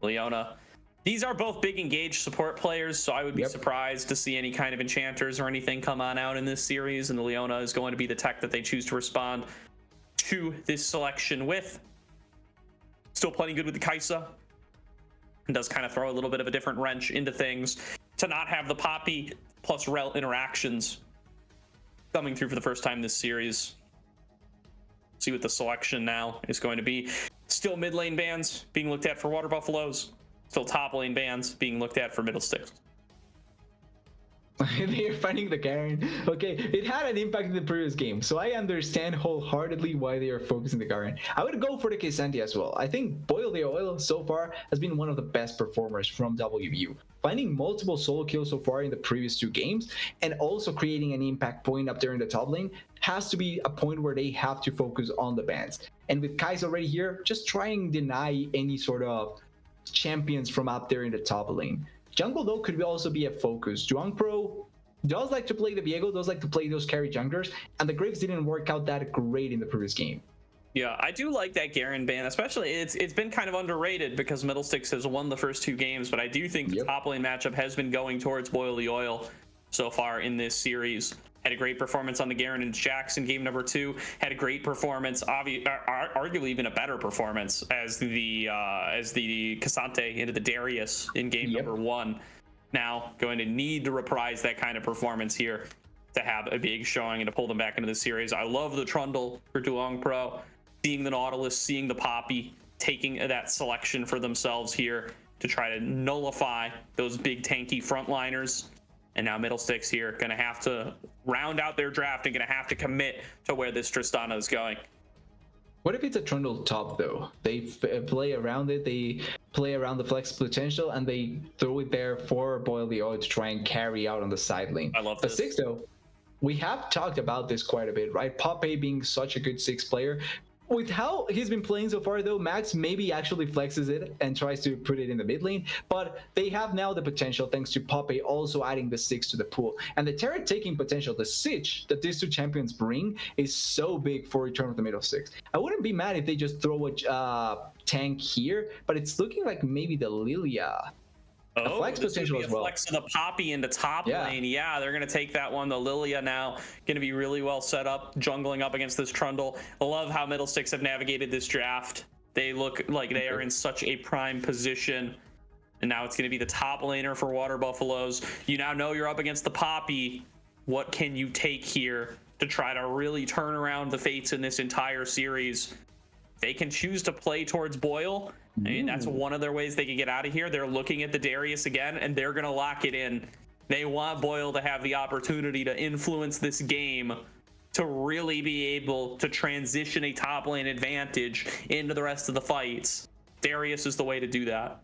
Leona. These are both big engaged support players, so I would be surprised to see any kind of enchanters or anything come on out in this series, and the Leona is going to be the tech that they choose to respond to this selection with. Still plenty good with the Kaisa. And does kind of throw a little bit of a different wrench into things to not have the Poppy plus Rel interactions coming through for the first time this series. See what the selection now is going to be. Still mid lane bans being looked at for Water Buffaloes. Still top lane bans being looked at for Middlesticks. They're finding the Garen. Okay, it had an impact in the previous game, so I understand wholeheartedly why they are focusing the Garen. I would go for the K'Sante as well. I think Boil the Oil so far has been one of the best performers from WU. Finding multiple solo kills so far in the previous 2 games, and also creating an impact point up there in the top lane, has to be a point where they have to focus on the bans. And with Kai's already here, just try and deny any sort of champions from up there in the top lane. Jungle though could also be a focus. Juang Pro does like to play the Viego, does like to play those carry junglers, and the Graves didn't work out that great in the previous game. Yeah, I do like that Garen ban, especially it's been kind of underrated because Middlesticks has won the first 2 games, but I do think the top lane matchup has been going towards Boil the Oil so far in this series. Had a great performance on the Garen and Jackson game number 2. Had a great performance, arguably even a better performance as the K'Sante into the Darius in game number 1. Now going to need to reprise that kind of performance here to have a big showing and to pull them back into the series. I love the Trundle for Duong Pro, seeing the Nautilus, seeing the Poppy, taking that selection for themselves here to try to nullify those big tanky frontliners. And now Middlesticks here going to have to round out their draft and going to have to commit to where this Tristana is going. What if it's a Trundle top though? They play around it, they play around the flex potential, and they throw it there for Boil the Oil to try and carry out on the side lane. I love The this. 6 though, we have talked about this quite a bit, right? Poppy being such a good 6 player. With how he's been playing so far though, Max maybe actually flexes it and tries to put it in the mid lane, but they have now the potential thanks to Poppy also adding the 6 to the pool. And the turret taking potential, the siege that these two champions bring is so big for Return of the Middlesticks. I wouldn't be mad if they just throw a tank here, but it's looking like maybe the Lilia. Oh, flex this potential would be as a well. flex of the Poppy into top lane. Yeah, they're going to take that one. The Lilia now going to be really well set up, jungling up against this Trundle. I love how Middlesticks have navigated this draft. They look like they are in such a prime position. And now it's going to be the top laner for Water Buffaloes. You now know you're up against the Poppy. What can you take here to try to really turn around the fates in this entire series? They can choose to play towards Boyle. I mean, that's one of their ways they can get out of here. They're looking at the Darius again, and they're going to lock it in. They want Boyle to have the opportunity to influence this game, to really be able to transition a top lane advantage into the rest of the fights. Darius is the way to do that.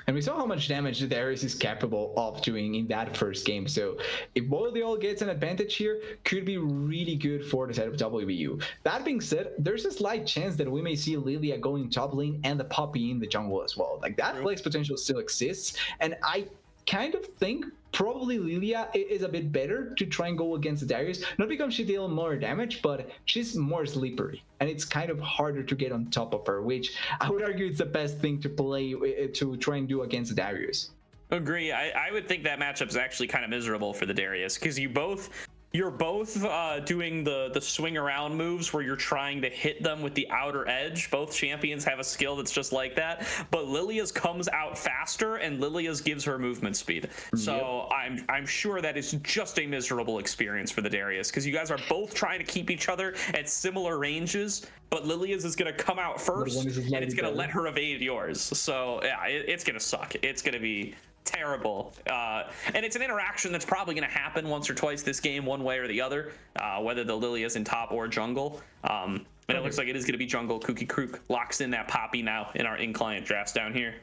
And we saw how much damage the Darius is capable of doing in that first game. So if Boil the Oil gets an advantage here, could be really good for the side of WBU. That being said, there's a slight chance that we may see Lilia going top lane and the Poppy in the jungle as well. Like that flex potential still exists. And I kind of think probably Lilia is a bit better to try and go against the Darius, not because she deals more damage, but she's more slippery, and it's kind of harder to get on top of her, which I would argue it's the best thing to play to try and do against the Darius. Agree. I would think that matchup is actually kind of miserable for the Darius, because you're both doing the swing around moves where you're trying to hit them with the outer edge. Both champions have a skill that's just like that, but Lilia's comes out faster and Lilia's gives her movement speed. So I'm sure that is just a miserable experience for the Darius, because you guys are both trying to keep each other at similar ranges, but Lilia's is going to come out first and it's going to let her evade yours. So yeah, it's going to suck. It's going to be terrible, and it's an interaction that's probably going to happen once or twice this game, one way or the other, whether the Lilia's in top or jungle. And it looks like it is going to be jungle. Kooky Krook locks in that Poppy now in our in-client drafts down here.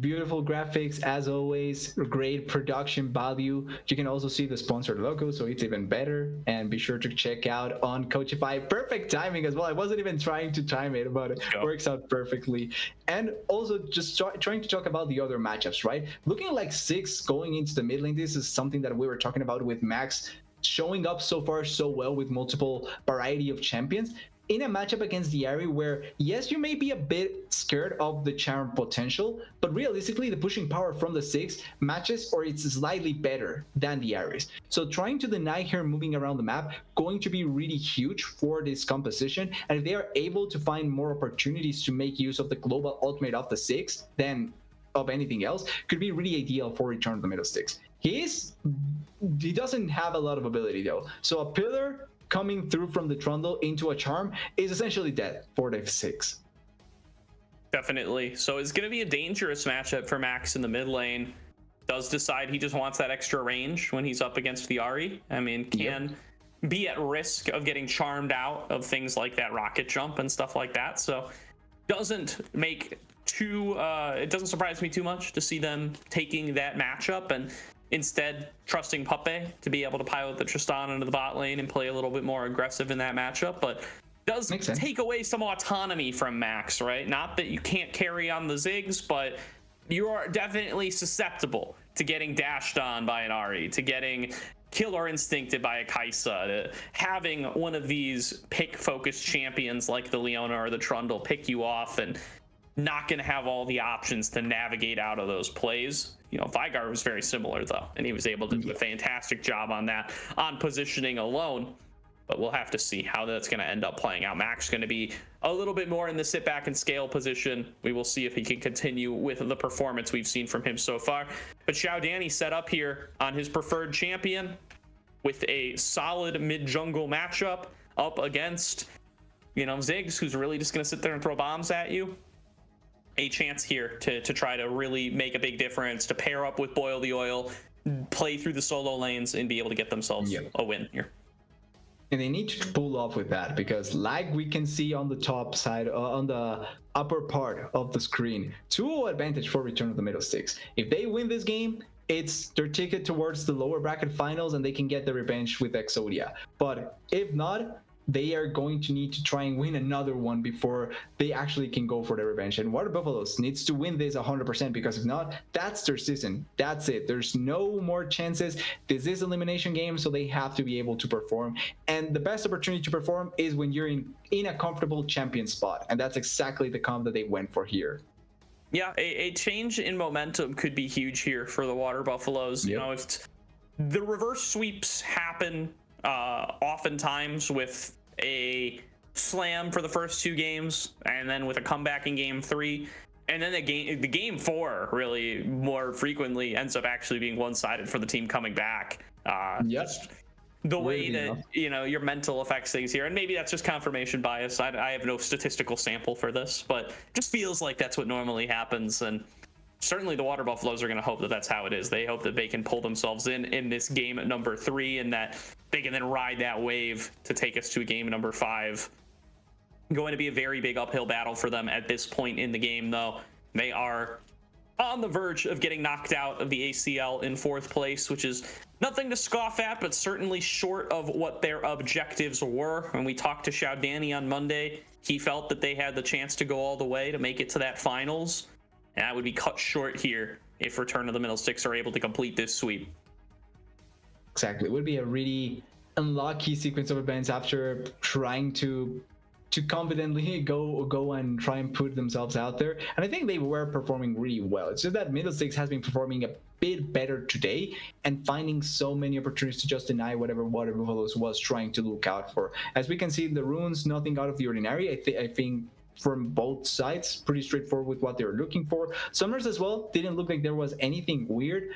Beautiful graphics as always, great production value. You can also see the sponsored logo, so it's even better. And be sure to check out on Coachify. Perfect timing as well. I wasn't even trying to time it, but it works out perfectly. And also just trying to talk about the other matchups, right? Looking like 6 going into the mid lane. This is something that we were talking about with Max showing up so far so well with multiple variety of champions. In a matchup against the Ahri where, yes, you may be a bit scared of the charm potential, but realistically, the pushing power from the 6 matches or it's slightly better than the Ahri's. So trying to deny her moving around the map, going to be really huge for this composition. And if they are able to find more opportunities to make use of the global ultimate of the 6 than of anything else, could be really ideal for Return of the Middlesticks. He doesn't have a lot of ability though. So a pillar coming through from the Trundle into a charm is essentially dead for the 6. Definitely. So it's going to be a dangerous matchup for Max in the mid lane. Does decide he just wants that extra range when he's up against the Ahri. I mean, can be at risk of getting charmed out of things like that rocket jump and stuff like that. So doesn't make it doesn't surprise me too much to see them taking that matchup and instead trusting Puppe to be able to pilot the Tristan into the bot lane and play a little bit more aggressive in that matchup, but does take away some autonomy from Max, right? Not that you can't carry on the Ziggs, but you are definitely susceptible to getting dashed on by an Ahri, to getting killer instincted by a Kaisa, to having one of these pick-focused champions like the Leona or the Trundle pick you off and not going to have all the options to navigate out of those plays. You know, Vigar was very similar though, and he was able to do a fantastic job on that, on positioning alone. But we'll have to see how that's going to end up playing out. Max going to be a little bit more in the sit back and scale position. We will see if he can continue with the performance we've seen from him so far. But Xiao Danny set up here on his preferred champion with a solid mid jungle matchup up against, Ziggs, who's really just going to sit there and throw bombs at you. a chance here to try to really make a big difference, to pair up with Boil the Oil, play through the solo lanes, and be able to get themselves a win here. And they need to pull off with that, because like we can see on the top side, on the upper part of the screen, 2-0 advantage for Return of the Middlesticks. If they win this game, it's their ticket towards the lower bracket finals and they can get the revenge with Exodia. But if not, they are going to need to try and win another one before they actually can go for the revenge. And Water Buffaloes needs to win this 100%, because if not, that's their season. That's it. There's no more chances. This is elimination game, so they have to be able to perform. And the best opportunity to perform is when you're in a comfortable champion spot. And that's exactly the comp that they went for here. Yeah, a change in momentum could be huge here for the Water Buffaloes. You know, if the reverse sweeps happen oftentimes with a slam for the first 2 games and then with a comeback in game 3, and then the game 4 really more frequently ends up actually being one-sided for the team coming back. Just the way that your mental affects things here, and maybe that's just confirmation bias. I have no statistical sample for this, but it just feels like that's what normally happens. And certainly the Water Buffaloes are going to hope that that's how it is. They hope that they can pull themselves in this game at number 3, and that they can then ride that wave to take us to game number 5. Going to be a very big uphill battle for them at this point in the game, though. They are on the verge of getting knocked out of the ACL in 4th place, which is nothing to scoff at, but certainly short of what their objectives were. When we talked to Xiao Danny on Monday, he felt that they had the chance to go all the way to make it to that finals. And that would be cut short here if Return of the Middlesticks are able to complete this sweep. Exactly. It would be a really unlucky sequence of events after trying to confidently go and try and put themselves out there. And I think they were performing really well. It's just that Middlesticks has been performing a bit better today and finding so many opportunities to just deny whatever Water Buffaloes was trying to look out for. As we can see in the runes, nothing out of the ordinary. I think from both sides, pretty straightforward with what they were looking for. Summers as well didn't look like there was anything weird.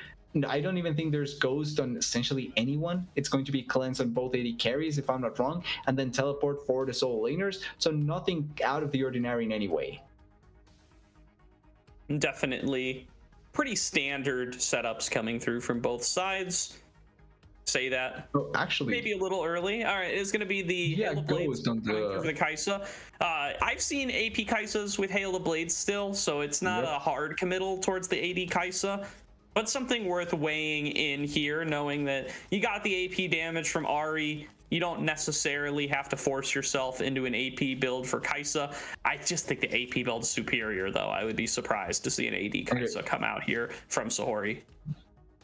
I don't even think there's Ghost on essentially anyone. It's going to be Cleanse on both AD carries, if I'm not wrong, and then Teleport for the solo laners. So nothing out of the ordinary in any way. Definitely pretty standard setups coming through from both sides. Say that. Oh, actually, maybe a little early. All right, it's going to be the Hail of Blades Ghost on the Kai'Sa. I've seen AP Kaisas with Hail of Blades still, so it's not a hard committal towards the AD Kai'Sa. But something worth weighing in here, knowing that you got the AP damage from Ahri. You don't necessarily have to force yourself into an AP build for Kai'Sa. I just think the AP build is superior, though. I would be surprised to see an AD Kai'Sa come out here from Sahori.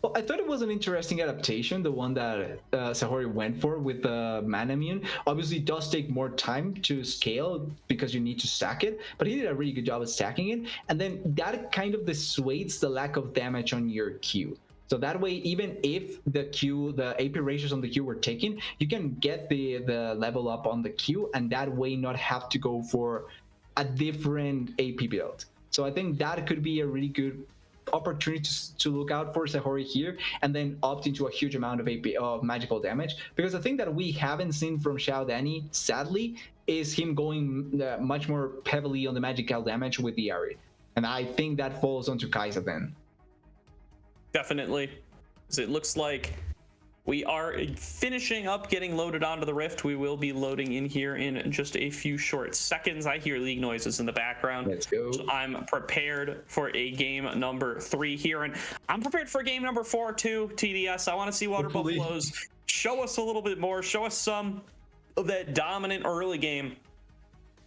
Well, I thought it was an interesting adaptation, the one that Sahori went for with the Manamune. Obviously, it does take more time to scale because you need to stack it, but he did a really good job of stacking it. And then that kind of dissuades the lack of damage on your Q. So that way, even if the AP ratios on the Q were taken, you can get the level up on the Q, and that way not have to go for a different AP build. So I think that could be a really good opportunity to look out for Sahori here, and then opt into a huge amount of AP magical damage, because the thing that we haven't seen from Xiao Danny, sadly, is him going much more heavily on the magical damage with the Ahri, and I think that falls onto Kai'Sa then. Definitely, because it looks like we are finishing up getting loaded onto the Rift. We will be loading in here in just a few short seconds. I hear league noises in the background. Let's go. So I'm prepared for a game number 3 here, and I'm prepared for game number 4 too, TDS. I want to see Water Buffaloes show us a little bit more, show us some of that dominant early game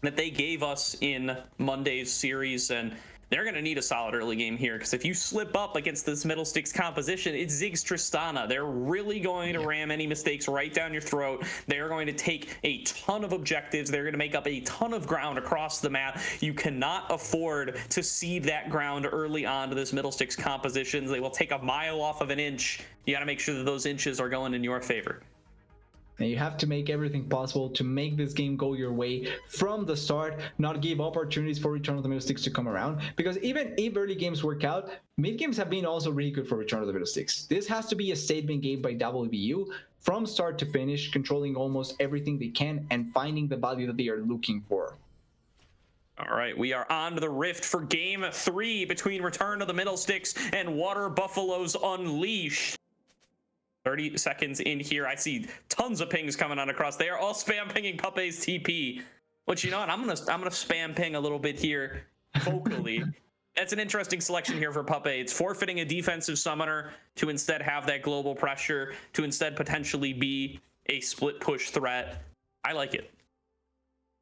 that they gave us in Monday's series, and they're going to need a solid early game here, because if you slip up against this Middlesticks composition, it's Ziggs Tristana. They're really going to ram any mistakes right down your throat. They're going to take a ton of objectives. They're going to make up a ton of ground across the map. You cannot afford to cede that ground early on to this Middlesticks composition. They will take a mile off of an inch. You got to make sure that those inches are going in your favor. And you have to make everything possible to make this game go your way from the start, not give opportunities for Return of the Middlesticks to come around. Because even if early games work out, mid games have been also really good for Return of the Middlesticks. This has to be a statement game by WBU from start to finish, controlling almost everything they can and finding the value that they are looking for. All right, we are on to the rift for game 3 between Return of the Middlesticks and Water Buffaloes Unleashed. 30 seconds in here. I see tons of pings coming on across. They are all spam pinging Puppey's TP. Which, you know what? I'm gonna spam ping a little bit here vocally. That's an interesting selection here for Puppey. It's forfeiting a defensive summoner to instead have that global pressure, to instead potentially be a split push threat. I like it.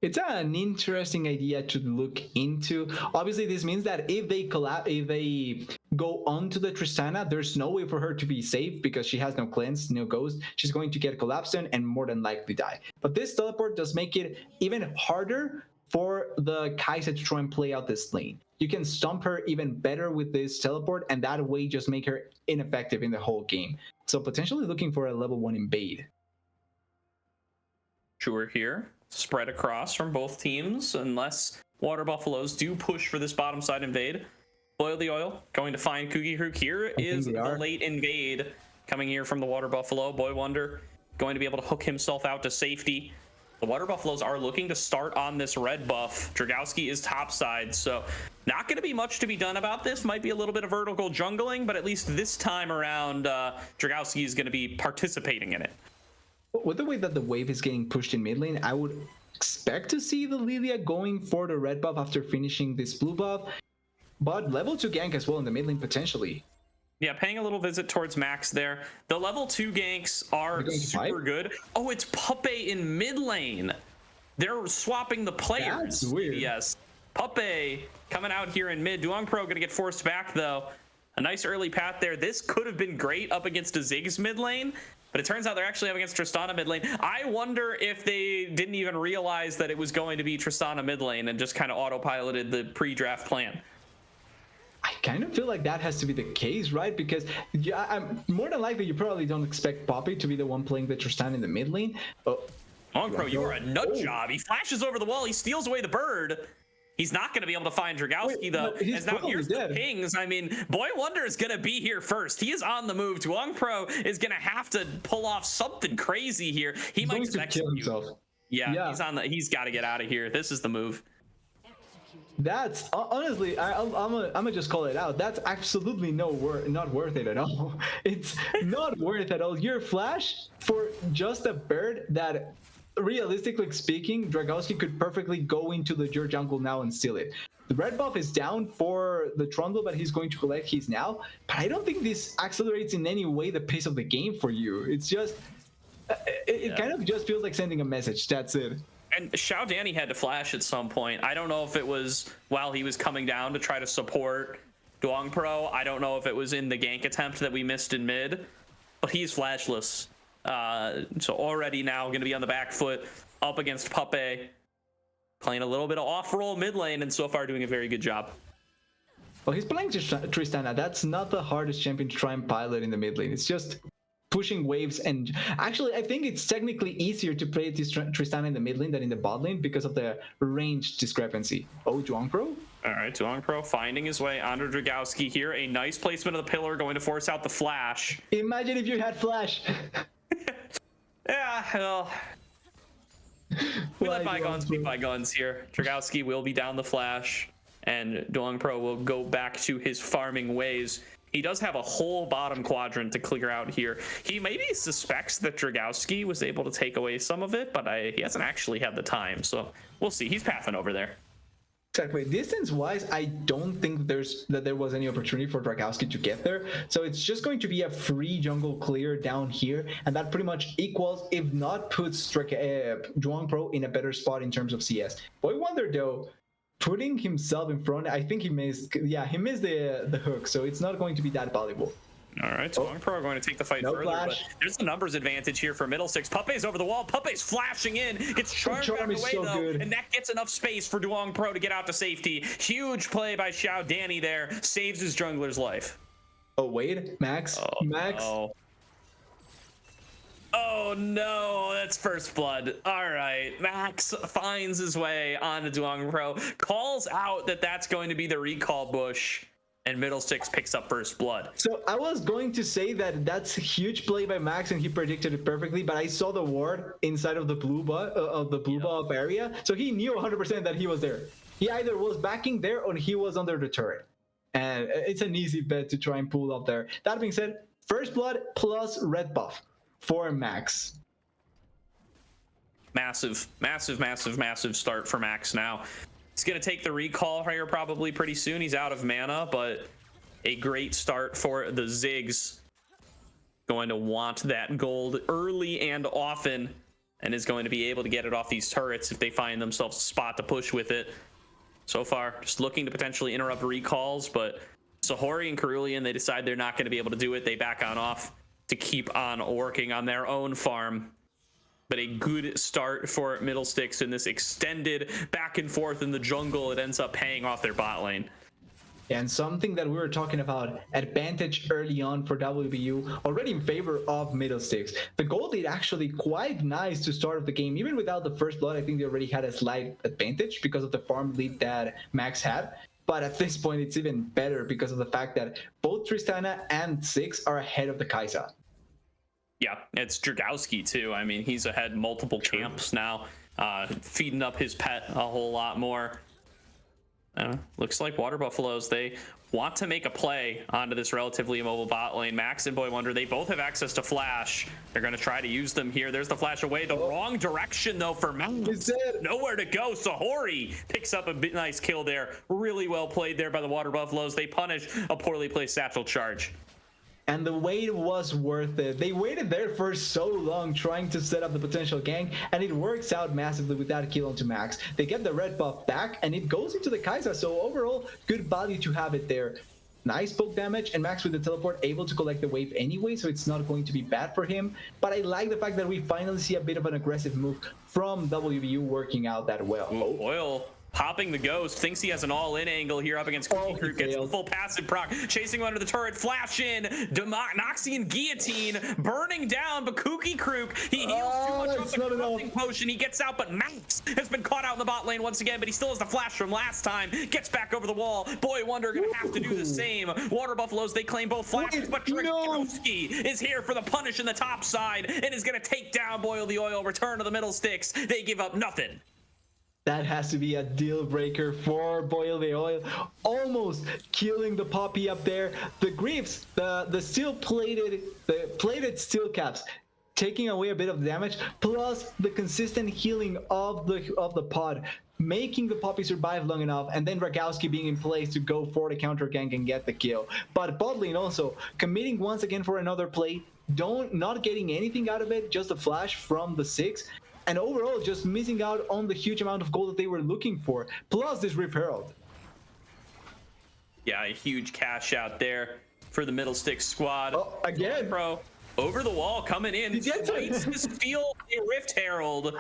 It's an interesting idea to look into. Obviously, this means that if they go onto the Tristana, there's no way for her to be safe because she has no cleanse, no ghost. She's going to get collapsed in and more than likely die. But this teleport does make it even harder for the Kai'Sa to try and play out this lane. You can stomp her even better with this teleport, and that way just make her ineffective in the whole game. So potentially looking for a level 1 invade. Sure here. Spread across from both teams unless Water Buffaloes do push for this bottom side invade. Boil the oil, going to find Kugihook. Here is the late invade coming here from the Water Buffalo. Boy Wonder going to be able to hook himself out to safety. The Water Buffaloes are looking to start on this red buff. Dragowski is topside, so not going to be much to be done about this. Might be a little bit of vertical jungling, but at least this time around, Dragowski is going to be participating in it. With the way that the wave is getting pushed in mid lane, I would expect to see the Lilia going for the red buff after finishing this blue buff, but level 2 gank as well in the mid lane potentially. Yeah, paying a little visit towards Max there. The level 2 ganks are super good. Oh, it's Puppey in mid lane. They're swapping the players. That's weird. Yes. Puppey coming out here in mid. Duong Pro going to get forced back, though. A nice early path there. This could have been great up against a Ziggs mid lane, but it turns out they're actually up against Tristana mid lane. I wonder if they didn't even realize that it was going to be Tristana mid lane and just kind of autopiloted the pre-draft plan. I kind of feel like that has to be the case, right? Because I'm more than likely you probably don't expect Poppy to be the one playing the Tristana in the mid lane. Duong Pro, you are a nut job. He flashes over the wall. He steals away the bird. He's not going to be able to find Dragowski, though. As now here's the pings. I mean, Boy Wonder is going to be here first. He is on the move. Duong Pro is going to have to pull off something crazy here. He might just kill himself. Yeah, he's got to get out of here. This is the move. That's honestly, I'm gonna just call it out. That's absolutely not worth it at all. It's not worth it at all. Your flash for just a bird that, realistically speaking, Dragowski could perfectly go into your jungle now and steal it. The red buff is down for the Trundle that he's going to collect his now, but I don't think this accelerates in any way the pace of the game for you. It's just, it kind of just feels like sending a message. That's it. And Xiao Danny had to flash at some point. I don't know if it was while he was coming down to try to support Duong Pro. I don't know if it was in the gank attempt that we missed in mid, but he's flashless. So already now going to be on the back foot up against Puppey, playing a little bit of off-roll mid lane, and so far doing a very good job. Well, he's playing Tristana. That's not the hardest champion to try and pilot in the mid lane. It's just pushing waves, and actually I think it's technically easier to play this Tristana in the mid lane than in the bot lane because of the range discrepancy. Oh, Duong Pro? All right, Duong Pro finding his way onto Dragowski here. A nice placement of the pillar, going to force out the flash. Imagine if you had flash. Yeah, well, we let bygones be bygones here. Dragowski will be down the flash, and Duong Pro will go back to his farming ways. He does have a whole bottom quadrant to clear out here. He maybe suspects that Dragowski was able to take away some of it, but he hasn't actually had the time, so we'll see. He's pathing over there. Exactly. Distance-wise, I don't think there was any opportunity for Dragowski to get there. So it's just going to be a free jungle clear down here, and that pretty much equals, if not puts Duong Pro in a better spot in terms of CS. Boy Wonder, though, putting himself in front, I think he missed the hook, so it's not going to be that valuable. All right, Duong Pro are going to take the fight further, but there's the numbers advantage here for Middlesticks. Puppey's over the wall. Puppey's flashing in, gets charmed out of the way, though, and that gets enough space for Duong Pro to get out to safety. Huge play by Xiao Danny there, saves his jungler's life. Oh, wait, Max? Max? No. Oh no, that's first blood. All right, Max finds his way onto Duong Pro, calls out that that's going to be the recall bush, and Middlesticks picks up first blood. So I was going to say that that's a huge play by Max, and he predicted it perfectly, but I saw the ward inside of the blue buff area, so he knew 100% that he was there. He either was backing there or he was under the turret. And it's an easy bet to try and pull up there. That being said, first blood plus red buff for Max. Massive, massive, massive, massive start for Max now. He's going to take the recall here probably pretty soon. He's out of mana, but a great start for the Ziggs. Going to want that gold early and often, and is going to be able to get it off these turrets if they find themselves a spot to push with it. So far, just looking to potentially interrupt recalls, but Sahori and Cerulean, they decide they're not going to be able to do it. They back on off to keep on working on their own farm. But a good start for Middlesticks in this extended back and forth in the jungle. It ends up paying off their bot lane. And something that we were talking about, advantage early on for WBU, already in favor of Middlesticks. The gold lead actually quite nice to start of the game. Even without the first blood, I think they already had a slight advantage because of the farm lead that Max had. But at this point, it's even better because of the fact that both Tristana and Ziggs are ahead of the Kai'Sa. Yeah, it's Dragowski too. I mean, he's ahead multiple camps now, feeding up his pet a whole lot more. Looks like Water Buffaloes, they want to make a play onto this relatively immobile bot lane. Max and Boy Wonder, they both have access to flash. They're going to try to use them here. There's the flash away. The wrong direction, though, for Max. Nowhere to go. Sahori picks up a nice kill there. Really well played there by the Water Buffaloes. They punish a poorly placed satchel charge. And the wait was worth it. They waited there for so long trying to set up the potential gank, and it works out massively with that kill onto Max. They get the red buff back, and it goes into the Kai'Sa, so overall, good value to have it there. Nice poke damage, and Max with the teleport able to collect the wave anyway, so it's not going to be bad for him. But I like the fact that we finally see a bit of an aggressive move from WBU working out that well. Ooh, Oil popping the ghost, thinks he has an all-in angle here up against Cookie Crew, gets the full passive proc, chasing him under the turret, flash in, Noxian guillotine, burning down, but Cookie Crew, he heals too much off the corrupting potion, he gets out, but Max has been caught out in the bot lane once again, but he still has the flash from last time, gets back over the wall, Boy Wonder gonna have to do the same. Water Buffaloes, they claim both flashes, but Dragowski is here for the punish in the top side, and is gonna take down Boil the Oil, return to the Middlesticks, they give up nothing. That has to be a deal breaker for Boil the Oil. Almost killing the Poppy up there. The Griefs, the steel plated, the plated steel caps, taking away a bit of damage, plus the consistent healing of the pod, making the Poppy survive long enough, and then Dragowski being in place to go for the counter gank and get the kill. But bot lane also committing once again for another play, not getting anything out of it, just a flash from the Ziggs. And overall, just missing out on the huge amount of gold that they were looking for. Plus this Rift Herald. Yeah, a huge cash out there for the Middlesticks squad. Oh, again. Bro, over the wall, coming in. He gets Fights to steal a Rift Herald.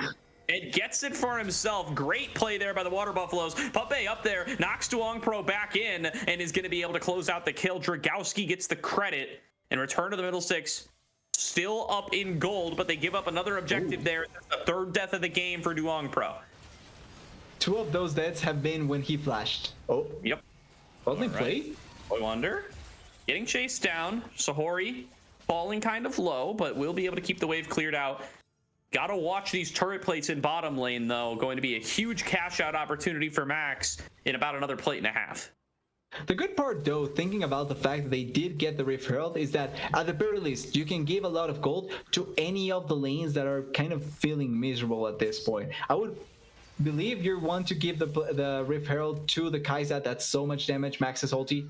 And gets it for himself. Great play there by the Water Buffaloes. Puppe up there, knocks Duong Pro back in, and is going to be able to close out the kill. Dragowski gets the credit and return to the Middlesticks. Still up in gold, but they give up another objective there. That's the third death of the game for Duong Pro. 2 of those deaths have been when he flashed. Oh. Yep. Only play? Boy Wonder getting chased down. Sahori falling kind of low, but will be able to keep the wave cleared out. Gotta watch these turret plates in bottom lane, though. Going to be a huge cash out opportunity for Max in about another plate and a half. The good part, though, thinking about the fact that they did get the Rift Herald, is that at the very least, you can give a lot of gold to any of the lanes that are kind of feeling miserable at this point. I would believe you want to give the Rift Herald to the Kai'Sa. That's so much damage. Max's ulti.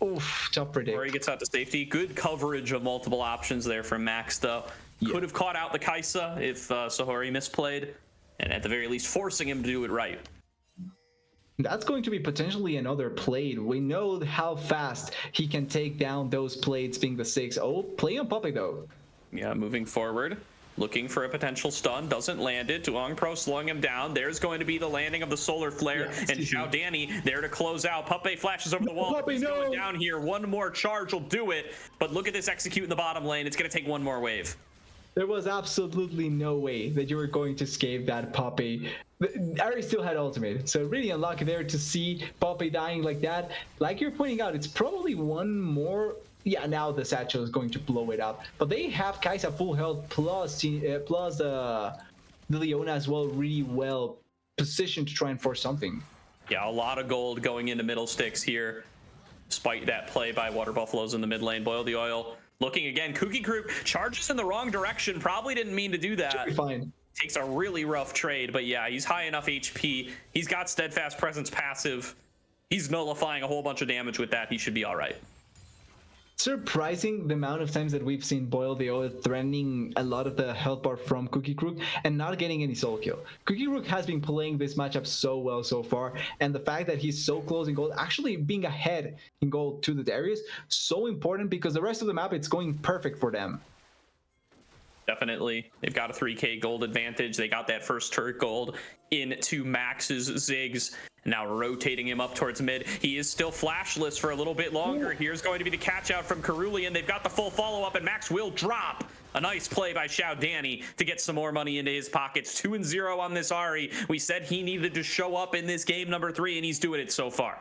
Oof, tough predict. Where he gets out to safety. Good coverage of multiple options there from Max, though. Yeah. Could have caught out the Kai'Sa if Sahori misplayed, and at the very least forcing him to do it right. That's going to be potentially another plate. We know how fast he can take down those plates, being the 6. Oh, play on Puppy, though. Yeah, moving forward. Looking for a potential stun. Doesn't land it. Duong Pro slowing him down. There's going to be the landing of the Solar Flare. Yeah, and Xiao Danny there to close out. Puppe flashes over the wall. Puppy, He's going down here. One more charge will do it. But look at this execute in the bottom lane. It's going to take one more wave. There was absolutely no way that you were going to escape that Puppy. Ari still had ultimate, so really unlucky there to see Puppy dying like that. Like you're pointing out, it's probably one more. Yeah, now the satchel is going to blow it up. But they have Kai'Sa full health plus the Leona as well, really well positioned to try and force something. Yeah, a lot of gold going into Middlesticks here, despite that play by Water Buffaloes in the mid lane. Boil the oil. Looking again, Kooky Group charges in the wrong direction. Probably didn't mean to do that. Should be fine. Takes a really rough trade, but yeah, he's high enough HP. He's got Steadfast Presence passive. He's nullifying a whole bunch of damage with that. He should be all right. Surprising the amount of times that we've seen Boil the Oil threatening a lot of the health bar from Cookie Crook and not getting any solo kill. Cookie Crook has been playing this matchup so well so far, and the fact that he's so close in gold, actually being ahead in gold to the Darius, so important because the rest of the map, it's going perfect for them. Definitely. They've got a 3k gold advantage. They got that first turret gold into Max's Ziggs. Now rotating him up towards mid. He is still flashless for a little bit longer. Here's going to be the catch out from Cerulean. They've got the full follow-up, and Max will drop. A nice play by Xiao Danny to get some more money into his pockets. 2-0 on this Ahri. We said he needed to show up in this game number 3, and he's doing it so far.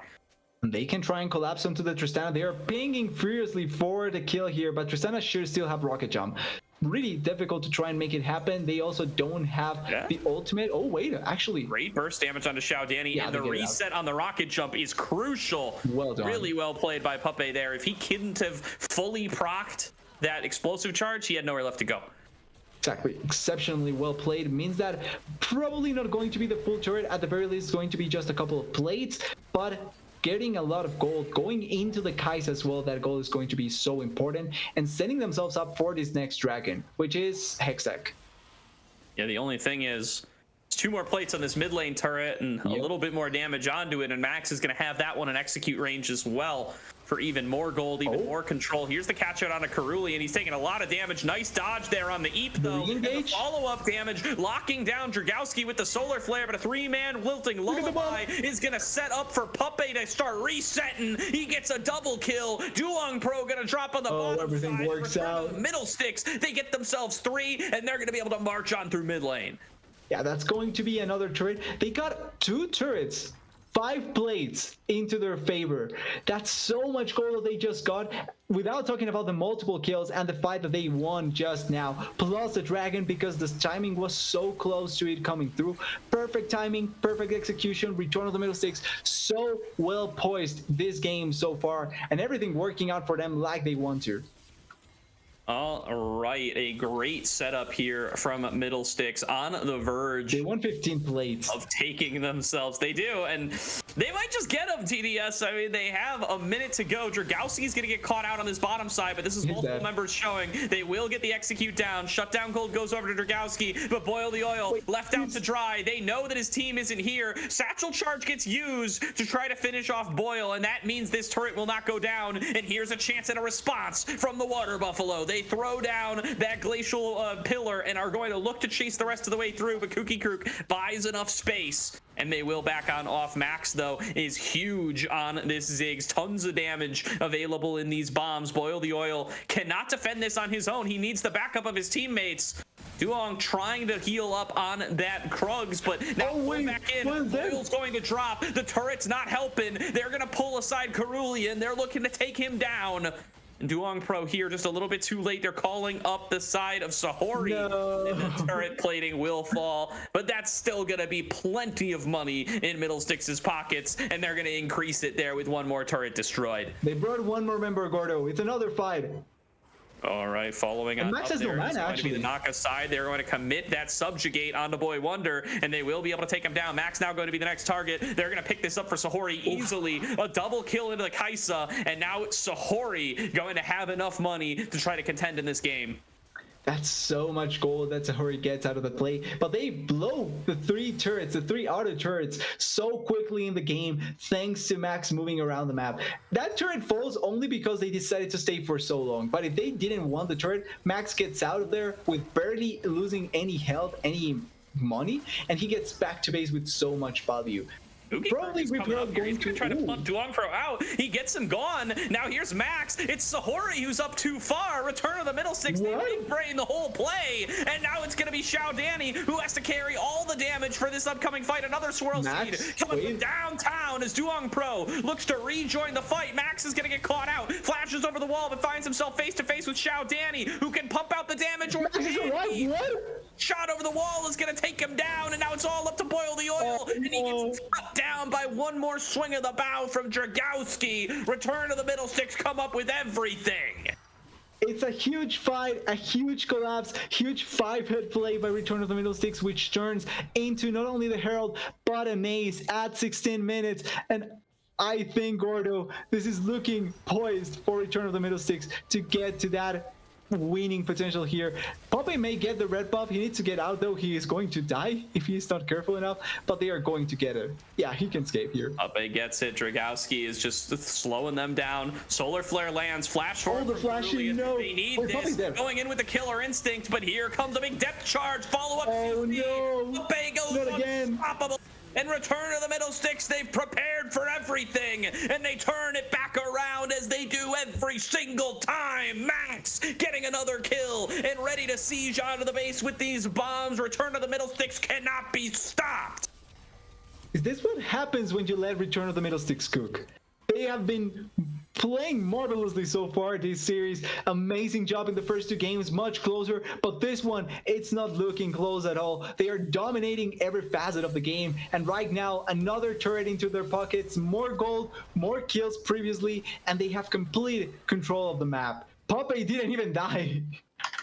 They can try and collapse onto the Tristana. They are pinging furiously for the kill here, but Tristana should still have rocket jump. Really difficult to try and make it happen. They also don't have the ultimate. Oh wait, actually, great burst damage onto Xiao Danny, and the reset on the rocket jump is crucial. Well done. Really well played by Puppe there. If he couldn't have fully procced that explosive charge, he had nowhere left to go. Exactly. Exceptionally well played. Means that probably not going to be the full turret. At the very least, going to be just a couple of plates, but getting a lot of gold going into the Kais as well. That gold is going to be so important, and setting themselves up for this next dragon, which is Hextech. Yeah, the only thing is, it's 2 more plates on this mid lane turret and a little bit more damage onto it, and Max is going to have that one in execute range as well for even more gold, even more control. Here's the catch out on a Cerulean. He's taking a lot of damage. Nice dodge there on the Eep, though. The follow-up damage, locking down Dragowski with the Solar Flare, but a 3-man wilting lullaby is going to set up for Puppe to start resetting. He gets a double kill. Duong Pro going to drop on the bottom everything side. works out. Middlesticks, they get themselves 3, and they're going to be able to march on through mid lane. Yeah, that's going to be another turret. They got 2 turrets, 5 plates into their favor. That's so much gold they just got, without talking about the multiple kills and the fight that they won just now, plus the dragon, because the timing was so close to it coming through. Perfect timing, perfect execution, return of the Middlesticks, so well poised this game so far, and everything working out for them like they want to. All right, a great setup here from Middlesticks, on the verge. They won 15 plates of taking themselves. They do, and they might just get them, TDS. I mean, they have a minute to go. Dragowski's going to get caught out on this bottom side, but this is multiple members showing they will get the execute down. Shutdown gold goes over to Dragowski, but Boil the Oil left out to dry. They know that his team isn't here. Satchel Charge gets used to try to finish off Boil, and that means this turret will not go down. And here's a chance and a response from the Water Buffalo. They throw down that glacial pillar and are going to look to chase the rest of the way through, but Kooky Krook buys enough space, and they will back on off. Max, though, is huge on this Ziggs. Tons of damage available in these bombs. Boil the Oil cannot defend this on his own. He needs the backup of his teammates. Duong trying to heal up on that Krugs, but now back in. Boil's going to drop. The turret's not helping. They're going to pull aside Cerulean. They're looking to take him down. And Duong Pro here just a little bit too late. They're calling up the side of Sahori. And the turret plating will fall, but that's still going to be plenty of money in Middlesticks' pockets, and they're going to increase it there with 1 more turret destroyed. They brought 1 more member, Gordo. It's another fight. All right, following on Max up has no there mana, is going to be actually. the Naka side. They're going to commit that Subjugate onto Boy Wonder, and they will be able to take him down. Max now going to be the next target. They're going to pick this up for Sahori easily. A double kill into the Kaisa, and now Sahori going to have enough money to try to contend in this game. That's so much gold that Sahori gets out of the play, but they blow the 3 turrets, the 3 auto turrets, so quickly in the game thanks to Max moving around the map. That turret falls only because they decided to stay for so long, but if they didn't want the turret, Max gets out of there with barely losing any health, any money, and he gets back to base with so much value. Probably He's going to try to punt Duong Pro out. He gets him gone. Now here's Max. It's Sahori who's up too far. Return of the Middlesticks. They big brain the whole play, and now it's going to be Xiao Danny who has to carry all the damage for this upcoming fight. Another swirl speed coming from downtown as Duong Pro looks to rejoin the fight. Max is going to get caught out. Flashes over the wall, but finds himself face to face with Xiao Danny, who can pump out the damage. Shot over the wall is going to take him down, and now it's all up to Boil the Oil, and he gets cut down by one more swing of the bow from Dragowski. Return of the Middlesticks come up with everything. It's a huge fight, a huge collapse, huge 5-hit play by Return of the Middlesticks, which turns into not only the Herald, but an ace at 16 minutes. And I think, Gordo, this is looking poised for Return of the Middlesticks to get to that winning potential here. Poppy may get the red buff. He needs to get out, though. He is going to die if he's not careful enough, but they are going to get it. Yeah, he can escape here. Poppy gets it. Dragowski is just slowing them down. Solar Flare lands. Flash forward. Oh, the flashing, no. They need this. Going in with the killer instinct, but here comes a big depth charge. Follow up. Oh, no. Poppy goes Not again. unstoppable. And Return of the Middlesticks, they've prepared for everything, and they turn it back around as they do every single time. Max getting another kill and ready to siege onto the base with these bombs. Return of the Middlesticks cannot be stopped. Is this what happens when you let Return of the Middlesticks cook? They have been playing marvelously so far this series. Amazing job in the first 2 games, much closer, but this one, it's not looking close at all. They are dominating every facet of the game, and right now, another turret into their pockets, more gold, more kills previously, and they have complete control of the map. Poppy didn't even die.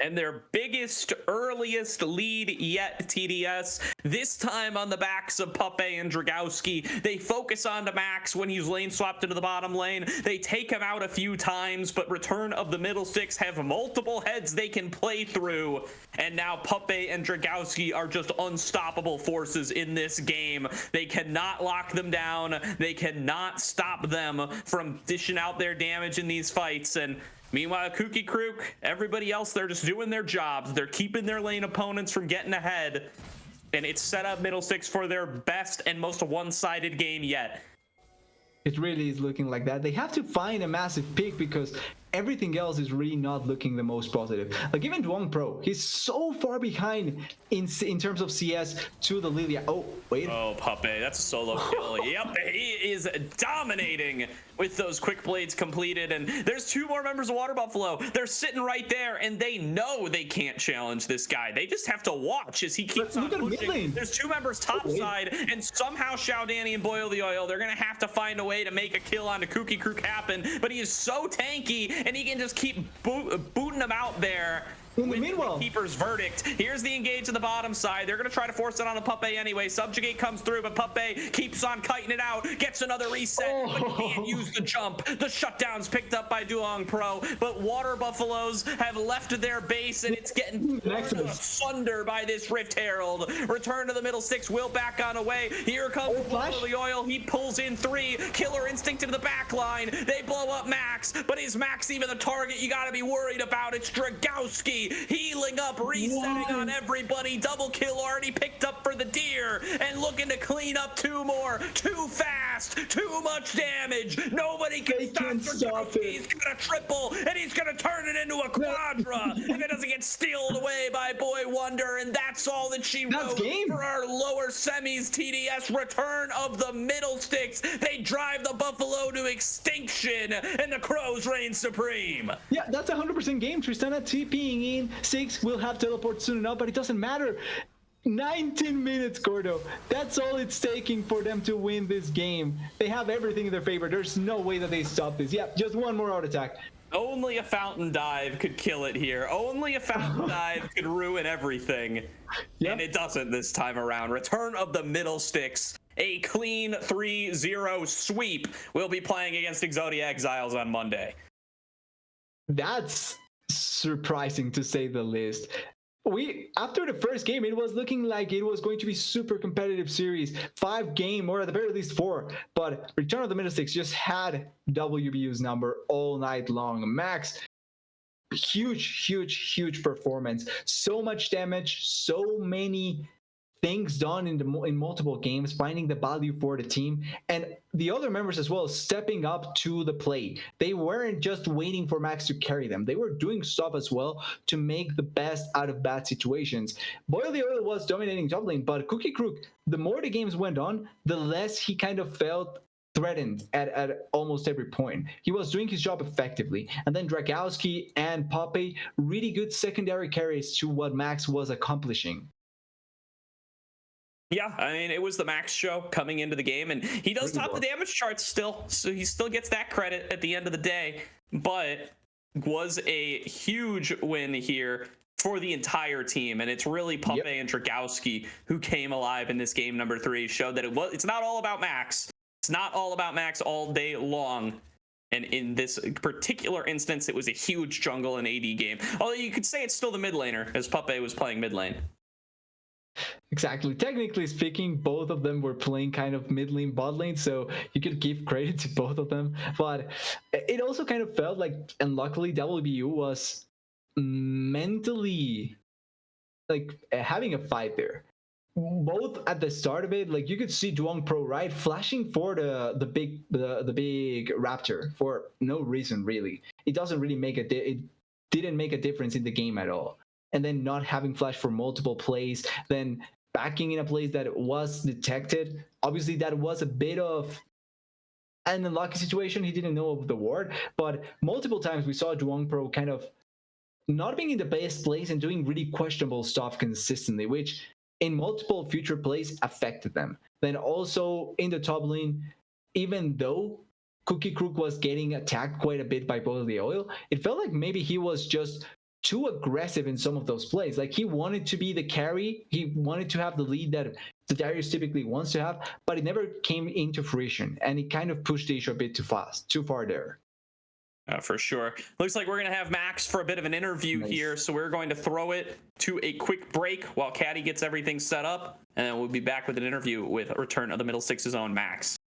And their biggest, earliest lead yet, TDS, this time on the backs of Poppy and Dragowski. They focus on to Max when he's lane swapped into the bottom lane. They take him out a few times, but Return of the Middlesticks have multiple heads they can play through. And now Poppy and Dragowski are just unstoppable forces in this game. They cannot lock them down. They cannot stop them from dishing out their damage in these fights. And meanwhile, Kooky Krook, everybody else, they're just doing their jobs. They're keeping their lane opponents from getting ahead. And it's set up Middlesticks for their best and most one-sided game yet. It really is looking like that. They have to find a massive pick because everything else is really not looking the most positive. Like even Dwong Pro, he's so far behind in terms of CS to the Lilia. Oh, wait. Oh, Poppy, that's a solo kill. Yep, he is dominating with those quick blades completed. And there's 2 more members of Water Buffalo. They're sitting right there, and they know they can't challenge this guy. They just have to watch as he keeps on pushing. There's 2 members topside, and somehow Shao Danny and Boil the Oil, they're going to have to find a way to make a kill onto Kooky Krook happen. But he is so tanky, and he can just keep booting them out there. In the meanwhile, Keeper's verdict. Here's the engage in the bottom side. They're going to try to force it on the Poppy anyway. Subjugate comes through, but Poppy keeps on kiting it out. Gets another reset, but he can't use the jump. The shutdown's picked up by Duong Pro, but Water Buffaloes have left their base, and it's getting asunder by this Rift Herald. Return to the Middlesticks will back on away. Here comes the Oil. He pulls in 3. Killer Instinct into the back line. They blow up Max, but is Max even the target you got to be worried about? It's Dragowski healing up, resetting on everybody. Double kill already picked up for the deer, and looking to clean up 2 more. Too fast, too much damage. Nobody can stop it. He's gonna triple, and he's gonna turn it into a quadra if it doesn't get stealed away by Boy Wonder. And that's all that she wrote for our lower semis. TDS, Return of the Middlesticks. They drive the Buffalo to extinction, and the Crows reign supreme. Yeah, that's 100% game. Tristana TPing in. 6 will have teleport soon enough, but it doesn't matter. 19 minutes, Gordo. That's all it's taking for them to win this game. They have everything in their favor. There's no way that they stop this. Yeah, just 1 more auto attack. Only a fountain dive could kill it here. Only a fountain dive could ruin everything. Yep. And it doesn't this time around. Return of the Middlesticks. A clean 3-0 sweep. We'll be playing against Exodia Exiles on Monday. That's surprising to say the least. After the first game, it was looking like it was going to be super competitive series, 5 game or at the very least 4. But Return of the Middlesticks just had WBU's number all night long. Max, huge performance. So much damage, so many things done in multiple games, finding the value for the team, and the other members as well stepping up to the plate. They weren't just waiting for Max to carry them. They were doing stuff as well to make the best out of bad situations. Boil the Oil was dominating top lane, but Kooky Krook, the more the games went on, the less he kind of felt threatened at almost every point. He was doing his job effectively. And then Dragowski and Poppy, really good secondary carries to what Max was accomplishing. Yeah, I mean, it was the Max show coming into the game, and he does top the damage charts still, so he still gets that credit at the end of the day, but was a huge win here for the entire team, and it's really Puppe and Dragowski who came alive in this game number 3, showed that it's not all about Max. It's not all about Max all day long. And in this particular instance, it was a huge jungle and AD game. Although you could say it's still the mid laner, as Puppe was playing mid lane. Exactly. Technically speaking, both of them were playing kind of mid lane, bot lane, so you could give credit to both of them. But it also kind of felt like, and luckily, WBU was mentally like having a fight there. Both at the start of it, like you could see Duong Pro right flashing for the big raptor for no reason really. It doesn't really make it didn't make a difference in the game at all. And then not having flash for multiple plays, then backing in a place that was detected. Obviously, that was a bit of an unlucky situation. He didn't know of the ward, but multiple times we saw Duong Pro kind of not being in the best place and doing really questionable stuff consistently, which in multiple future plays affected them. Then also in the top lane, even though Cookie Crook was getting attacked quite a bit by Boil the Oil, it felt like maybe he was just too aggressive in some of those plays. Like he wanted to be the carry, he wanted to have the lead that the Darius typically wants to have, but it never came into fruition, and it kind of pushed the issue a bit too far there. For sure. Looks like we're going to have Max for a bit of an interview here, so we're going to throw it to a quick break while Caddy gets everything set up, and then we'll be back with an interview with return of the Middlesticks' own Max.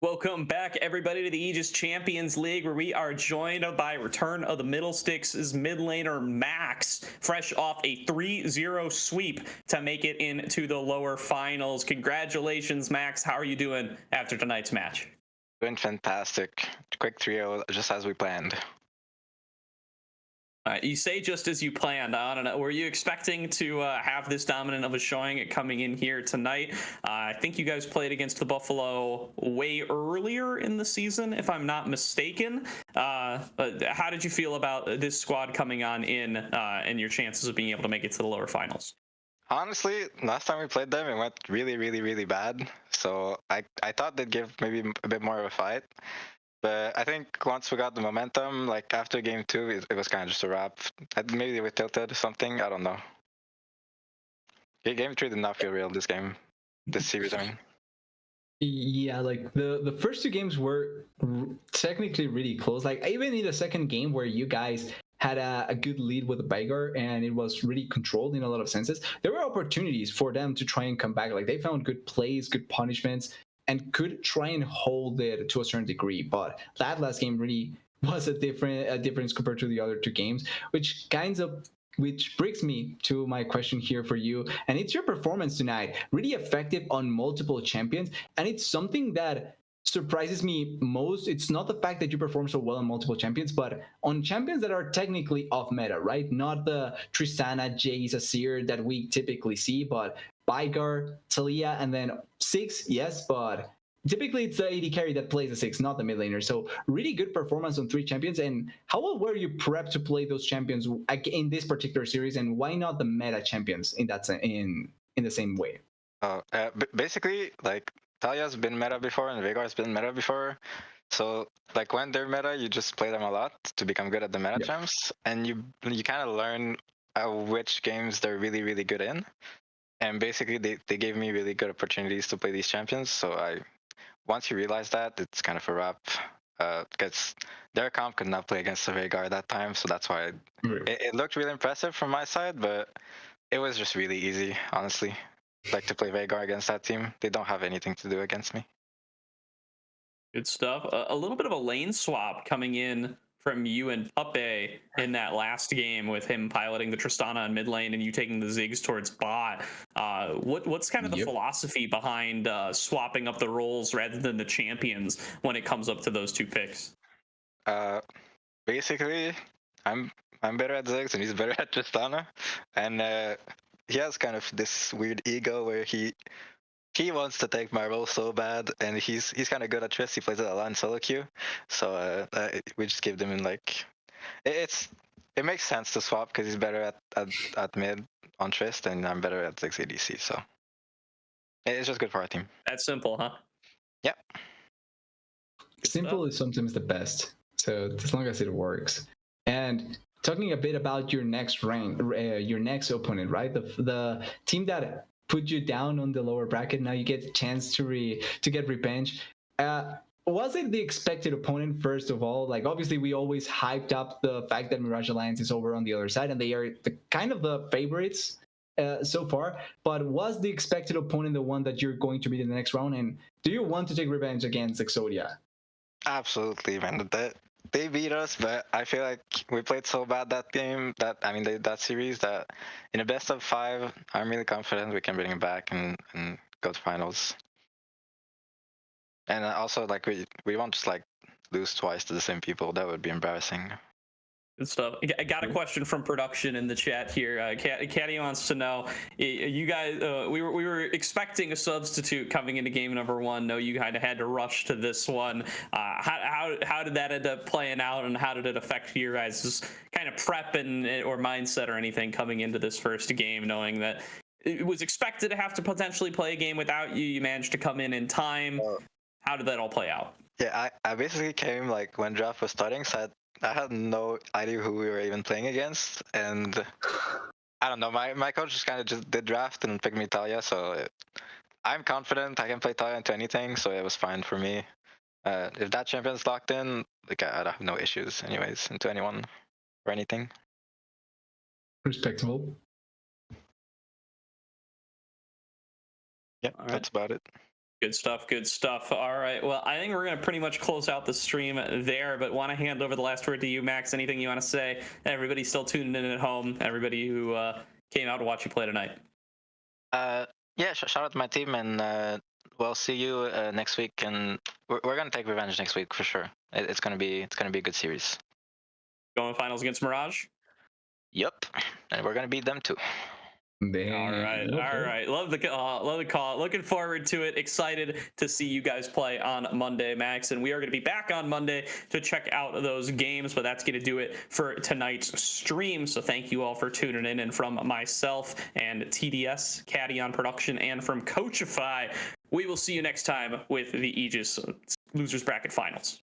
Welcome back, everybody, to the Aegis Champions League, where we are joined by return of the Middlesticks' mid laner Max, fresh off a 3-0 sweep to make it into the lower finals. Congratulations, Max. How are you doing after tonight's match? Doing fantastic. Quick 3-0, just as we planned. You say just as you planned. I don't know. Were you expecting to have this dominant of a showing coming in here tonight? I think you guys played against the Buffalo way earlier in the season, if I'm not mistaken. But how did you feel about this squad coming on in and your chances of being able to make it to the lower finals? Honestly, last time we played them, it went really, really, really bad. So I thought they'd give maybe a bit more of a fight. But I think once we got the momentum, like after game 2, it was kind of just a wrap. Maybe they were tilted or something. I don't know. Game 3 did not feel real this series. I mean. Yeah, like the first 2 games were technically really close. Like even in the second game where you guys had a good lead with the Vigar and it was really controlled in a lot of senses, there were opportunities for them to try and come back. Like they found good plays, good punishments, and could try and hold it to a certain degree. But that last game really was a difference compared to the other 2 games, which brings me to my question here for you. And it's your performance tonight. Really effective on multiple champions. And it's something that surprises me most. It's not the fact that you perform so well on multiple champions, but on champions that are technically off meta, right? Not the Tristana, Jace, Asir that we typically see, but Vigar, Talia, and then 6, yes, but typically it's the AD carry that plays the 6, not the mid laner. So really good performance on 3 champions. And how well were you prepped to play those champions in this particular series, and why not the meta champions in the same way? Basically, like Talia's been meta before and Vigar's been meta before. So like when they're meta, you just play them a lot to become good at the meta champs, and you kind of learn which games they're really, really good in. And basically, they gave me really good opportunities to play these champions. So once you realize that, it's kind of a wrap. Because their comp could not play against the Veigar at that time, so that's why it looked really impressive from my side, but it was just really easy, honestly. Like to play Veigar against that team, they don't have anything to do against me. Good stuff. A little bit of a lane swap coming in from you and Puppe in that last game with him piloting the Tristana on mid lane and you taking the Ziggs towards bot. What's kind of the philosophy behind swapping up the roles rather than the champions when it comes up to those two picks? Basically, I'm better at Ziggs and he's better at Tristana, and he has kind of this weird ego where he wants to take my role so bad, and he's kind of good at Trist. He plays it a lot in solo queue, so we just give them in like it makes sense to swap because he's better at mid on Trist, and I'm better at Ziggs ADC. So it's just good for our team. That's simple, huh? Yep. Simple is sometimes the best. So as long as it works. And talking a bit about your next rank, your next opponent, right? The team that put you down on the lower bracket. Now you get a chance to get revenge. Was it the expected opponent, first of all? Like, obviously, we always hyped up the fact that Mirage Alliance is over on the other side, and they are kind of the favorites so far. But was the expected opponent the one that you're going to meet in the next round? And do you want to take revenge against Exodia? Absolutely, man. They beat us, but I feel like we played so bad that game, that series, that in a best of 5, I'm really confident we can bring it back and go to finals. And also, like, we won't just like lose twice to the same people. That would be embarrassing. Good stuff. I got a question from production in the chat here. Caddy wants to know, you guys, we were expecting a substitute coming into game number 1. No, you kind of had to rush to this one. How did that end up playing out, and how did it affect your guys' kind of prep or mindset or anything coming into this first game, knowing that it was expected to have to potentially play a game without you? You managed to come in time. How did that all play out? Yeah, I basically came like when draft was starting, so I had no idea who we were even playing against, and I don't know. My coach just kind of just did draft and picked me Talia, so I'm confident I can play Talia into anything, so it was fine for me. If that champion's locked in, like I'd have no issues, anyways, into anyone or anything. Respectable. Yeah, that's about it. Good stuff. Good stuff. All right. Well, I think we're going to pretty much close out the stream there, but want to hand over the last word to you, Max. Anything you want to say? Everybody still tuning in at home. Everybody who came out to watch you play tonight. Yeah, shout out to my team, and we'll see you next week. And we're gonna take revenge next week for sure. It's gonna be a good series. Going finals against Mirage. Yep, and we're gonna beat them too. Damn. All right, Okay. all right. Love the call. Looking forward to it. Excited to see you guys play on Monday, Max. And we are going to be back on Monday to check out those games. But that's going to do it for tonight's stream. So thank you all for tuning in. And from myself and TDS, Caddy on production, and from Coachify, we will see you next time with the Aegis Losers Bracket Finals.